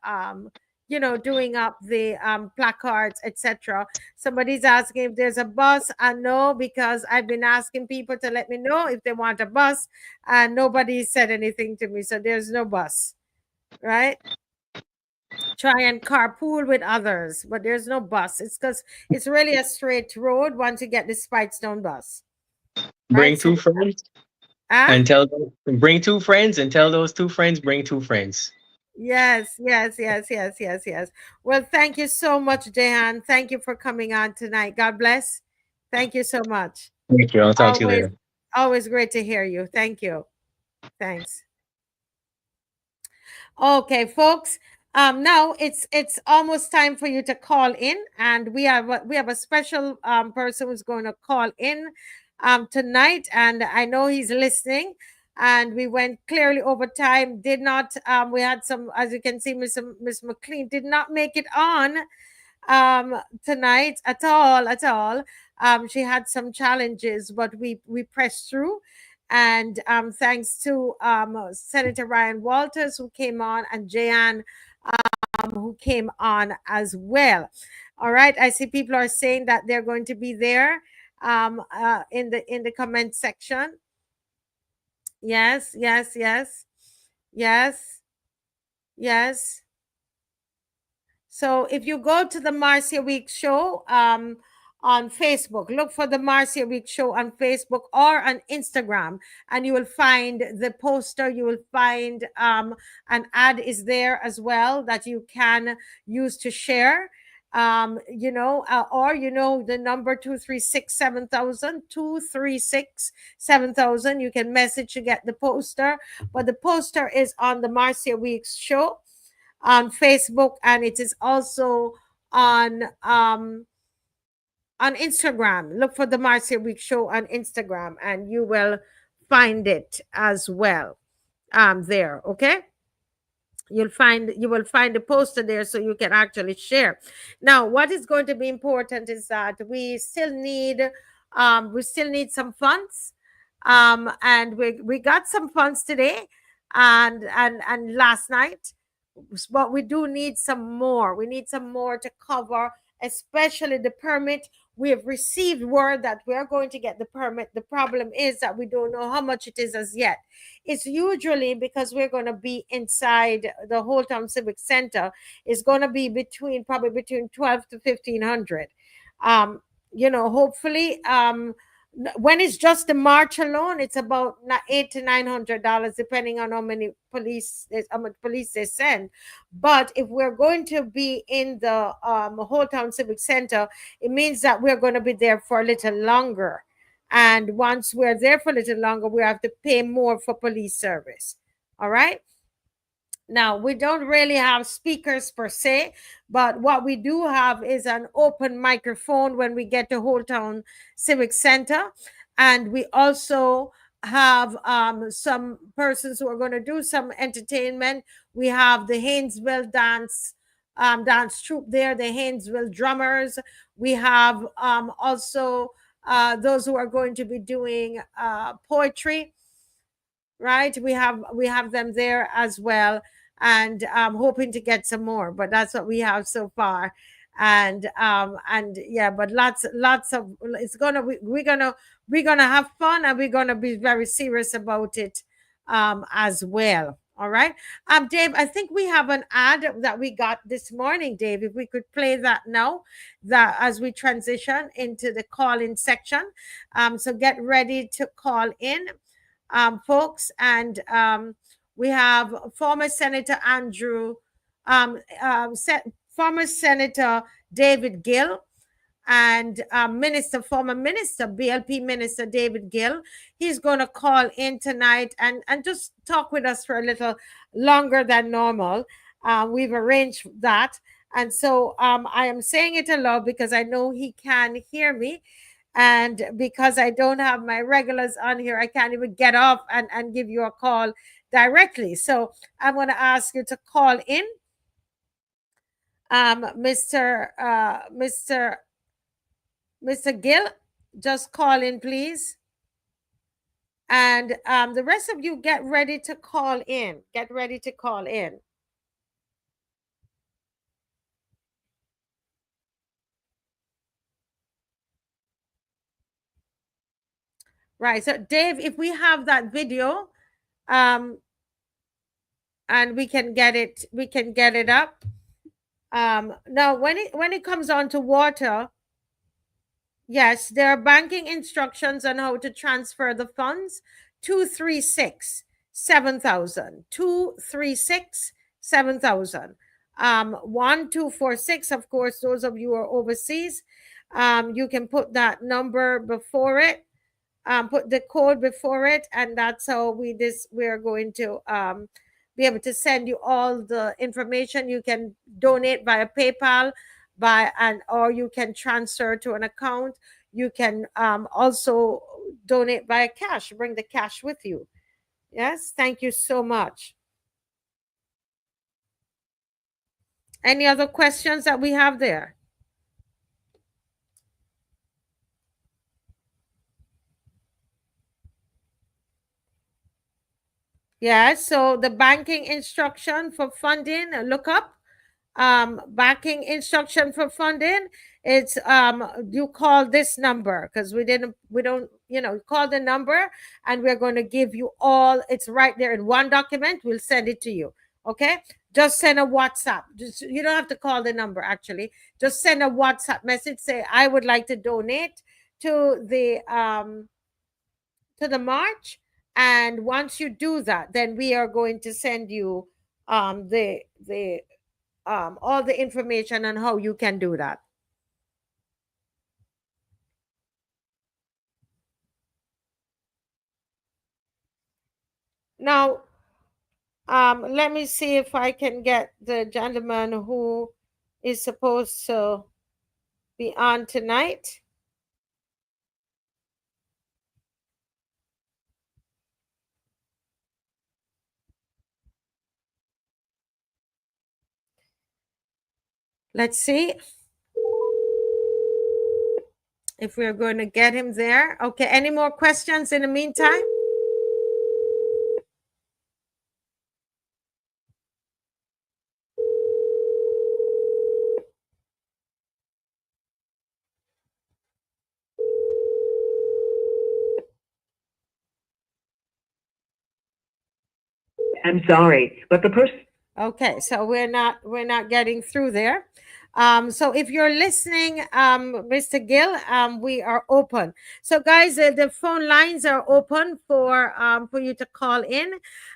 doing up the placards, etc. Somebody's asking if there's a bus. I know, because I've been asking people to let me know if they want a bus, and nobody said anything to me, so there's no bus, right? Try and carpool with others, but there's no bus. It's because it's really a straight road once you get the Spikestone bus. Bring two friends and bring two friends and tell those two friends, bring two friends. Yes. Well, thank you so much, Jehan. Thank you for coming on tonight. God bless. Thank you so much. Thank you. I'll talk to you later. Always great to hear you. Thank you. Thanks. Okay, folks. Now it's almost time for you to call in, and we have a special person who's going to call in tonight, and I know he's listening. And we went clearly over time. Did not we had some, as you can see, Miss McLean did not make it on tonight at all. She had some challenges, but we pressed through. And thanks to Senator Ryan Walters, who came on, and Jehan, who came on as well. All right, I see people are saying that they're going to be there in the comment section. Yes. So if you go to the Marcia Week Show on Facebook, look for the Marcia Week Show on Facebook or on Instagram, and you will find the poster. You will find an ad is there as well that you can use to share. Or the number 236-7000, 236-7000. You can message to get the poster, but the poster is on the Marcia Weeks Show on Facebook, and it is also on Instagram. Look for the Marcia Week Show on Instagram, and you will find it as well there. Okay. You will find the poster there, so you can actually share. Now, what is going to be important is that we still need some funds, and we got some funds today and last night, but we do need some more. We need some more to cover, especially the permit. We have received word that we are going to get the permit. The problem is that we don't know how much it is as yet. It's usually, because we're going to be inside the HOLETOWN Civic Center, it's going to be probably between 12 to 1500. Hopefully, when it's just the march alone, it's about $800 to $900, depending on how much police they send. But if we're going to be in the HOLETOWN Civic Center, it means that we're going to be there for a little longer. And once we're there for a little longer, we have to pay more for police service. All right. Now, we don't really have speakers per se, but what we do have is an open microphone when we get to HOLETOWN Civic Center. And we also have some persons who are going to do some entertainment. We have the Haynesville Dance dance troupe there, the Haynesville Drummers. We have also those who are going to be doing poetry, right? We have them there as well, and hoping to get some more, but that's what we have so far. And yeah, but lots of, it's gonna, we're gonna have fun, and we're gonna be very serious about it as well. All right. Dave, I think we have an ad that we got this morning, Dave. If we could play that now, that as we transition into the call-in section. So get ready to call in, folks. And we have former Senator Andrew, former Senator David Gill, and former minister, BLP Minister David Gill. He's going to call in tonight and just talk with us for a little longer than normal. We've arranged that. And so I am saying it aloud because I know he can hear me. And because I don't have my regulars on here, I can't even get off and give you a call directly. So I'm going to ask you to call in. Mr. Gill, just call in, please. And the rest of you, get ready to call in. Get ready to call in. Right. So, Dave, if we have that video, and we can get it up. Now, when it comes on to water, yes, there are banking instructions on how to transfer the funds. 236 7000. 236 7000. 1246. Of course, those of you who are overseas, you can put that number before it. Put the code before it, and that's how we're going to be able to send you all the information. You can donate via PayPal, or you can transfer to an account. You can also donate via cash. Bring the cash with you. Yes, thank you so much. Any other questions that we have there? Yeah, so the banking instruction for funding, look up banking instruction for funding. It's you call this number, because we don't call the number, and we're going to give you all. It's right there in one document. We'll send it to you. Okay, just send a WhatsApp. You don't have to call the number, actually. Just send a WhatsApp message, say I would like to donate to the march. And once you do that, then we are going to send you all the information on how you can do that. Now, let me see if I can get the gentleman who is supposed to be on tonight. Let's see if we're going to get him there. Okay, any more questions in the meantime? I'm sorry, but the person. Okay, so we're not getting through there. So if you're listening, Mr. Gill, we are open. So guys, the phone lines are open for you to call in.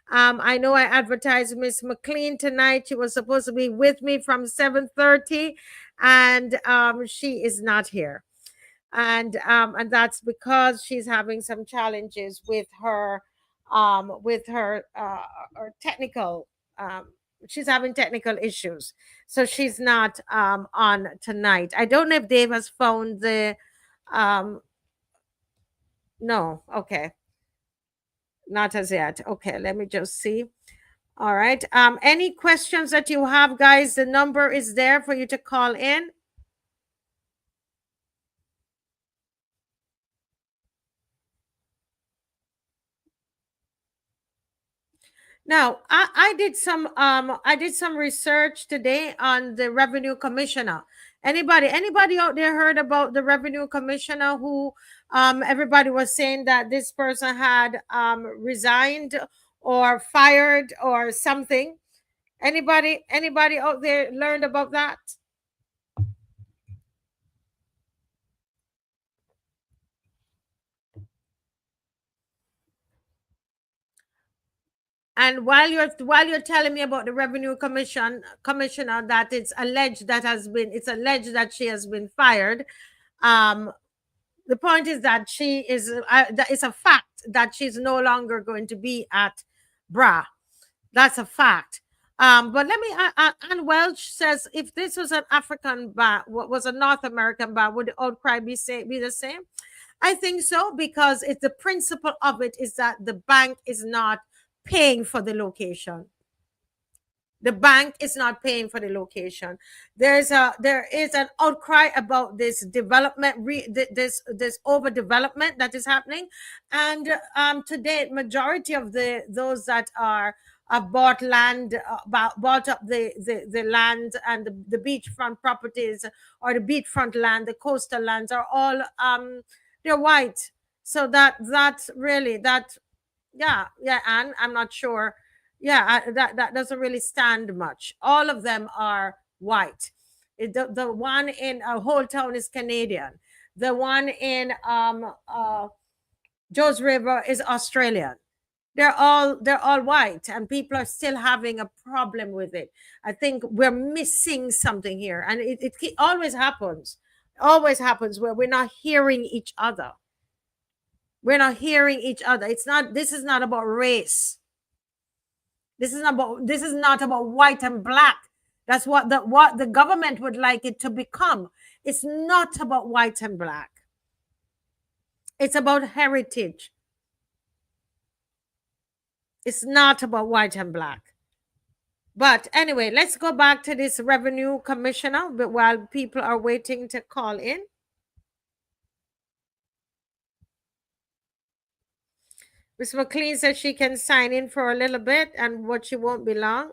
I know I advertised Miss McLean tonight. She was supposed to be with me from 7:30, and she is not here. And that's because she's having some challenges with her technical she's having technical issues, so she's not on tonight. I don't know if Dave has found the no. Okay, not as yet. Okay, let me just see. All right. Any questions that you have, guys? The number is there for you to call in. Now, I did some research today on the revenue commissioner. Anybody out there heard about the revenue commissioner who everybody was saying that this person had resigned or fired or something? Anybody out there learned about that? And while you're telling me about the revenue commissioner, that it's alleged that she has been fired. The point is that that it's a fact that she's no longer going to be at BRA. That's a fact. But let me, Ann Welch says, if this was an African ban, what was a North American ban, would the outcry be the same? I think so, because it's the principle of it is that the bank is not paying for the location. The bank is not paying for the location. There is an outcry about this development, this overdevelopment that is happening, and today majority of those that are bought land, bought up the land and the beachfront properties or the beachfront land, the coastal lands are all they're white. So that's really that. Yeah, and I'm not sure. Yeah, that doesn't really stand much. All of them are white. The one in HOLETOWN is Canadian. The one in Joe's River is Australian. They're all white, and people are still having a problem with it. I think we're missing something here, and it always happens. Always happens where we're not hearing each other. We're not hearing each other. This is not about race. This is not about white and black. That's what the government would like it to become. It's not about white and black. It's about heritage. It's not about white and black. But anyway, let's go back to this revenue commissioner, but while people are waiting to call in. Ms. McLean says she can sign in for a little bit, and what she won't be long.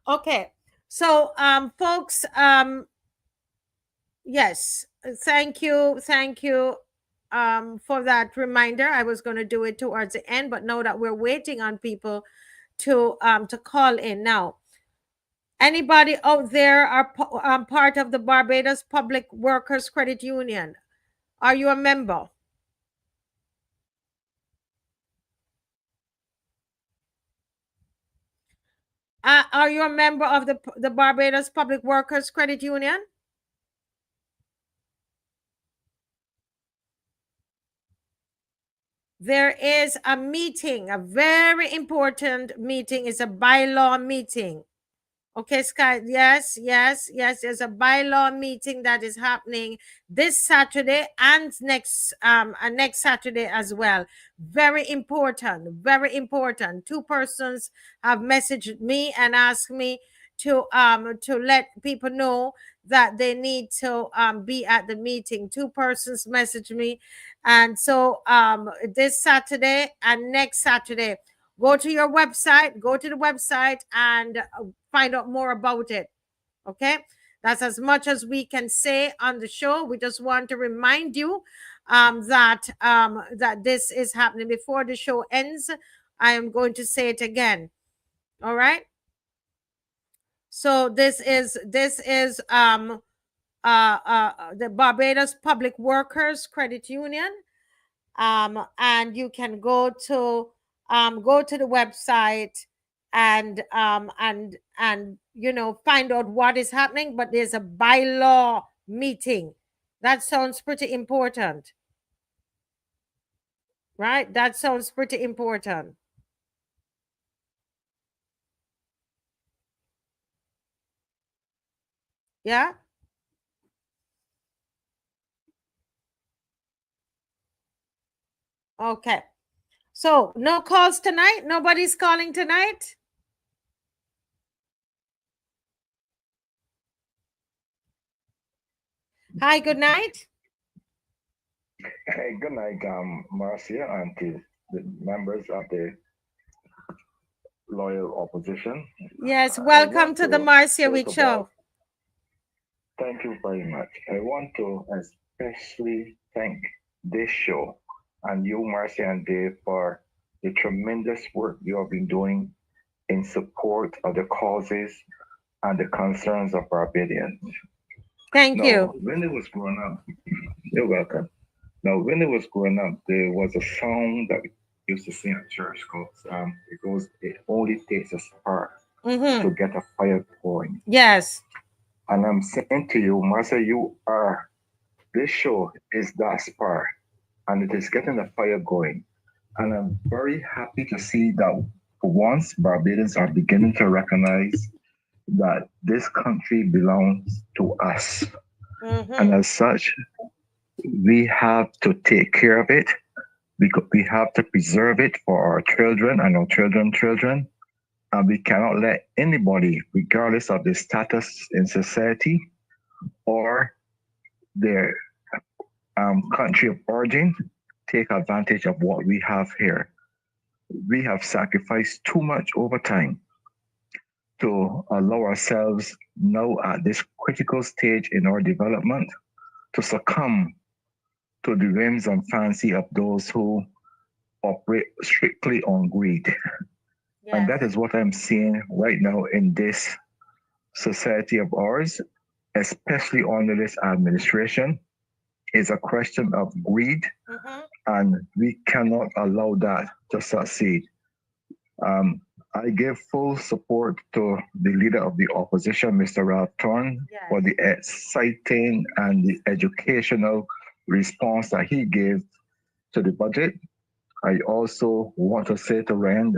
Okay, so folks, yes, thank you for that reminder. I was going to do it towards the end, but now that we're waiting on people to call in now. Anybody out there are part of the Barbados Public Workers Credit Union? Are you a member? Are you a member of the Barbados Public Workers Credit Union? There is a meeting, a very important meeting. It's a bylaw meeting. Okay, Sky, yes, there's a bylaw meeting that is happening this Saturday and next Saturday as well. Very important. Two persons have messaged me and asked me to let people know that they need to be at the meeting. Two persons messaged me, and so this Saturday and next Saturday. Go to the website and find out more about it. Okay, that's as much as we can say on the show. We just want to remind you that this is happening. Before the show ends, I am going to say it again. All right, so this is the Barbados Public Workers Credit Union, and you can go to the website and find out what is happening. But there's a bylaw meeting. That sounds pretty important, right? That sounds pretty important. Yeah. Okay. So no calls tonight? Nobody's calling tonight? Hi, good night. Hey, good night, Marcia, and to the members of the loyal opposition. Yes, welcome to the Marcia Week Show. Thank you very much. I want to especially thank this show and you, Marcia and Dave, for the tremendous work you have been doing in support of the causes and the concerns of Barbadians. Thank you. When it was growing up, you're welcome. Now, when it was growing up, there was a song that we used to sing at church called, it goes, "It only takes a spark to get a fire going." Yes. And I'm saying to you, Marcia, this show is that spark, and it is getting the fire going. And I'm very happy to see that for once, Barbadians are beginning to recognize that this country belongs to us. And as such, we have to take care of it, because we have to preserve it for our children and our children. And we cannot let anybody, regardless of their status in society or their country of origin, take advantage of what we have here. We have sacrificed too much over time to allow ourselves now at this critical stage in our development to succumb to the whims and fancy of those who operate strictly on greed. Yes. And that is what I'm seeing right now in this society of ours, especially under this administration, is a question of greed, and we cannot allow that to succeed. I give full support to the leader of the opposition, Mr. Ralph Thorne, for the exciting and the educational response that he gave to the budget. I also want to say to Rand,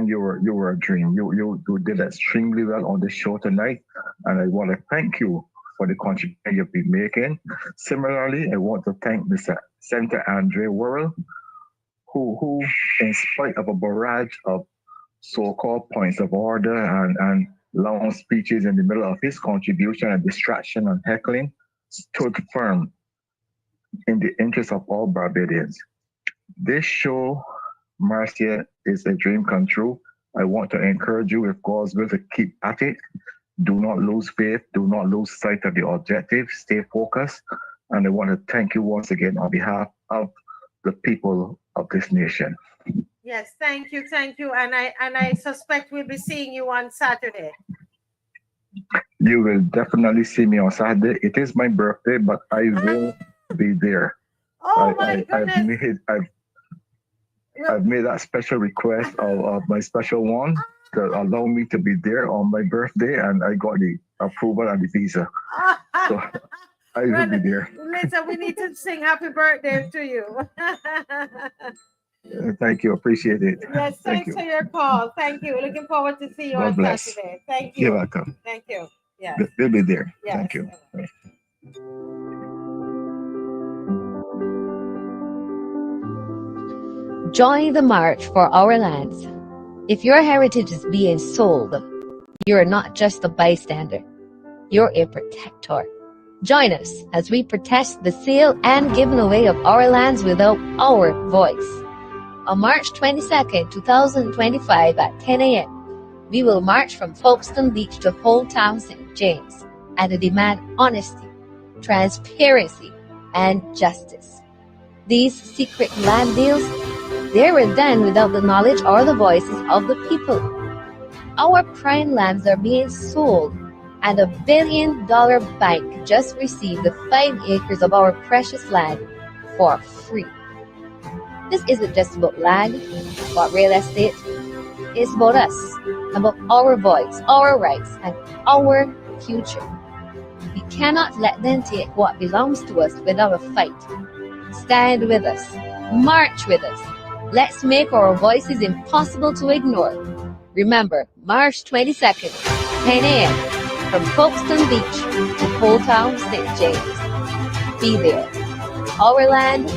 you were a dream. You did extremely well on the show tonight, and I want to thank you for the contribution you've been making. Similarly, I want to thank Mr. Senator Andre Worrell, who, in spite of a barrage of so-called points of order and long speeches in the middle of his contribution and distraction and heckling, stood firm in the interest of all Barbadians. This show, Marcia, is a dream come true. I want to encourage you, if God's will, to keep at it. Do not lose faith. Do not lose sight of the objective. Stay focused. And I want to thank you once again on behalf of the people of this nation. Yes, thank you. And I suspect we'll be seeing you on Saturday. You will definitely see me on Saturday. It is my birthday, but I will be there. Oh my goodness. I've made that special request of my special one to allow me to be there on my birthday, and I got the approval and the visa. So I will be there. Listen, we need to sing happy birthday to you. Thank you. Appreciate it. Yes, thanks for your call. Thank you. Looking forward to see you on Saturday. Thank you. You're welcome. Thank you. Yes. We'll be there. Yes. Thank you. Join the march for our lands. If your heritage is being sold, you're not just a bystander. You're a protector. Join us as we protest the sale and giving away of our lands without our voice. On March 22nd, 2025 at 10 a.m., we will march from Folkestone Beach to HOLETOWN, St. James, and demand honesty, transparency, and justice. These secret land deals, they were done without the knowledge or the voices of the people. Our prime lands are being sold, and $1 billion bank just received the 5 acres of our precious land for free. This isn't just about land, about real estate. It's about us, about our voice, our rights, and our future. We cannot let them take what belongs to us without a fight. Stand with us. March with us. Let's make our voices impossible to ignore. Remember, March 22nd, 10 a.m., from Folkestone Beach to HOLETOWN, St. James. Be there. Our land,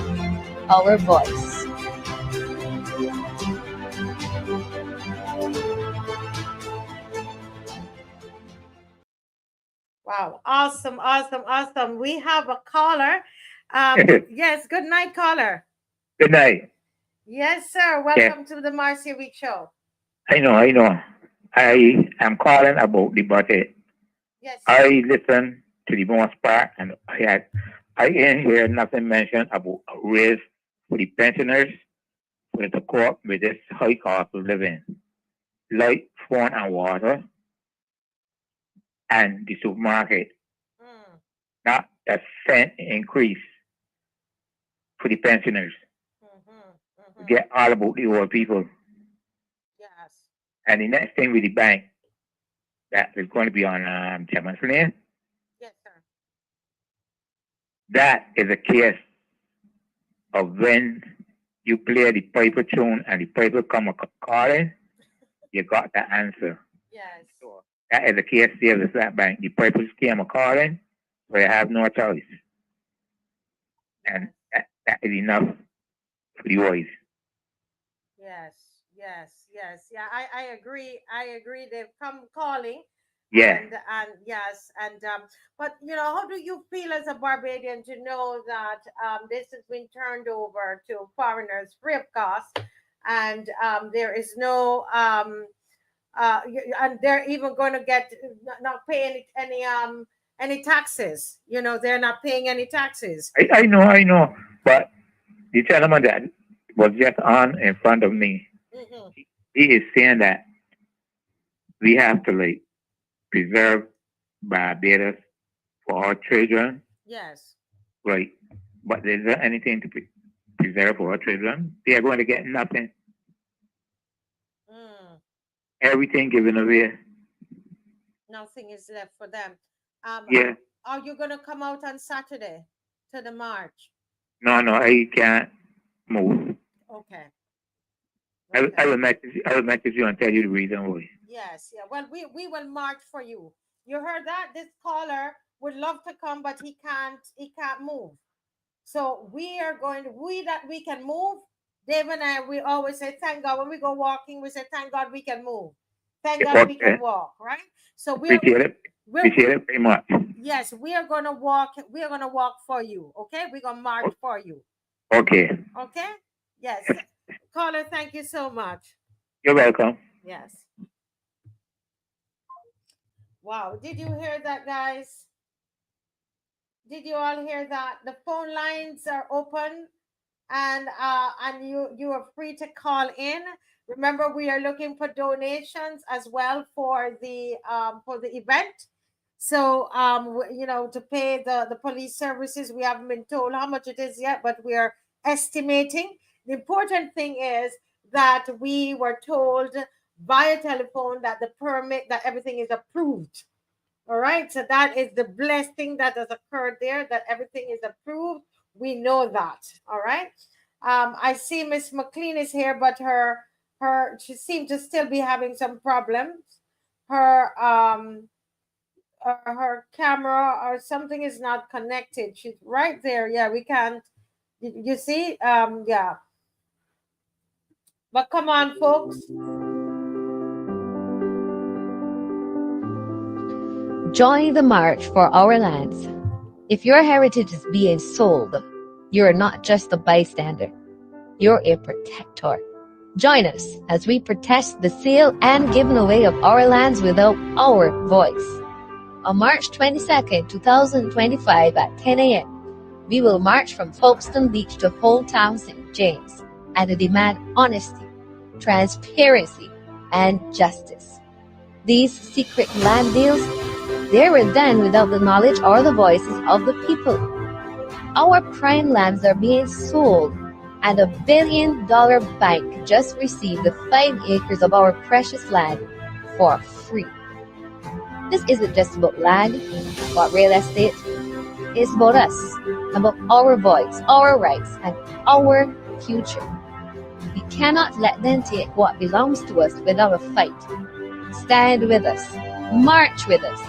our voice. Wow. Awesome. Awesome. Awesome. We have a caller. Yes. Good night, caller. Good night. Yes, sir. Welcome to the Marcia Week Show. I know. I am calling about the budget. Yes. I listened to the most part, and I didn't hear nothing mentioned about a raise for the pensioners for the cope with this high cost of living, light, phone, and water, and the supermarket. Not a cent increase for the pensioners. Get all about the old people. Yes. And the next thing with the bank, that is going to be on Chapman's Lane. Yes, sir. That is a case of when you play the piper tune and the piper come calling, you got the answer. Yes. So that is a case there with that bank. The pipers came a calling, so you have no choice. And that is enough for the voice. Yes. Yeah, I agree. They've come calling. Yeah. And yes, but how do you feel as a Barbadian to know that this has been turned over to foreigners free of cost, and there is no and they're even going to get not paying any taxes. They're not paying any taxes. I know, but the gentleman that was just on in front of me, he is saying that we have to preserve Barbados for our children. Yes. Right. But is there anything to preserve for our children? They are going to get nothing. Everything given away. Nothing is left for them. Yeah. Are you going to come out on Saturday to the march? No, I can't move. Okay. I will message you and tell you the reason why. Yes, yeah. Well, we will march for you. You heard that? This caller would love to come, but he can't move. So we can move. Dave and I, we always say, thank God. When we go walking, we say, thank God we can move. Thank God we can walk, right? So appreciate it very much. Yes, we are gonna walk. We are gonna walk for you. Okay, we're gonna march for you. Okay. Okay. Yes. Caller, thank you so much. You're welcome. Yes. Wow. Did you hear that, guys? Did you all hear that? The phone lines are open, and you are free to call in. Remember, we are looking for donations as well for the event. So to pay the police services, we haven't been told how much it is yet, but we are estimating. The important thing is that we were told via telephone that the permit, that everything is approved. All right. So that is the blessed thing that has occurred there, that everything is approved. We know that. All right. I see Miss McLean is here, but she seemed to still be having some problems. Her camera or something is not connected. She's right there. Yeah, we can't. You see? Yeah. But come on, folks. Join the march for our lands. If your heritage is being sold, you're not just a bystander. You're a protector. Join us as we protest the sale and giving away of our lands without our voice. On March 22nd, 2025 at 10 a.m., we will march from Folkestone Beach to HOLETOWN, St. James, and demand honesty, transparency, and justice. These secret land deals, they were done without the knowledge or the voices of the people. Our prime lands are being sold, and a $1 billion bank just received the 5 acres of our precious land for free. This isn't just about land, about real estate. It's about us, about our voice, our rights, and our future. We cannot let them take what belongs to us without a fight. Stand with us. March with us.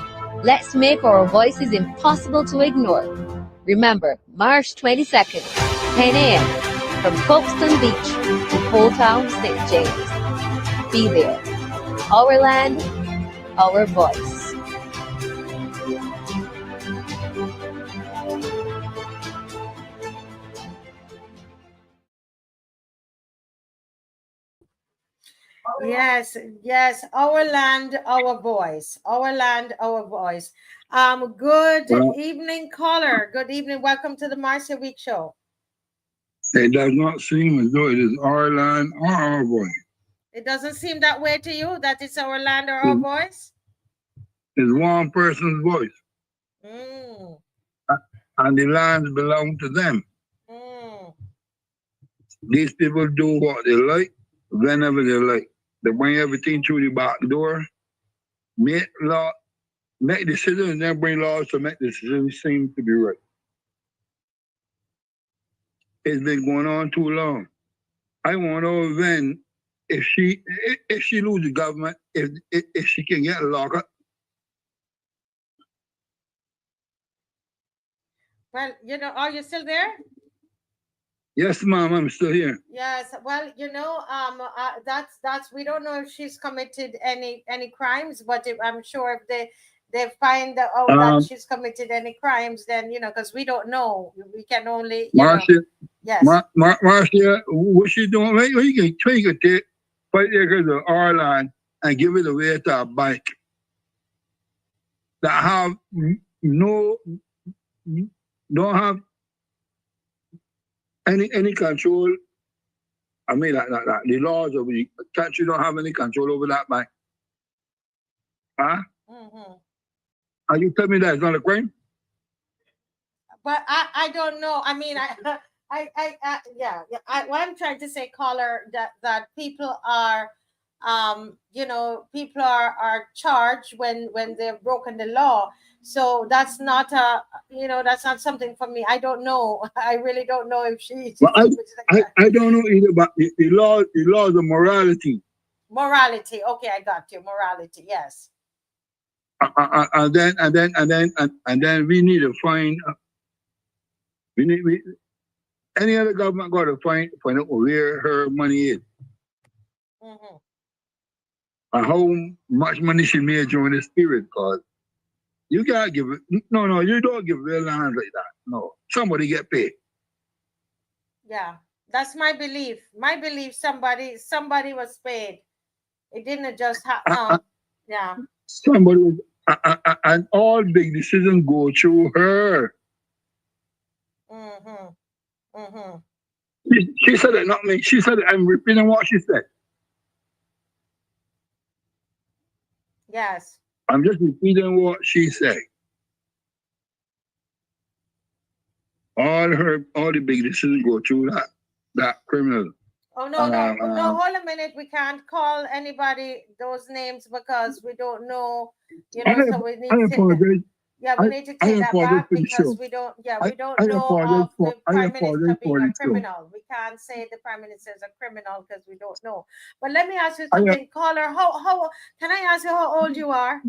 Let's make our voices impossible to ignore. Remember, March 22nd, 10 a.m., from Folkestone Beach to HOLETOWN, St. James. Be there. Our land, our voice. Yes, yes. Our land, our voice. Our land, our voice. Good evening, caller. Good evening. Welcome to the Marcia Week Show. It does not seem as though it is our land or our voice. It doesn't seem that way to you, that it's our land or our voice? It's one person's voice. Mm. And the lands belong to them. Mm. These people do what they like, whenever they like. They bring everything through the back door, make decisions, and then bring laws to make decisions seem to be right. It's been going on too long. I want to know when, if she lose the government, if she can get locked up. Well, you know, are you still there? Yes, ma'am, I'm still here. Yes, well, you know, that's we don't know if she's committed any crimes, but I'm sure if they find out that she's committed any crimes, then, you know, because we don't know, we can only, you Marcia, know. Yes. Marcia, what she doing? Well, you can take 5 acres of our land and give it away to a bank that have don't have any control. I mean, the laws of the country don't have any control over that bank. Huh? Mm-hmm. Are you telling me that it's not a crime? But I don't know. I mean, what I'm trying to say, caller, that people are, you know, people are charged when they've broken the law. So that's not that's not something for me. I don't know. I really don't know if she. Well, I don't know either, but the laws of morality. Morality. Okay, I got you. Morality. Yes. And then we need to find. Any other government got to find out where her money is. Mm-hmm. And how much money she made during this period, because you gotta give it. No, you don't give real land like that. No, somebody get paid. Yeah, that's my belief. My belief, somebody was paid. It didn't just happen. Yeah. Somebody was, and all big decisions go through her. Mm-hmm. Mm-hmm. She said it, not me. She said it. I'm repeating what she said. Yes. I'm just repeating what she said. All the big decisions go through that criminal. Oh no, no, hold a minute. We can't call anybody those names because we don't know, you know, so we need to we need to take that back because we don't know of the Prime Minister being a criminal. We can't say the Prime Minister is a criminal because we don't know. But let me ask you something, caller. How can I ask you how old you are?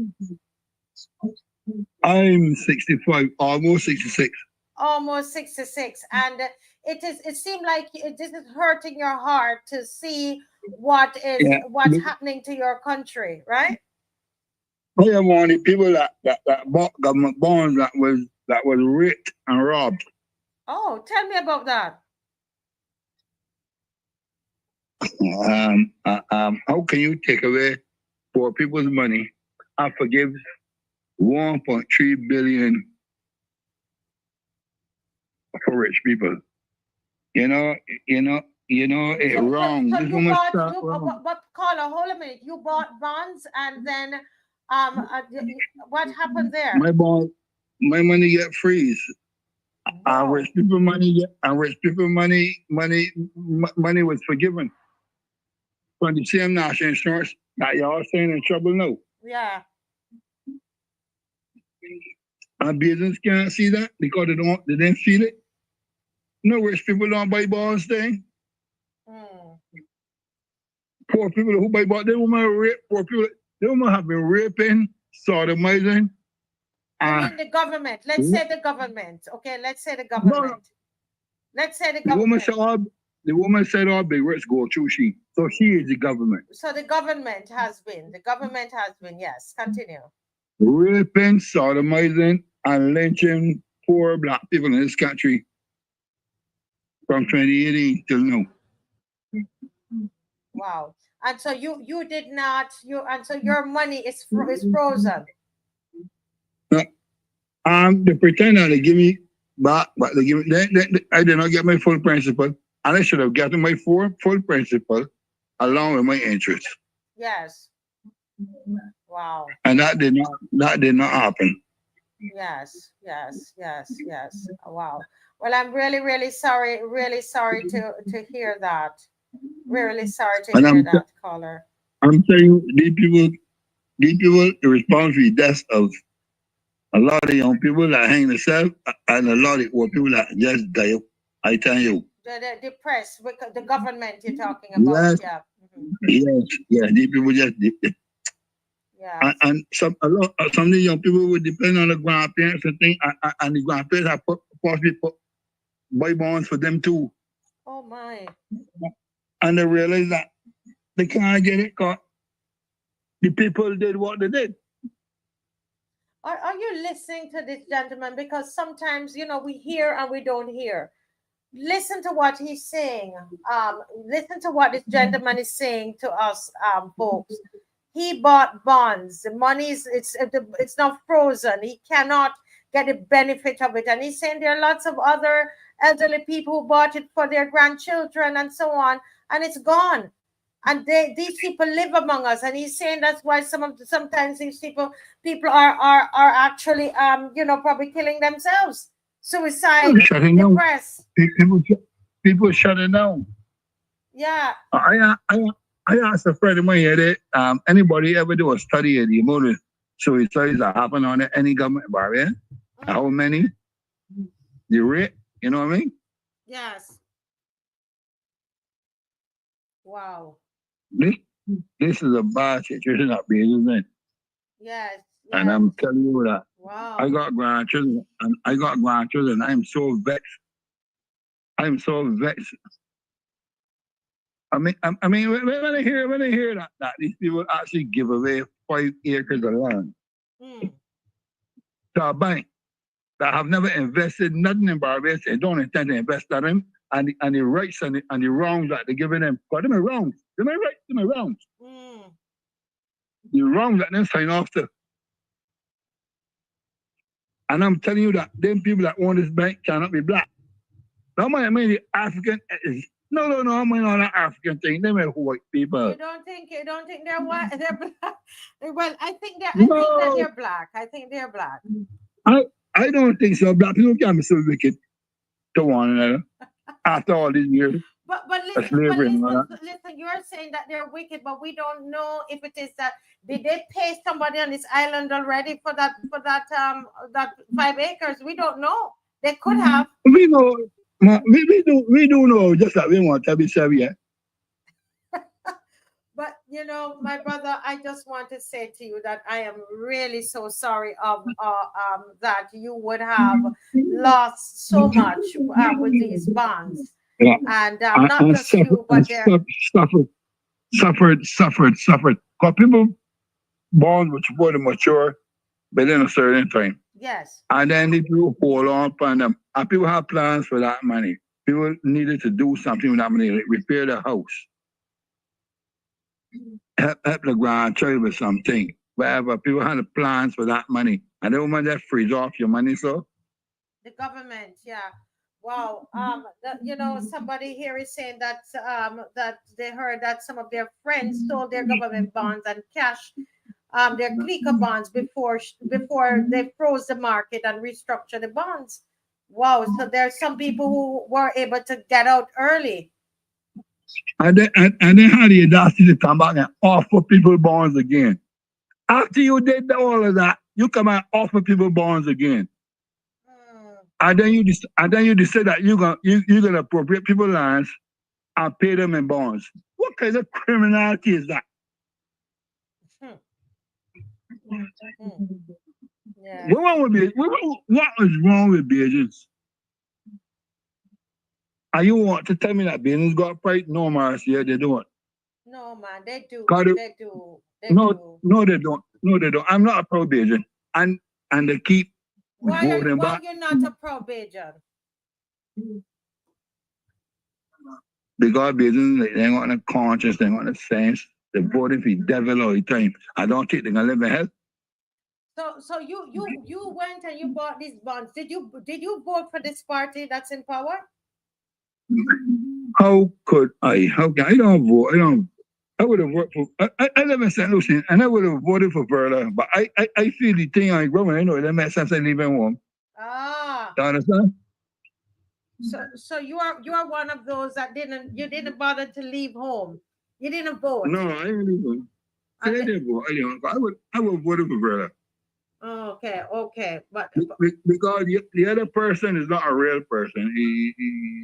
I'm 65, almost 66. Almost 66, and it seemed like this is hurting your heart to see what's happening to your country, right? I am one of the people that bought government bonds that was raped and robbed. Oh, tell me about that. How can you take away poor people's money and forgive 1.3 billion for rich people? You know, it's wrong. So but caller, hold a minute. You bought bonds and then what happened there? My money get freeze. And rich people money was forgiven from the same national insurance that y'all saying in trouble now. Yeah. And business can't see that because they didn't feel it. No, rich people don't buy bonds thing. Poor people who buy bonds, they women rape poor people. They women have been raping, sodomizing. I mean the government. Let's say the government. Okay, let's say the government. No. Let's say the government. The woman said all big rich go through she. So she is the government. So the government has been. Yes. Continue. Raping, sodomizing, and lynching poor black people in this country from 2018 till now. Wow. And so you did not, and so your money is frozen. They pretend that they give me back, but they give me, I did not get my full principal, and I should have gotten my full principal along with my interest. Yes. Wow. And that did not happen. Yes. Wow. Well, I'm really sorry to hear that. Really sorry to hear that, caller. I'm telling you, these people respond for the deaths of a lot of young people that hang themselves and a lot of old people that just die. I tell you. The depressed, the government you're talking about. Yes. Yeah. Yes. These people just. Yeah. And some of the young people would depend on the grandparents and things, and the grandparents have possibly put buy bonds for them too. Oh my. And they realize that they can't get it because the people did what they did. Are you listening to this gentleman? Because sometimes, we hear and we don't hear. Listen to what he's saying. Listen to what this gentleman is saying to us, folks. He bought bonds. The money it's not frozen. He cannot get the benefit of it. And he's saying there are lots of other elderly people who bought it for their grandchildren and so on, and it's gone. And these people live among us, and he's saying that's why sometimes these people are actually probably killing themselves, suicide, depressed. People shutting down. Yeah. I asked a friend of mine here, anybody ever do a study of the amount of suicides that happen on any government barrier? How many? The rate, you know what I mean? Yes. Wow. This is a bad situation up here, isn't it? Yes. And I'm telling you that. Wow. I got grandchildren, and I'm so vexed. I'm so vexed. I mean, when I hear that these people actually give away 5 acres of land to a bank that have never invested nothing in Barbados and don't intend to invest in them, and the rights and the wrongs that they're giving them, because them are wrongs. Them are right, them are wrongs. The wrongs that they sign off to. And I'm telling you that them people that own this bank cannot be black. Now, I mean, the African is. No, I mean on an African thing. They are white people. You don't think they're white? They're black. Well, I think that they're black. I think they're black. I don't think so. Black people can't be so wicked to one another after all these years. But listen, you are saying that they're wicked, but we don't know if it is that did they pay somebody on this island already for that 5 acres? We don't know. They could have. We know. We do know, just that we want to be serious. But my brother, I just want to say to you that I am really so sorry of that you would have lost so much with these bonds. Yeah. And not just you, but suffered. Because people born which were mature within a certain time. Yes. And then the people hold on upon them. And people have plans for that money. People needed to do something with that money, like repair the house. Help the grandchild with something. Whatever. People had plans for that money. And the woman just freeze off your money, so? The government, yeah. Wow. Somebody here is saying that that they heard that some of their friends sold their government bonds and cashed their clicker bonds before they froze the market and restructured the bonds. Wow. So there's some people who were able to get out early. And they had the audacity to come back and offer people bonds again. After you did all of that, you come and offer people bonds again. And then you decide that you're gonna appropriate people's lands and pay them in bonds. What kind of criminality is that? Yeah. What is wrong with Bajans? And you want to tell me that Bajans got pride? No, Marcy, yeah, they don't. No, man, they do. They do. No, they don't. No, they don't. I'm not a pro Bajan. And they keep voting back. Why you're not a pro Bajan? Because Bajans, they ain't got no conscience, they ain't got no sense. They're voting for the devil all the time. I don't think they're gonna live in hell. So you went and you bought these bonds. Did you vote for this party that's in power? How could I? How can I don't vote? I would have worked for. I live in St. Lucie, and I would have voted for Verla. But I feel the thing on government. I know that makes sense. I live in home. Ah. You understand? So you are one of those that didn't bother to leave home. You didn't vote. No, I didn't vote. I didn't vote. I would vote for Verla. Okay, but because the other person is not a real person.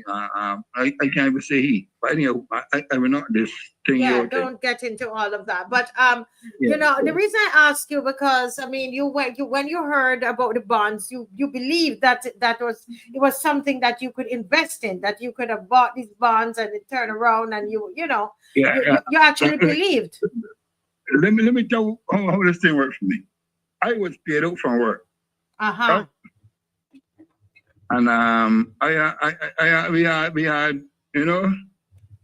I can't even say he. But anyhow, I will not this thing. Yeah, don't get into all of that. But you know, the reason I ask you because I mean, when you heard about the bonds, you believed that it was something that you could invest in, that you could have bought these bonds and it turn around, and you actually believed. Let me tell you how this thing works for me. I was paid out from work. Uh-huh. And we had you know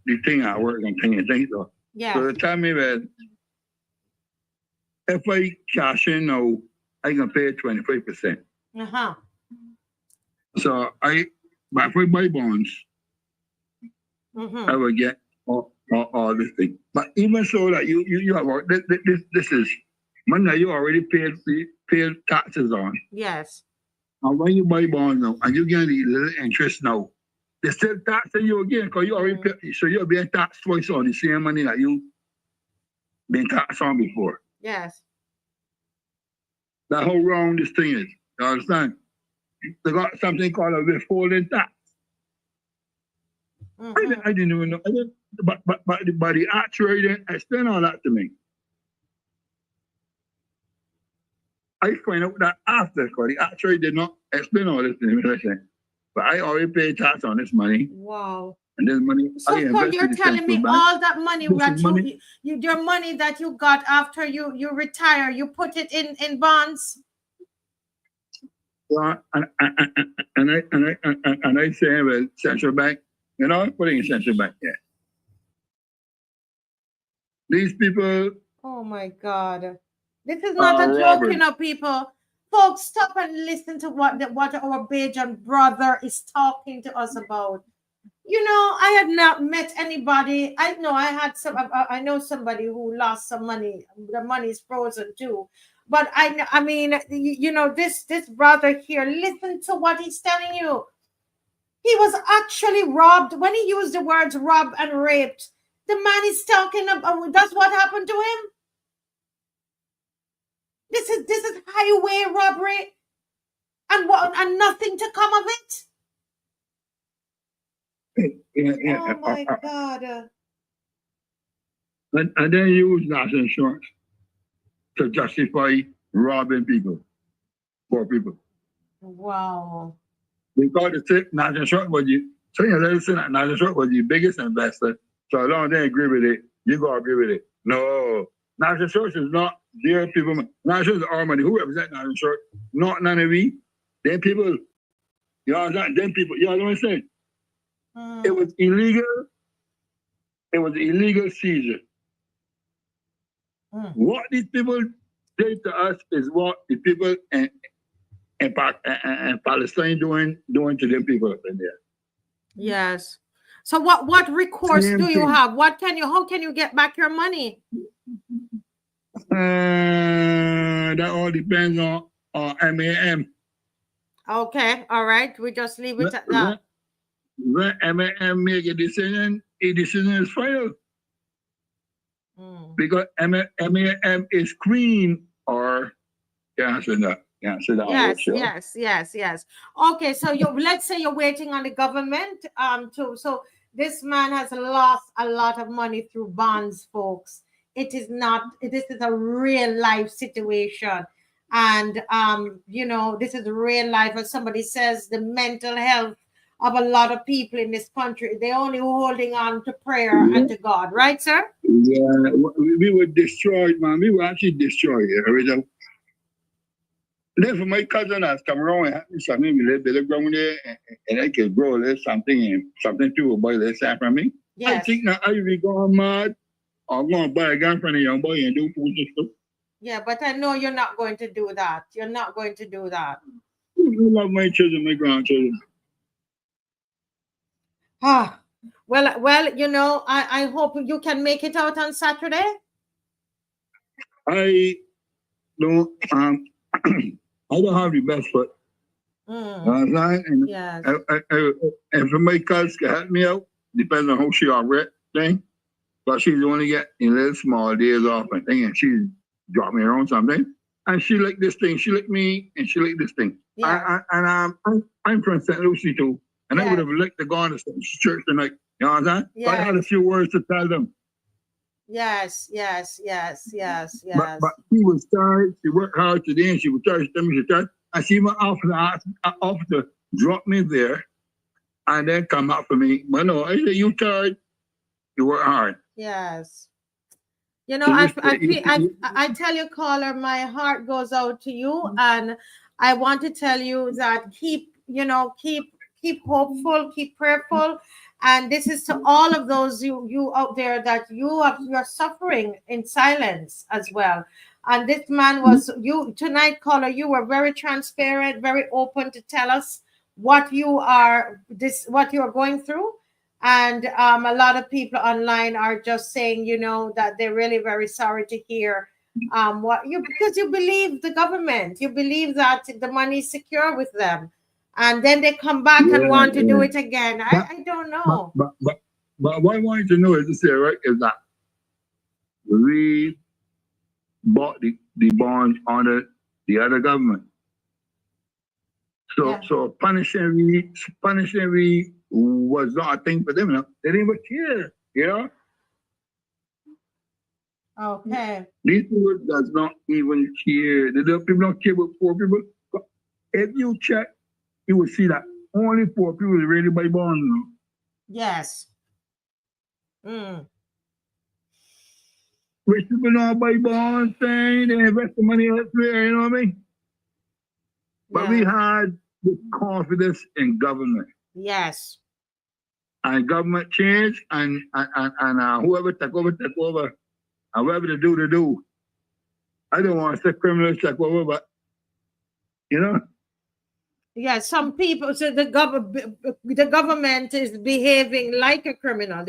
the thing at work and things so. Yeah. So they tell me that if I cash in now, I can pay 25%. Uh-huh. So but if I buy bonds, I will get all this thing. But even so that you have this is money that you already paid taxes on. Yes. And when you buy bonds now, and you get a little interest now, they still taxing you again because you already paid, so you're being taxed twice on the same money that you been taxed on before. Yes. That's how wrong this thing is. You understand? They got something called a withholding tax. I didn't even know. But the actuary didn't explain all that to me. I find out that after, because the actuary did not explain all this to me. But I already paid tax on this money. Wow. And this money, so you're telling me all that money that your money that you got after you retire, you put it in bonds? Well, and I say, well, central bank, you know, putting in central bank, yeah. These people. Oh my God. This is not a joke, you know, people. Folks, stop and listen to what our Bajan brother is talking to us about. You know, I had not met anybody. I know somebody who lost some money. The money is frozen too. But I mean, you know, this brother here, listen to what he's telling you. He was actually robbed. When he used the words robbed and raped, the man is talking about, that's what happened to him. This is highway robbery, and nothing to come of it. Oh my God! And then use national insurance to justify robbing people, poor people. Wow! Because the national insurance was national insurance was the biggest investor. So long as they agree with it, you gotta agree with it. No, national insurance is not their people. National insurance is our money. Who represents national insurance? Not none of we. Then people, you know what I'm saying? It was illegal. It was illegal seizure. What these people did to us is what the people in Palestine doing to them people up in there. Yes. So what recourse do you have? How can you get back your money? That all depends on MAM. Okay, all right. We just leave it at that. When MAM make a decision is final. Because MAM is clean or yes. Okay, so let's say you're waiting on the government so this man has lost a lot of money through bonds, folks. This is a real life situation. And you know, this is real life. As somebody says, the mental health of a lot of people in this country, they're only holding on to prayer and to God, right, sir? Yeah, we were destroyed, man. We were actually destroyed. Then for my cousin has come around and helped me something, we let the ground there and I can grow there's something to about this from me. Yes. I think now I be going mad. I'm going to buy a gun from a young boy and do food stuff. Yeah, but I know you're not going to do that. You're not going to do that. I love my children, my grandchildren. Well, you know, I hope you can make it out on Saturday. I don't I don't have the best foot. And yes. if my cousin can help me out, depends on how she already thing. But she's only get a little small days off and thing, and she dropped me around something. And she like this thing, she like me, and she like this thing. Yeah. I'm from St. Lucie too. And I would have liked to go on to church tonight. You know what I'm saying? Yeah. But I had a few words to tell them. Yes. But she was tired. She worked hard today, and she was tired. She told me she tired. And she went off to drop me there, and then come up for me. But no, I said, you tired? You work hard. Yes. You know, I tell you, caller, my heart goes out to you, and I want to tell you that keep hopeful, keep prayerful. And this is to all of those you out there that you're suffering in silence as well. And this man was you tonight, caller. You were very transparent, very open to tell us what you are going through. And a lot of people online are just saying, you know, that they're really very sorry to hear because you believe the government, you believe that the money is secure with them. And then they come back and want to do it again. I don't know. But what I want you to know is this, right, is that we bought the bonds under the other government. So punishing we was not a thing for them. You know? They didn't even care, you know? Okay. These people does not even care. People don't care about poor people. If you check, you will see that only poor people really buy bonds. You know? Yes. Rich people don't buy bonds, they invest the money elsewhere, you know what I mean? But we had the confidence in government. Yes. And government change, and whoever take over, and whatever they do. I don't want to say criminals take over, but you know. Yeah, some people. So the government is behaving like a criminal.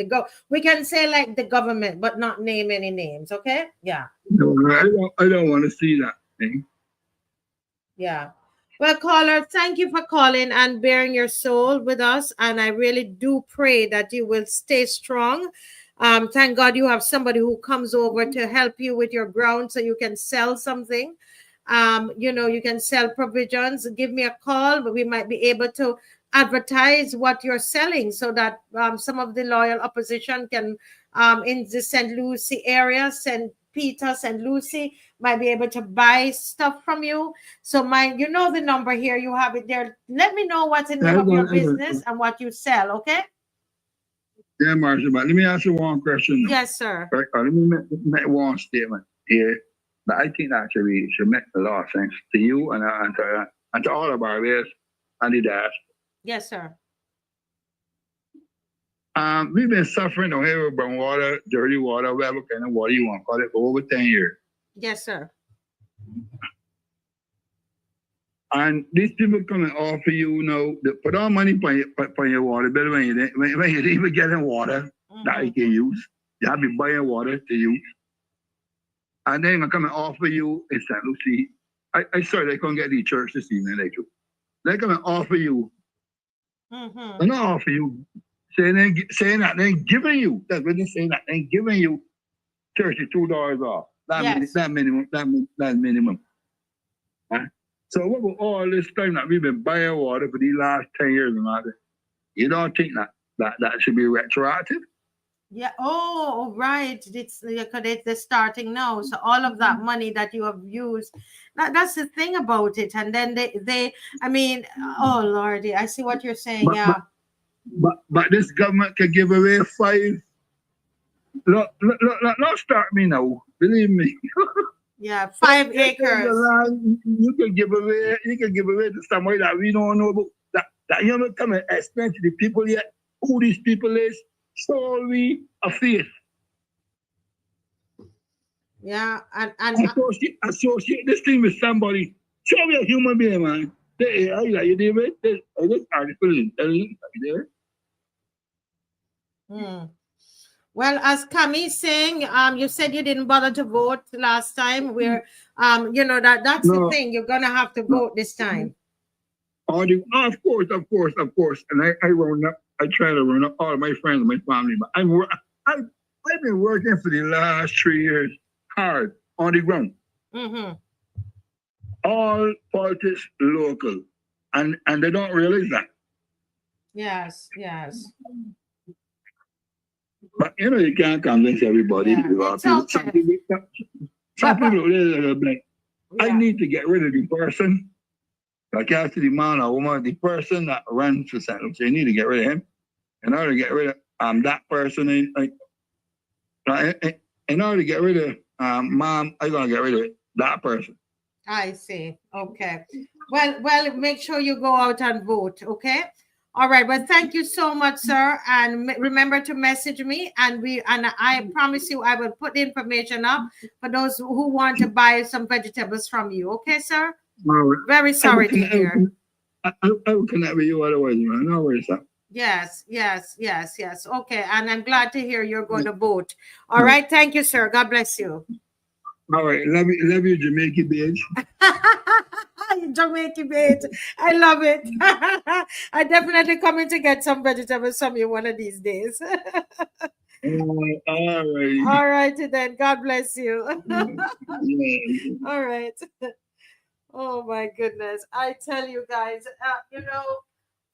We can say like the government, but not name any names. Okay? Yeah. No, I don't want to see that thing. Yeah. Well, caller, thank you for calling and bearing your soul with us. And I really do pray that you will stay strong. Thank God you have somebody who comes over to help you with your ground so you can sell something. You know, you can sell provisions. Give me a call, but we might be able to advertise what you're selling so that some of the loyal opposition can, in the St. Lucie area, St. Peter, St. Lucie, might be able to buy stuff from you. So you know the number here, you have it there. Let me know what's in your business and what you sell, okay? Yeah, Marsha, but let me ask you one question. Yes, sir. Right, let me make one statement here. That I think actually it should make a lot of sense to you and to all of our viewers and the dash. Yes, sir. We've been suffering on here with brown water, dirty water, whatever kind of water you want to call it, for over 10 years. Yes, sir. And these people come and offer you, put all money for your water bill when you even getting water that you can use. You have to be buying water to use. And then they come and offer you in St. Lucie. I saw they couldn't get the church this evening. They come and offer you. They're not offer you. Saying that they're giving you. That's what they're saying, that they're giving you $32 off. That minimum. Huh? So what about all this time that we've been buying water for these last 10 years and all that? You don't think that should be retroactive? Yeah. Oh, right. They're starting now. So all of that money that you have used, that's the thing about it. And then I mean, oh Lordy, I see what you're saying. But this government can give away 5. Look, start me now. Believe me. Yeah, 5 acres. You can give away to somebody that we don't know about. That you haven't come and explain to the people yet who these people is. Solely a faith. Yeah, and associate this thing with somebody. Show me a human being, man. I like you did it. This article intelligent there. Well, as Kami saying, you said you didn't bother to vote last time. Where, you know that's the thing. You're gonna have to vote this time. Of course. And I run up. I try to run up all of my friends and my family. But I've been working for the last 3 years hard on the ground. All politics local, and they don't realize that. Yes. But you can't convince everybody. Yeah, Some people like, I need to get rid of the person. Like after the man or woman, the person that runs for St. Lucia, you need to get rid of him. In order to get rid of that person, in order to get rid of mom, I'm gonna get rid of that person. I see. Okay. Well, make sure you go out and vote. Okay. All right. Well, thank you so much, sir. And remember to message me. And I promise you, I will put the information up for those who want to buy some vegetables from you. Okay, sir. Very sorry to hear. I will connect with you otherwise, man. No worries, sir. Yes. Okay. And I'm glad to hear you're going to vote. All right. Thank you, sir. God bless you. All right. Love you, Jamaican bitch. Jamaican bitch. I love it. I definitely coming to get some vegetables from you one of these days. All right, then. God bless you. All right. Oh my goodness. I tell you guys,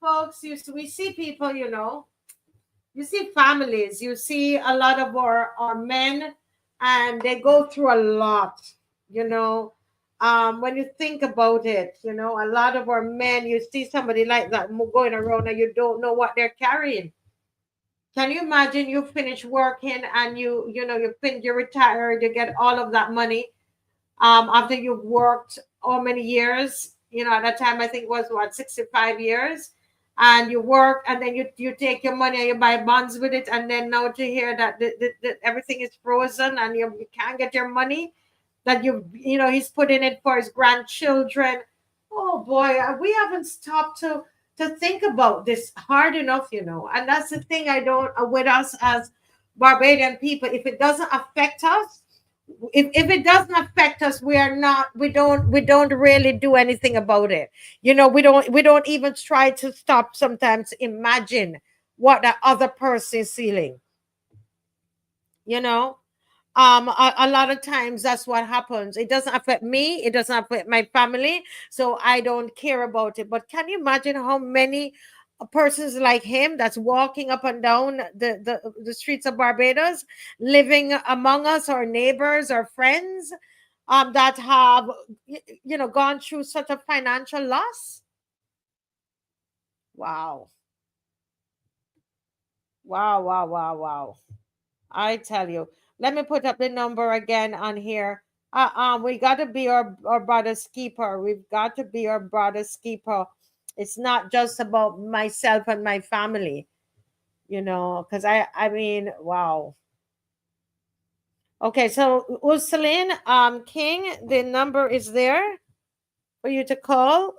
folks, we see people, you see families, you see a lot of our men, and they go through a lot, when you think about it, a lot of our men, you see somebody like that going around and you don't know what they're carrying. Can you imagine you finish working and you retired, you get all of that money after you've worked how many years? At that time, I think it was 65 years. And you work and then you take your money and you buy bonds with it. And then now to hear that everything is frozen and you can't get your money, that he's putting it for his grandchildren. Oh boy, we haven't stopped to think about this hard enough, and that's the thing with us as Barbadian people. If it doesn't affect us, if it doesn't affect us, we don't really do anything about it. We don't even try to stop sometimes to imagine what that other person is feeling. A lot of times that's what happens. It doesn't affect me, it doesn't affect my family, so I don't care about it. But can you imagine how many persons like him that's walking up and down the streets of Barbados, living among us, our neighbors, our friends, that have gone through such a financial loss? Wow. I tell you. Let me put up the number again on here. We got to be our brother's keeper. We've got to be our brother's keeper. It's not just about myself and my family, because I mean, wow. Okay, so Ursuline, King, the number is there for you to call.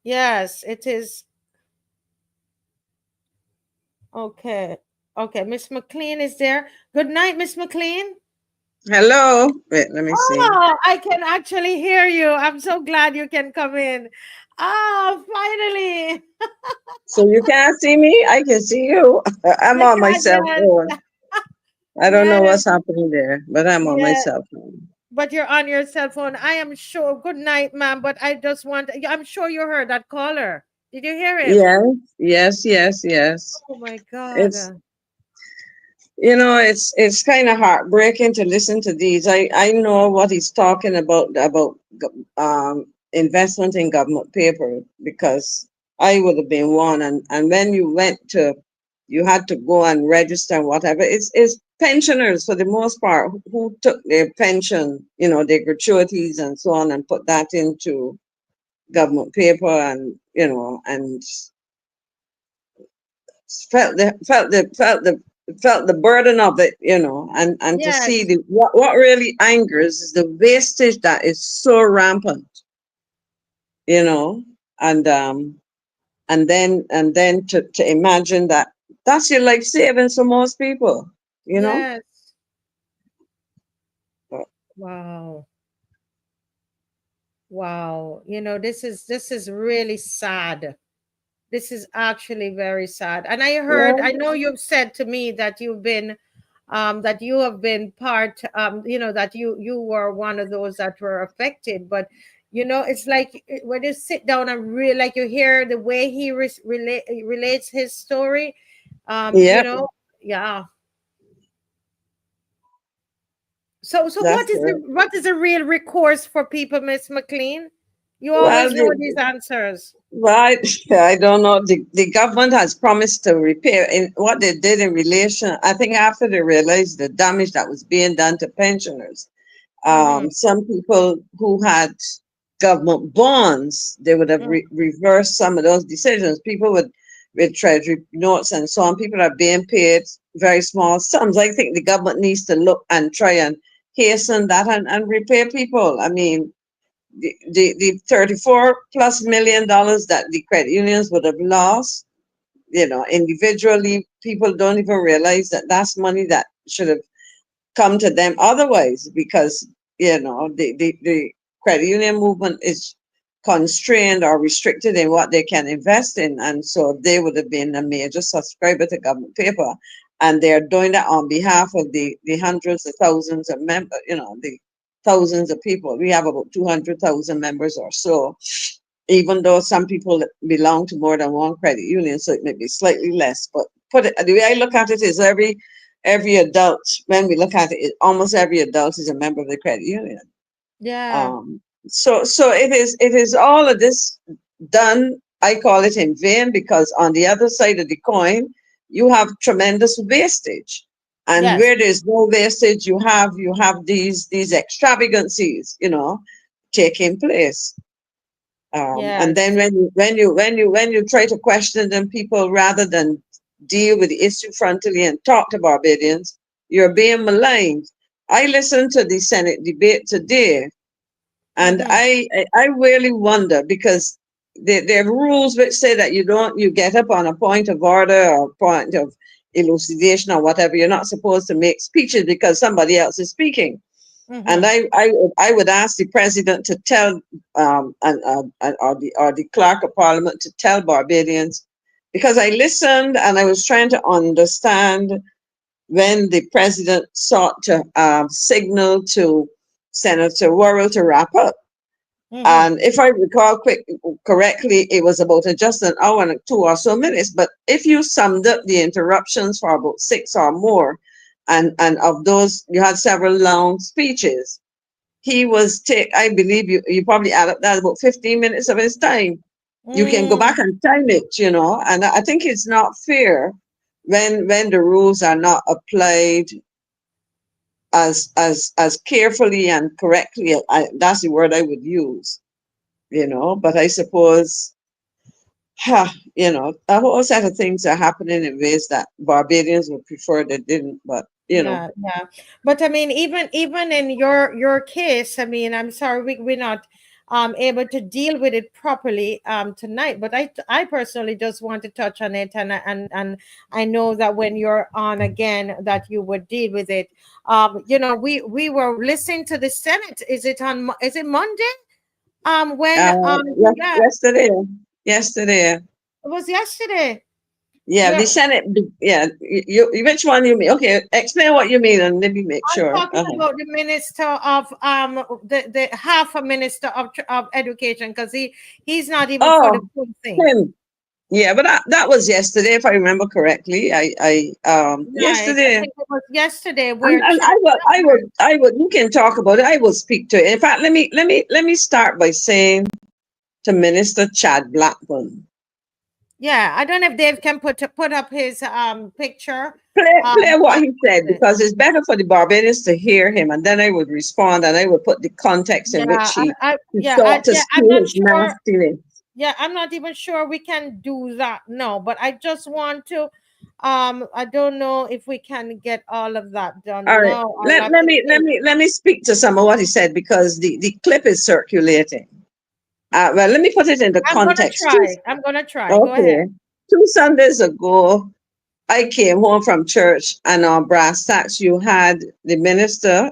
Yes, it is. Okay, Miss McLean is there. Good night, Miss McLean. Hello. Wait, let me see. Oh, I can actually hear you. I'm so glad you can come in. Finally. So you can't see me? I can see you. I'm on my cell phone. I don't know what's happening there, but I'm on my cell phone. But you're on your cell phone. I am sure. Good night, ma'am. But I'm sure you heard that caller. Did you hear him? Yes. Oh my God. It's kind of heartbreaking to listen to these. I know what he's talking about investment in government paper, because I would have been one. And when you had to go and register and whatever, it's pensioners for the most part who took their pension, their gratuities and so on, and put that into government paper, and felt the burden of it, you know, and to see Yes. what really angers is the wastage that is so rampant, you know, and then to imagine that that's your life savings for most people, you know. Yes. But Wow. Wow. You know, this is really sad. This is actually very sad. And I well, know you've said to me that that you have been part, you know, that you were one of those that were affected. But you know, it's like when you sit down and really, like, you hear the way he relates his story. You yeah, know, yeah. So that's it. what is the real recourse for people, Miss McLean? You Well, always know these answers. right. I don't know. The government has promised to repair in what they did in relation. I think after they realized the damage that was being done to pensioners, Mm-hmm. some people who had government bonds, they would have reversed some of those decisions. People with treasury notes and so on, people are being paid very small sums. I think the government needs to look and try and hasten that and repay people. I mean, the 34 plus million dollars that the credit unions would have lost, you know, individually, people don't even realize that that's money that should have come to them otherwise, because you know the credit union movement is constrained or restricted in what they can invest in, and so they would have been a major subscriber to government paper, and they're doing that on behalf of the hundreds of thousands of members, you know, the thousands of people. We have about 200,000 members or so, even though some people belong to more than one credit union, so it may be slightly less. But the way I look at it is every adult, when we look at it, almost every adult is a member of the credit union. Yeah. So it is all of this done. I call it in vain, because on the other side of the coin, you have tremendous wastage. And Yes. where there's no wastage, you have these extravagancies, you know, taking place. And then Yes. when you try to question them, people, rather than deal with the issue frontally and talk to Barbadians, you're being maligned. I listened to the Senate debate today, and Mm-hmm. I really wonder, because there are rules which say that you get up on a point of order or point of elucidation or whatever. You're not supposed to make speeches because somebody else is speaking. And Mm-hmm. I would ask the president to tell or the clerk of parliament to tell Barbadians, because I listened and I was trying to understand when the president sought to signal to Senator Worrell to wrap up. Mm-hmm. And if I recall correctly, it was about just an hour and 2 or so minutes. But if you summed up the interruptions for about 6 or more, and of those, you had several long speeches. He was I believe you probably add up that about 15 minutes of his time. You can go back Mm. and time it, you know, and I think it's not fair when the rules are not applied as carefully and correctly. That's the word I would use, you know. But I suppose, you know, a whole set of things are happening in ways that Barbadians would prefer they didn't. But you know, Yeah, yeah. But I mean, even in your case, I mean, I'm sorry we're not able to deal with it properly tonight. But I personally just want to touch on it, and I know that when you're on again, that you would deal with it. You know, we were listening to the Senate. Is it Monday? When yeah, yesterday. it was yesterday. Yeah, Yeah, the Senate. Yeah, which one you mean? Okay, explain what you mean and let me make I'm sure. talking about the minister of the half a minister of education, because he's not even for the Oh, full thing. him. Yeah, but that was yesterday, if I remember correctly. I Right. I yesterday, think it was yesterday and where Chad I would. You can talk about it. I will speak to it. In fact, let me start by saying to Minister Chad Blackburn, yeah, I don't know if Dave can put up his picture. play what he said, It. because it's better for the Barbadians to hear him, and then I would respond and I would put the context in which Yeah, he sought to I'm spew not his sure. nastiness. Yeah, I'm not even sure we can do that. No, but I just want to I don't know if we can get all of that done All right. now. I'll Let, have let to me let think. me let me speak to some of what he said because the clip is circulating. Well, let me put it into I'm gonna context. try. I'm gonna try. Go Okay. ahead. 2 Sundays ago, I came home from church, and on brass tacks, you had the minister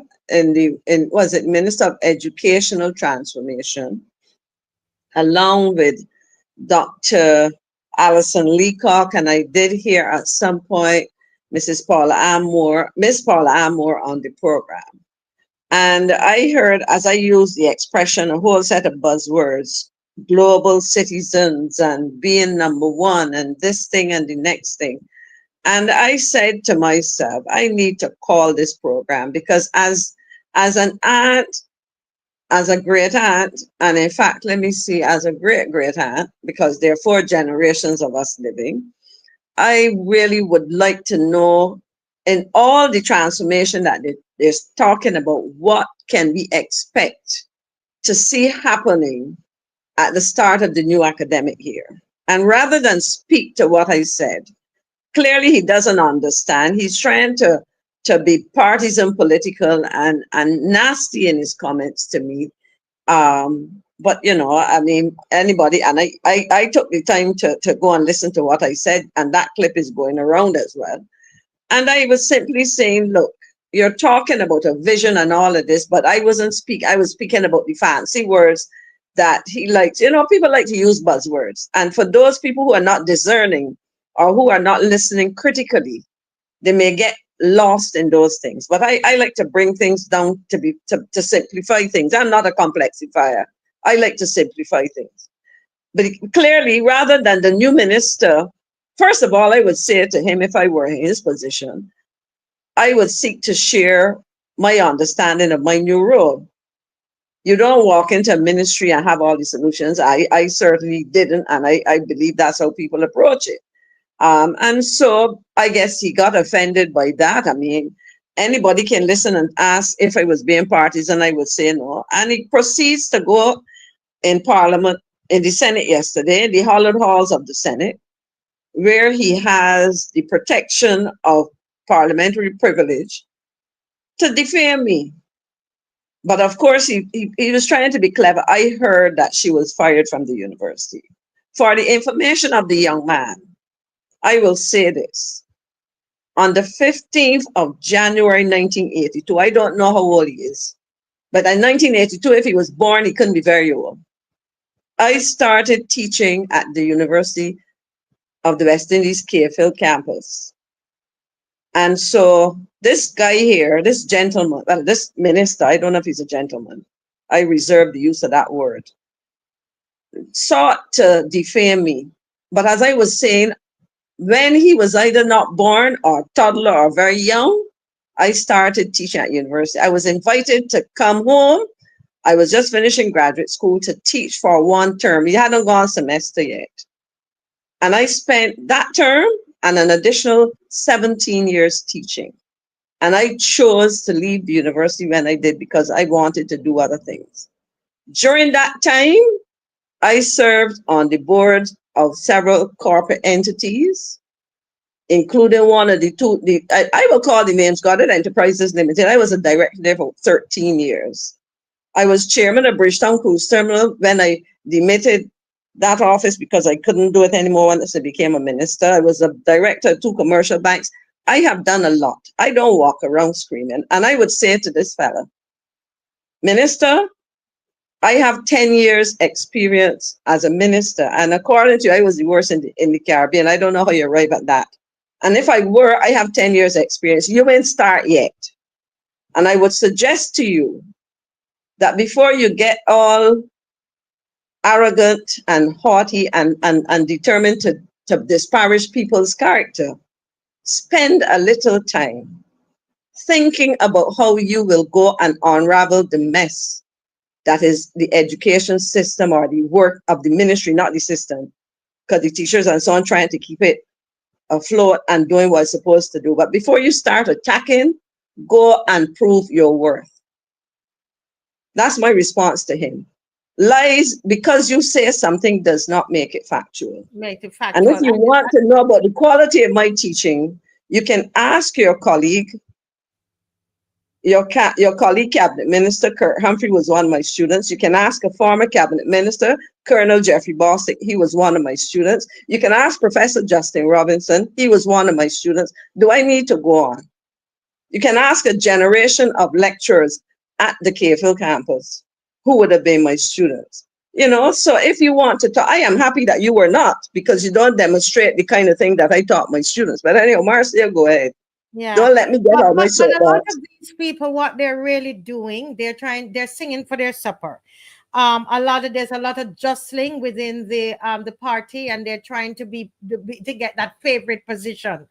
was it Minister of Educational Transformation, along with Dr. Alison Leacock, and I did hear at some point Miss Paula Amore on the program. And I heard, as I used the expression, a whole set of buzzwords, global citizens and being number one and this thing and the next thing. And I said to myself, I need to call this program because as an aunt, as a great aunt, and in fact, let me see, as a great great aunt, because there are 4 generations of us living, I really would like to know in all the transformation that they're talking about, what can we expect to see happening at the start of the new academic year? And rather than speak to what I said, clearly he doesn't understand. He's trying to be partisan, political, and nasty in his comments to me. But you know, I mean, anybody, and I took the time to go and listen to what I said, and that clip is going around as well. And I was simply saying, look, you're talking about a vision and all of this, but I was speaking about the fancy words that he likes. You know, people like to use buzzwords. And for those people who are not discerning or who are not listening critically, they may get lost in those things. But I like to bring things down to simplify things. I'm not a complexifier. I like to simplify things. But clearly, rather than the new minister, first of all, I would say to him, if I were in his position, I would seek to share my understanding of my new role. You don't walk into a ministry and have all the solutions. I certainly didn't, and I believe that's how people approach it. And so I guess he got offended by that. I mean, anybody can listen and ask if I was being partisan, I would say no. And he proceeds to go in Parliament, in the Senate yesterday, in the hallowed halls of the Senate, where he has the protection of parliamentary privilege to defame me. But of course, he was trying to be clever. I heard that she was fired from the university. For the information of the young man, I will say this. On the 15th of January 1982, I don't know how old he is, but in 1982, if he was born, he couldn't be very old. I started teaching at the University of the West Indies, Clearfield campus. And so this guy here, this gentleman, well, this minister, I don't know if he's a gentleman, I reserve the use of that word, sought to defame me. But as I was saying, when he was either not born or toddler or very young, I started teaching at university. I was invited to come home. I was just finishing graduate school to teach for 1 term. He hadn't gone semester yet. And I spent that term and an additional 17 years teaching. And I chose to leave the university when I did because I wanted to do other things. During that time, I served on the board of several corporate entities, including one of the two, I will call the names, Govt Enterprises Limited. I was a director there for 13 years. I was chairman of Bridgetown Cruise Terminal when I demitted that office because I couldn't do it anymore once I became a minister. I was a director of 2 commercial banks. I have done a lot. I don't walk around screaming. And I would say to this fella, Minister, I have 10 years experience as a minister. And according to you, I was the worst in the Caribbean. I don't know how you arrive at that. And if I were, I have 10 years experience. You ain't start yet. And I would suggest to you that before you get all arrogant and haughty and determined to disparage people's character, spend a little time thinking about how you will go and unravel the mess that is the education system or the work of the ministry, not the system, because the teachers and so on trying to keep it afloat and doing what it's supposed to do. But before you start attacking, go and prove your worth. That's my response to him. lies, because you say something does not make it factual. Make it And if factual. you want to know about the quality of my teaching, you can ask your colleague, your colleague Cabinet Minister Kurt Humphrey was one of my students. You can ask a former Cabinet Minister, Colonel Jeffrey Bostic. He was one of my students. You can ask Professor Justin Robinson. He was one of my students. Do I need to go on? You can ask a generation of lecturers at the Cave Hill campus who would have been my students. You know, so if you want to talk, I am happy that you were not, because you don't demonstrate the kind of thing that I taught my students. But anyway, Marcia, go ahead. Yeah. Don't let me get on my But a lot soapbox. of these people, what they're really doing, they're singing for their supper. There's a lot of jostling within the party, and they're trying to to get that favorite position,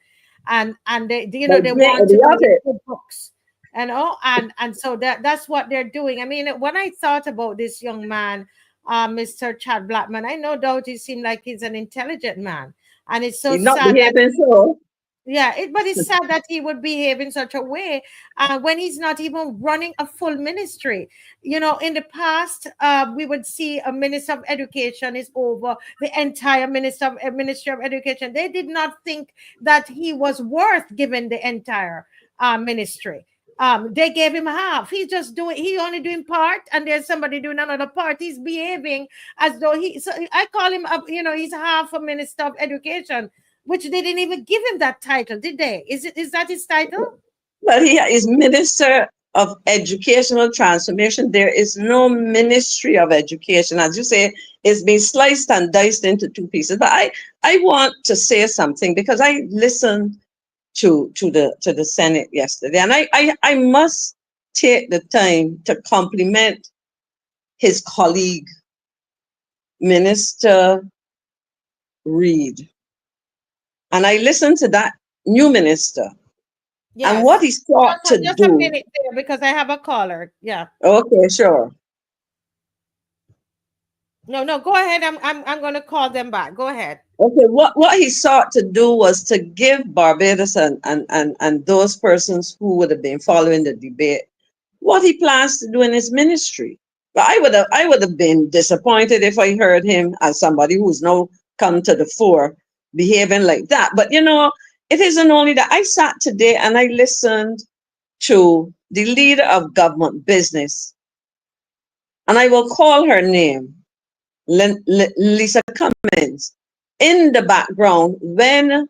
and they they want to write good books, and so that's what they're doing. I mean, when I thought about this young man, Mr. Chad Blackman, I no doubt he seemed like he's an intelligent man, and it's so He's not sad. behaving so. Yeah, but it's sad that he would behave in such a way when he's not even running a full ministry. You know, in the past, we would see a minister of education is over the entire ministry of education. They did not think that he was worth giving the entire ministry. They gave him half. He only doing part, and there's somebody doing another part. He's behaving as though I call him up, he's half a minister of education, which they didn't even give him that title, did they? Is that his title? Well, he is Minister of Educational Transformation. There is no Ministry of Education. As you say, it's been sliced and diced into two pieces. But I want to say something, because I listened to the Senate yesterday, and I must take the time to compliment his colleague, Minister Reid. And I listened to that new minister. Yes. And what he sought to do. Just a minute there, because I have a caller. Yeah. Okay, sure. No, go ahead. I'm going to call them back. Go ahead. Okay, what he sought to do was to give Barbados and those persons who would have been following the debate what he plans to do in his ministry. But I would have been disappointed if I heard him, as somebody who's now come to the fore, behaving like that. But it isn't only that. I sat today and I listened to the leader of government business, and I will call her name, Lisa Cummins, in the background when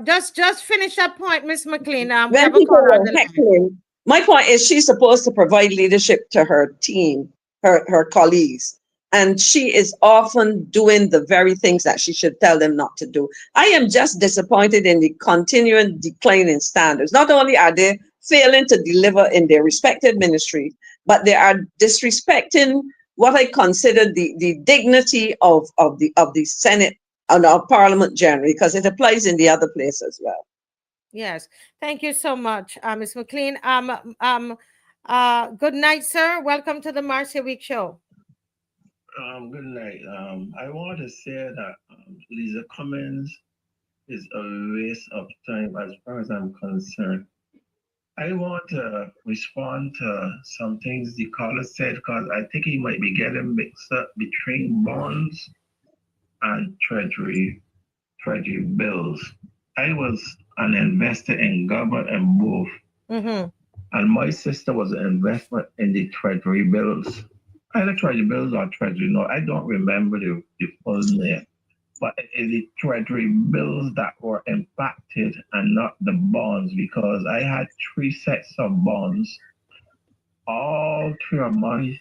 just finish that point, Miss McLean. When people are heckling, my point is she's supposed to provide leadership to her team, her colleagues. And she is often doing the very things that she should tell them not to do. I am just disappointed in the continuing decline in standards. Not only are they failing to deliver in their respective ministry, but they are disrespecting what I consider the dignity of the Senate and of Parliament generally, because it applies in the other place as well. Yes, thank you so much, Ms. McLean. Good night, sir. Welcome to the Marcia Week Show. Good night. I want to say that Lisa Cummins is a waste of time as far as I'm concerned. I want to respond to some things the caller said, because I think he might be getting mixed up between bonds and treasury bills. I was an investor in government and both. Mm-hmm. And my sister was an investment in the treasury bills. Either treasury bills or treasury note. I don't remember the full name, but it is the treasury bills that were impacted and not the bonds, because I had 3 sets of bonds. All 3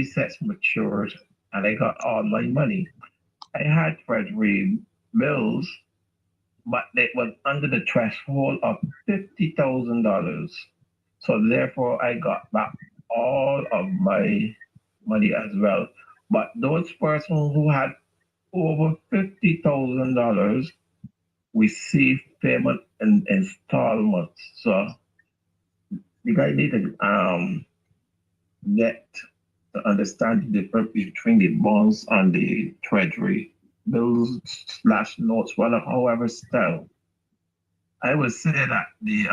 sets matured, and I got all my money. I had treasury bills, but it was under the threshold of $50,000. So therefore, I got back all of my money as well. But those persons who had over $50,000 received payment in installments. So you guys need to get to understand the difference between the bonds and the treasury bills / notes, however style. I would say that the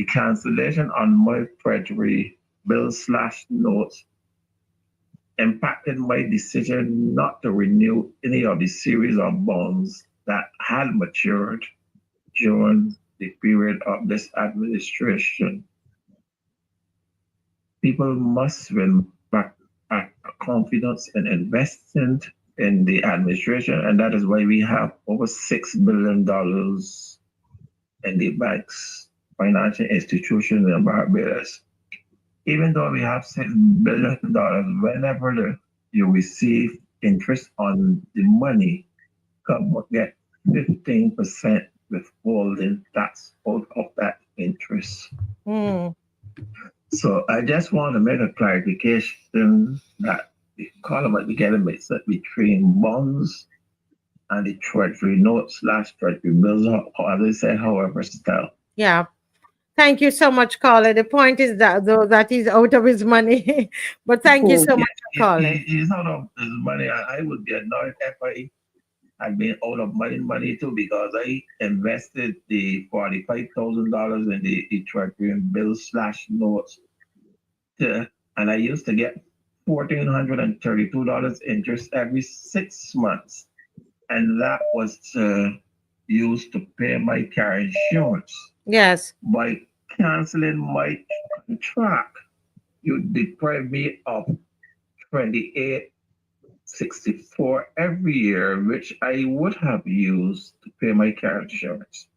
cancellation on my treasury bills / notes impacted my decision not to renew any of the series of bonds that had matured during the period of this administration. People must win back confidence in investing in the administration, and that is why we have over $6 billion in the banks, financial institutions in Barbados. Even though we have $6 billion, whenever you receive interest on the money, government get 15% withholding tax out of that interest. So I just want to make a clarification that the column together makes it between bonds and the treasury notes / treasury bills, or as I say, however style. Yeah. Thank you so much, caller. The point is that though that he's out of his money, but thank you so much for calling. He's out of his money. I would be annoyed if I had been out of money too, because I invested the $45,000 in the treasury bills / notes, and I used to get $1,432 interest every 6 months, and that was used to pay my car insurance. Yes. By canceling my contract, you deprive me of $28.64 every year, which I would have used to pay my car insurance.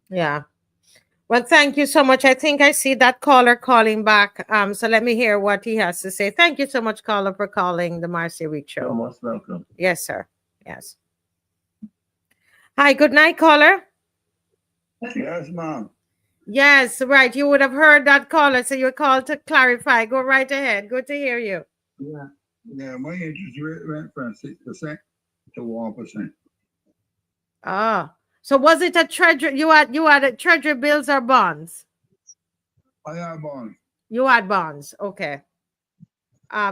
Yeah. Well, thank you so much. I think I see that caller calling back. So let me hear what he has to say. Thank you so much, caller, for calling the Marcia Week Show. You're most welcome. Yes, sir. Yes. Hi, good night, caller. Yes, ma'am. Yes, right. You would have heard that caller, so you called to clarify. Go right ahead. Good to hear you. Yeah, my interest rate went from 6% to 1%. Ah, so was it a treasury? You had a treasury bills or bonds? I have bonds. You had bonds. Okay.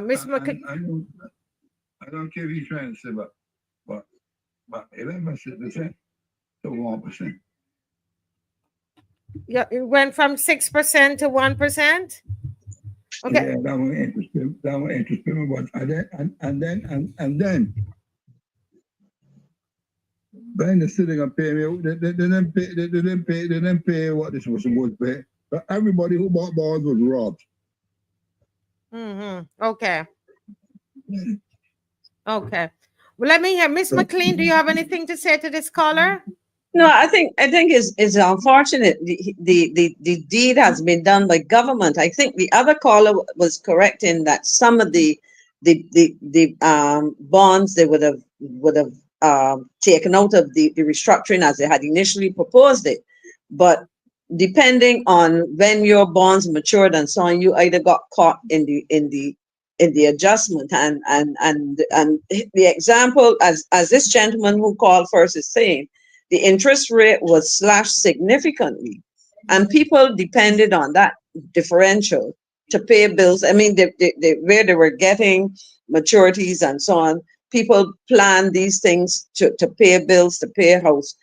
Miss McKinney. I don't care if you're trying to say, but 11% to 1%. Yeah, it went from 6% to 1%. Okay. Yeah, that was interesting. That was interesting. But and then they're sitting and pay me. They didn't pay what they were supposed to pay. But everybody who bought bonds was robbed. Okay. Okay. Well, let me hear. Miss McLean, do you have anything to say to this caller? No, I think it's unfortunate. The deed has been done by government. I think the other caller was correct in that some of the bonds they would have taken out of the restructuring as they had initially proposed it, but depending on when your bonds matured and so on, you either got caught in the adjustment and the example as this gentleman who called first is saying. The interest rate was slashed significantly, and people depended on that differential to pay bills. I mean, where they were getting maturities and so on, people planned these things to pay bills, to pay house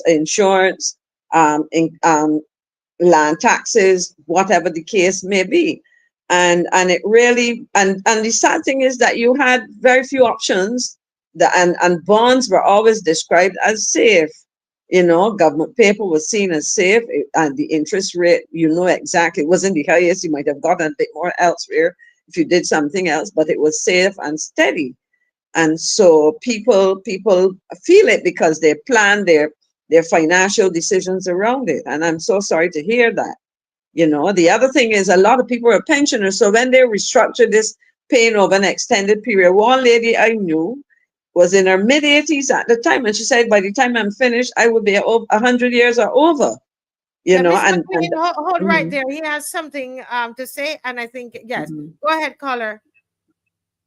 insurance, land taxes, whatever the case may be. And it really, and the sad thing is that you had very few options. And bonds were always described as safe. Government paper was seen as safe, and the interest rate, exactly, wasn't the highest. You might have gotten a bit more elsewhere if you did something else, but it was safe and steady. And so people feel it because they plan their financial decisions around it. And I'm so sorry to hear that. The other thing is a lot of people are pensioners. So when they restructured this paying over an extended period, one lady I knew was in her mid-80s at the time, and she said, by the time I'm finished, I will be 100 years or over. Mr. McLean, hold right there. He has something to say, and I think yes. Go ahead, caller.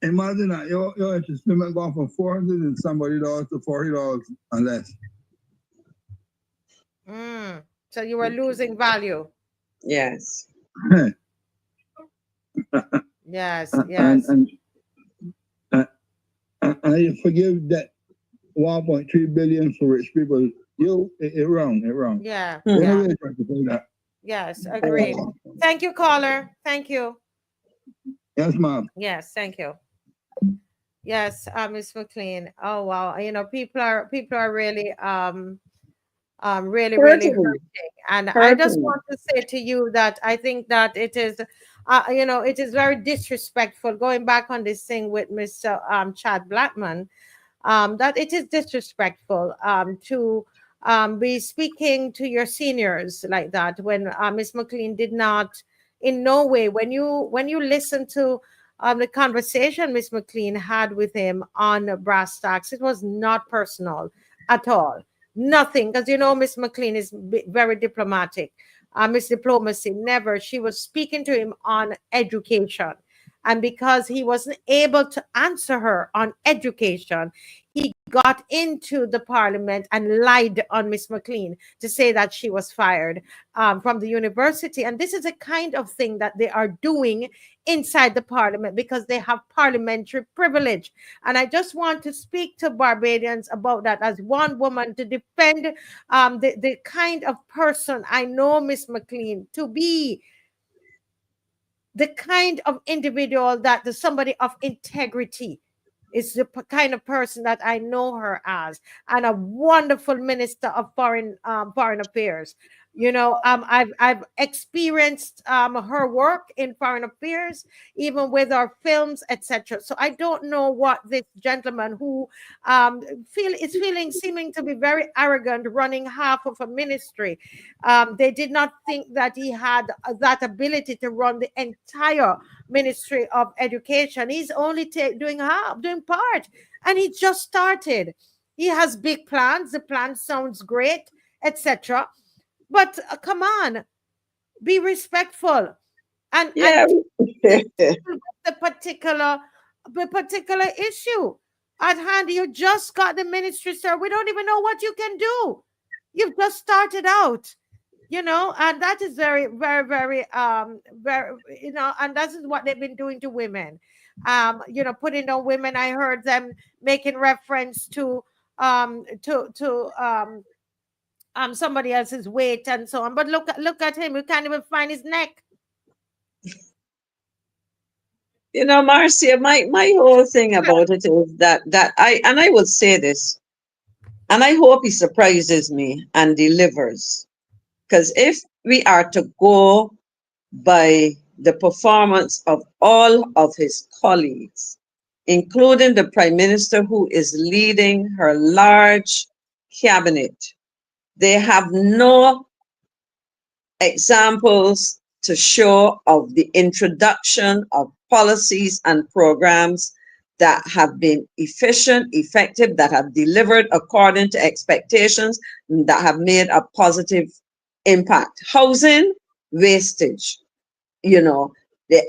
Imagine that your interest payment gone from $400 and somebody dollars to $40 and less. So you were losing value. Yes. Yes. And you forgive that 1.3 billion for rich people. It wrong. Yeah. Really trying to say that. Yes, agreed. Thank you, caller. Thank you. Yes, ma'am. Yes, thank you. Yes, Ms. McLean. Oh wow, people are really really Hurting. hurting. And I just Hurting. want to say to you that I think that it is, it is very disrespectful. Going back on this thing with Mr. Chad Blackman, that it is disrespectful to be speaking to your seniors like that when Ms. McLean did not, in no way, when you listen to the conversation Ms. McLean had with him on brass tacks, it was not personal at all. Nothing, because Miss McLean is very diplomatic. Miss Diplomacy, never. She was speaking to him on education. And because he wasn't able to answer her on education, he got into the parliament and lied on Miss McLean to say that she was fired from the university. And this is a kind of thing that they are doing inside the parliament because they have parliamentary privilege. And I just want to speak to Barbadians about that as one woman to defend the kind of person I know Miss McLean to be, the kind of individual that the somebody of integrity is, the kind of person that I know her as, and a wonderful minister of foreign affairs. I've experienced her work in foreign affairs, even with our films, etc. So I don't know what this gentleman who seeming to be very arrogant, running half of a ministry. They did not think that he had that ability to run the entire Ministry of Education. He's only doing part, and he just started. He has big plans. The plan sounds great, etc. But come on, be respectful and Yeah. the particular issue at hand. You just got the ministry, sir. We don't even know what you can do. You've just started out, and that is very, very, very, very, and that is what they've been doing to women. Putting down women. I heard them making reference to somebody else's weight and so on. But look at him. You can't even find his neck. Marcia, my whole thing about it is that I would say this, and I hope he surprises me and delivers. Because if we are to go by the performance of all of his colleagues, including the Prime Minister who is leading her large cabinet, they have no examples to show of the introduction of policies and programs that have been efficient, effective, that have delivered according to expectations, that have made a positive impact. Housing, wastage, the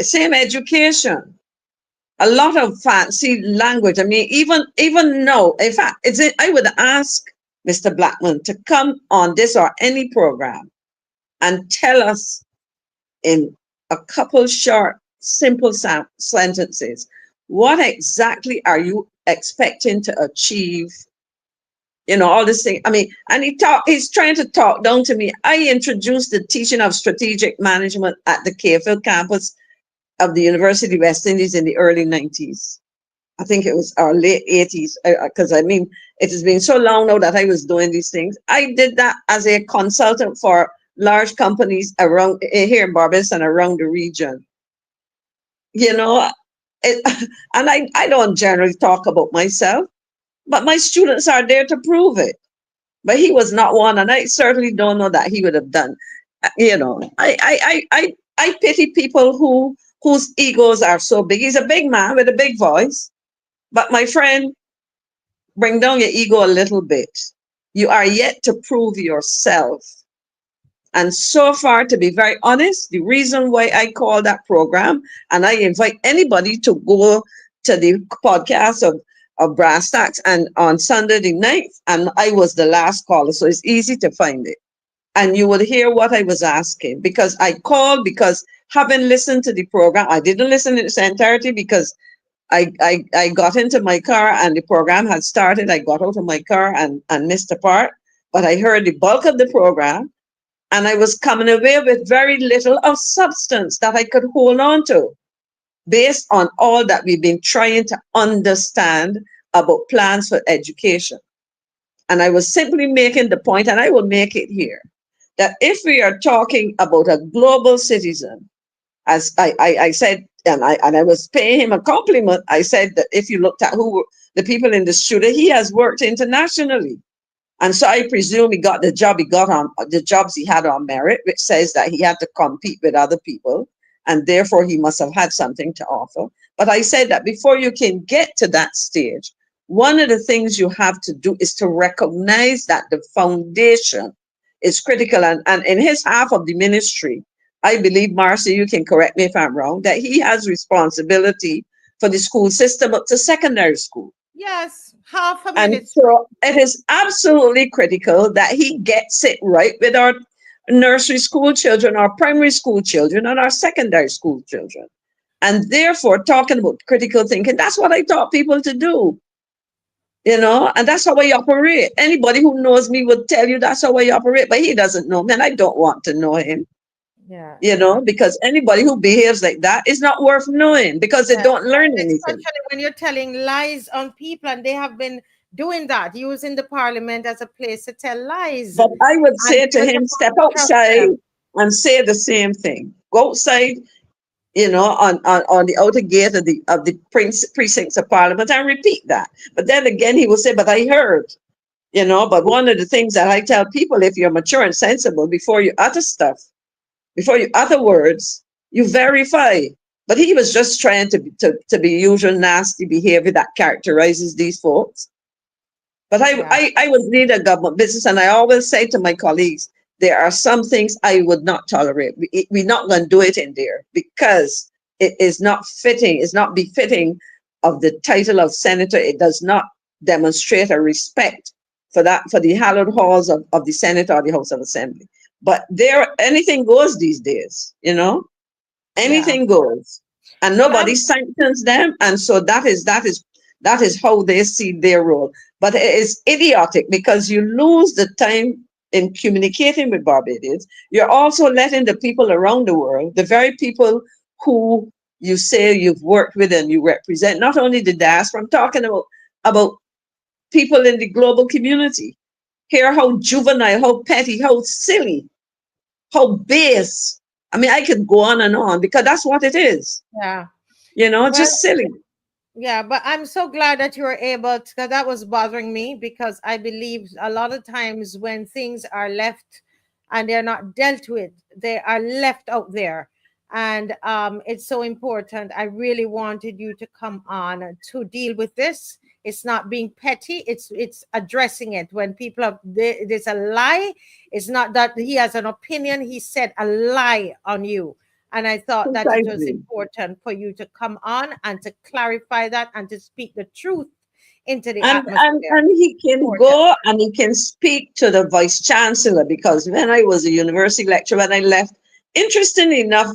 same education, a lot of fancy language. I mean, even now, in fact, I would ask Mr. Blackman to come on this or any program and tell us in a couple short, simple sentences, what exactly are you expecting to achieve? All this thing. I mean, and he's trying to talk down to me. I introduced the teaching of strategic management at the KFL campus of the University of West Indies in the early 90s. I think it was our late 80s, because it has been so long now that I was doing these things. I did that as a consultant for large companies around here in Barbados and around the region. And I don't generally talk about myself, but my students are there to prove it. But he was not one, and I certainly don't know that he would have done. I pity people whose egos are so big. He's a big man with a big voice, but my friend, bring down your ego a little bit. You are yet to prove yourself. And so far, to be very honest, the reason why I call that program, and I invite anybody to go to the podcast of Brass Tacks and on Sunday the 9th, and I was the last caller, so it's easy to find it. And you will hear what I was asking, because I called because having listened to the program, I didn't listen in its entirety because I got into my car and the program had started. I got out of my car and missed a part, but I heard the bulk of the program. And I was coming away with very little of substance that I could hold on to. based on all that we've been trying to understand about plans for education. And I was simply making the point, and I will make it here, that if we are talking about a global citizen, as I said, and I was paying him a compliment, I said that if you looked at who were the people in the studio, he has worked internationally. And so I presume he got the job he got on the jobs he had on merit, which says that he had to compete with other people, and therefore he must have had something to offer. But I said that before you can get to that stage, one of the things you have to do is to recognize that the foundation is critical. And in his half of the ministry, I believe, Marcy, you can correct me if I'm wrong, that he has responsibility for the school system up to secondary school. Yes, half a And minute. so it is absolutely critical that he gets it right with our nursery school children, our primary school children, and our secondary school children. And therefore, talking about critical thinking, that's what I taught people to do. You know, and that's how I operate. Anybody who knows me would tell you that's how I operate, but he doesn't know me, and I don't want to know him. Yeah. You know, because anybody who behaves like that is not worth knowing, because they don't learn anything. Especially when you're telling lies on people, and they have been doing that, using the parliament as a place to tell lies. But I would say And to people him, don't step trust outside them. and say the same thing. Go outside, you know, on the outer gate of the precincts of parliament, and repeat that. But then again, he will say, but I heard, you know. But one of the things that I tell people, if you're mature and sensible, before you utter stuff, before you utter words, you verify. But he was just trying to be usual nasty behavior that characterizes these folks. But I was leading a government business, and I always say to my colleagues, there are some things I would not tolerate. We're not going to do it in there, because it is not fitting. It's not befitting of the title of senator. It does not demonstrate a respect for the hallowed halls of the Senate or the House of Assembly. But anything goes these days, you know, anything goes, and nobody sanctions them. And so that is how they see their role. But it is idiotic, because you lose the time in communicating with Barbadians. You're also letting the people around the world, the very people who you say you've worked with and you represent, not only the diaspora, I'm talking about people in the global community, hear how juvenile, how petty, how silly, how base. I mean, I could go on, because that's what it is. Yeah. You know, Well, just silly. Yeah, but I'm so glad that you were able to, because that was bothering me, because I believe a lot of times when things are left and they're not dealt with, they are left out there. And it's so important. I really wanted you to come on to deal with this. It's not being petty. It's addressing it. When people have, there's a lie. It's not that he has an opinion. He said a lie on you. And I thought that it was important for you to come on and to clarify that and to speak the truth into the atmosphere. And he can go and he can speak to the vice chancellor, because when I was a university lecturer, when I left, interestingly enough,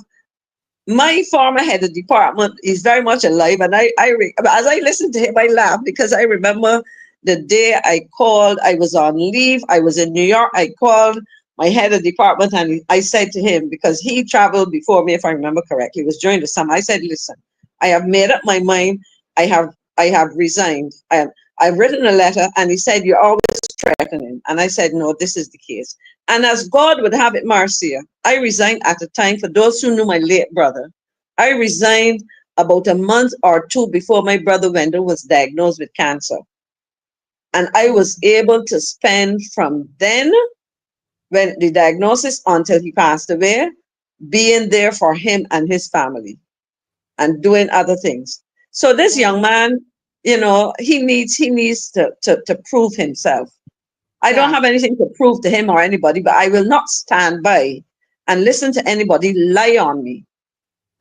my former head of department is very much alive. And as I listened to him, I laughed, because I remember the day I called, I was on leave, I was in New York, I called my head of department, and I said to him, because he traveled before me, if I remember correctly, it was during the summer. I said, listen, I have made up my mind. I have resigned. I've written a letter. And he said, you're always threatening. And I said, no, this is the case. And as God would have it, Marcia, I resigned at a time, for those who knew my late brother, I resigned about a month or two before my brother Wendell was diagnosed with cancer. And I was able to spend from then, when the diagnosis, until he passed away, being there for him and his family and doing other things. So this young man, you know, he needs to prove himself. I don't have anything to prove to him or anybody, but I will not stand by and listen to anybody lie on me.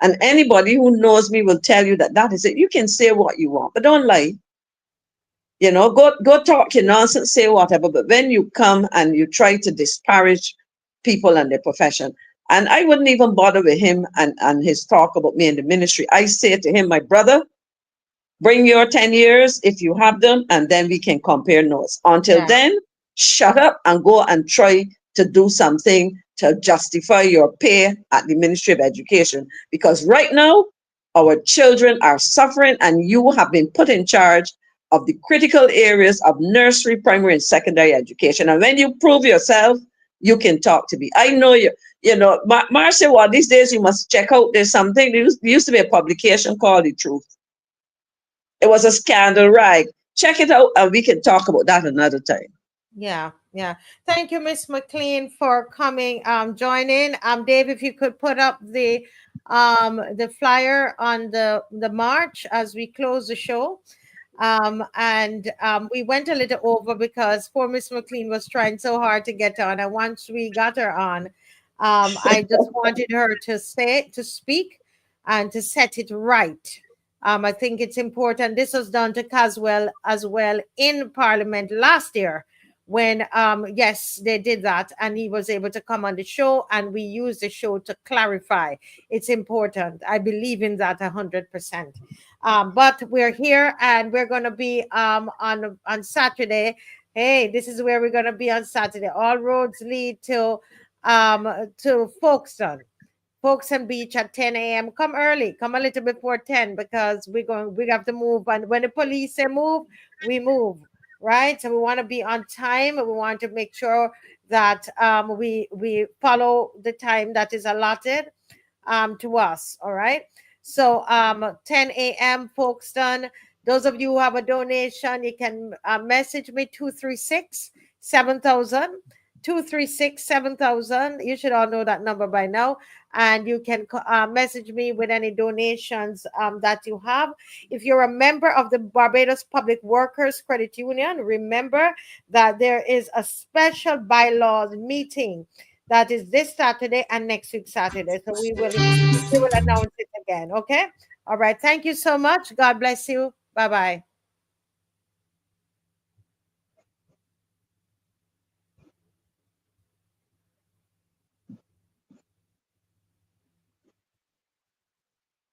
And anybody who knows me will tell you that that is it. You can say what you want, but don't lie. You know, go talk your nonsense, say whatever. But when you come and you try to disparage people and their profession, and I wouldn't even bother with him and his talk about me in the ministry. I say to him, my brother, bring your 10 years if you have them, and then we can compare notes. Until then, shut up and go and try to do something to justify your pay at the Ministry of Education. Because right now, Our children are suffering, and you have been put in charge of the critical areas of nursery, primary, and secondary education. And when you prove yourself, you can talk to me. I know Marcia, well, these days you must check out, there's something, there used to be a publication called The Truth. It was a scandal, right? Check it out, and we can talk about that another time. Yeah. Thank you, Miss McLean, for coming, joining. Dave, if you could put up the flyer on the march as we close the show. We went a little over because poor Miss McLean was trying so hard to get on, and once we got her on, I just wanted her to speak and to set it right. I think it's important. This was done to Caswell as well in Parliament last year when, yes, they did that, and he was able to come on the show, and we used the show to clarify. It's important. I believe in that 100%. But we're here, and we're going to be on Saturday. Hey, this is where we're going to be on Saturday. All roads lead to Folkestone Beach at 10 a.m. Come early, come a little before 10, because we have to move. And when the police say move, we move, right? So we want to be on time. We want to make sure that we follow the time that is allotted to us. All right. So 10 a.m. Folkestone. Those of you who have a donation, you can message me 236-7000. 236-7000. You should all know that number by now. And you can message me with any donations that you have. If you're a member of the Barbados Public Workers Credit Union, remember that there is a special bylaws meeting that is this Saturday and next week Saturday. So we will announce it again. Okay. All right. Thank you so much. God bless you. Bye-bye.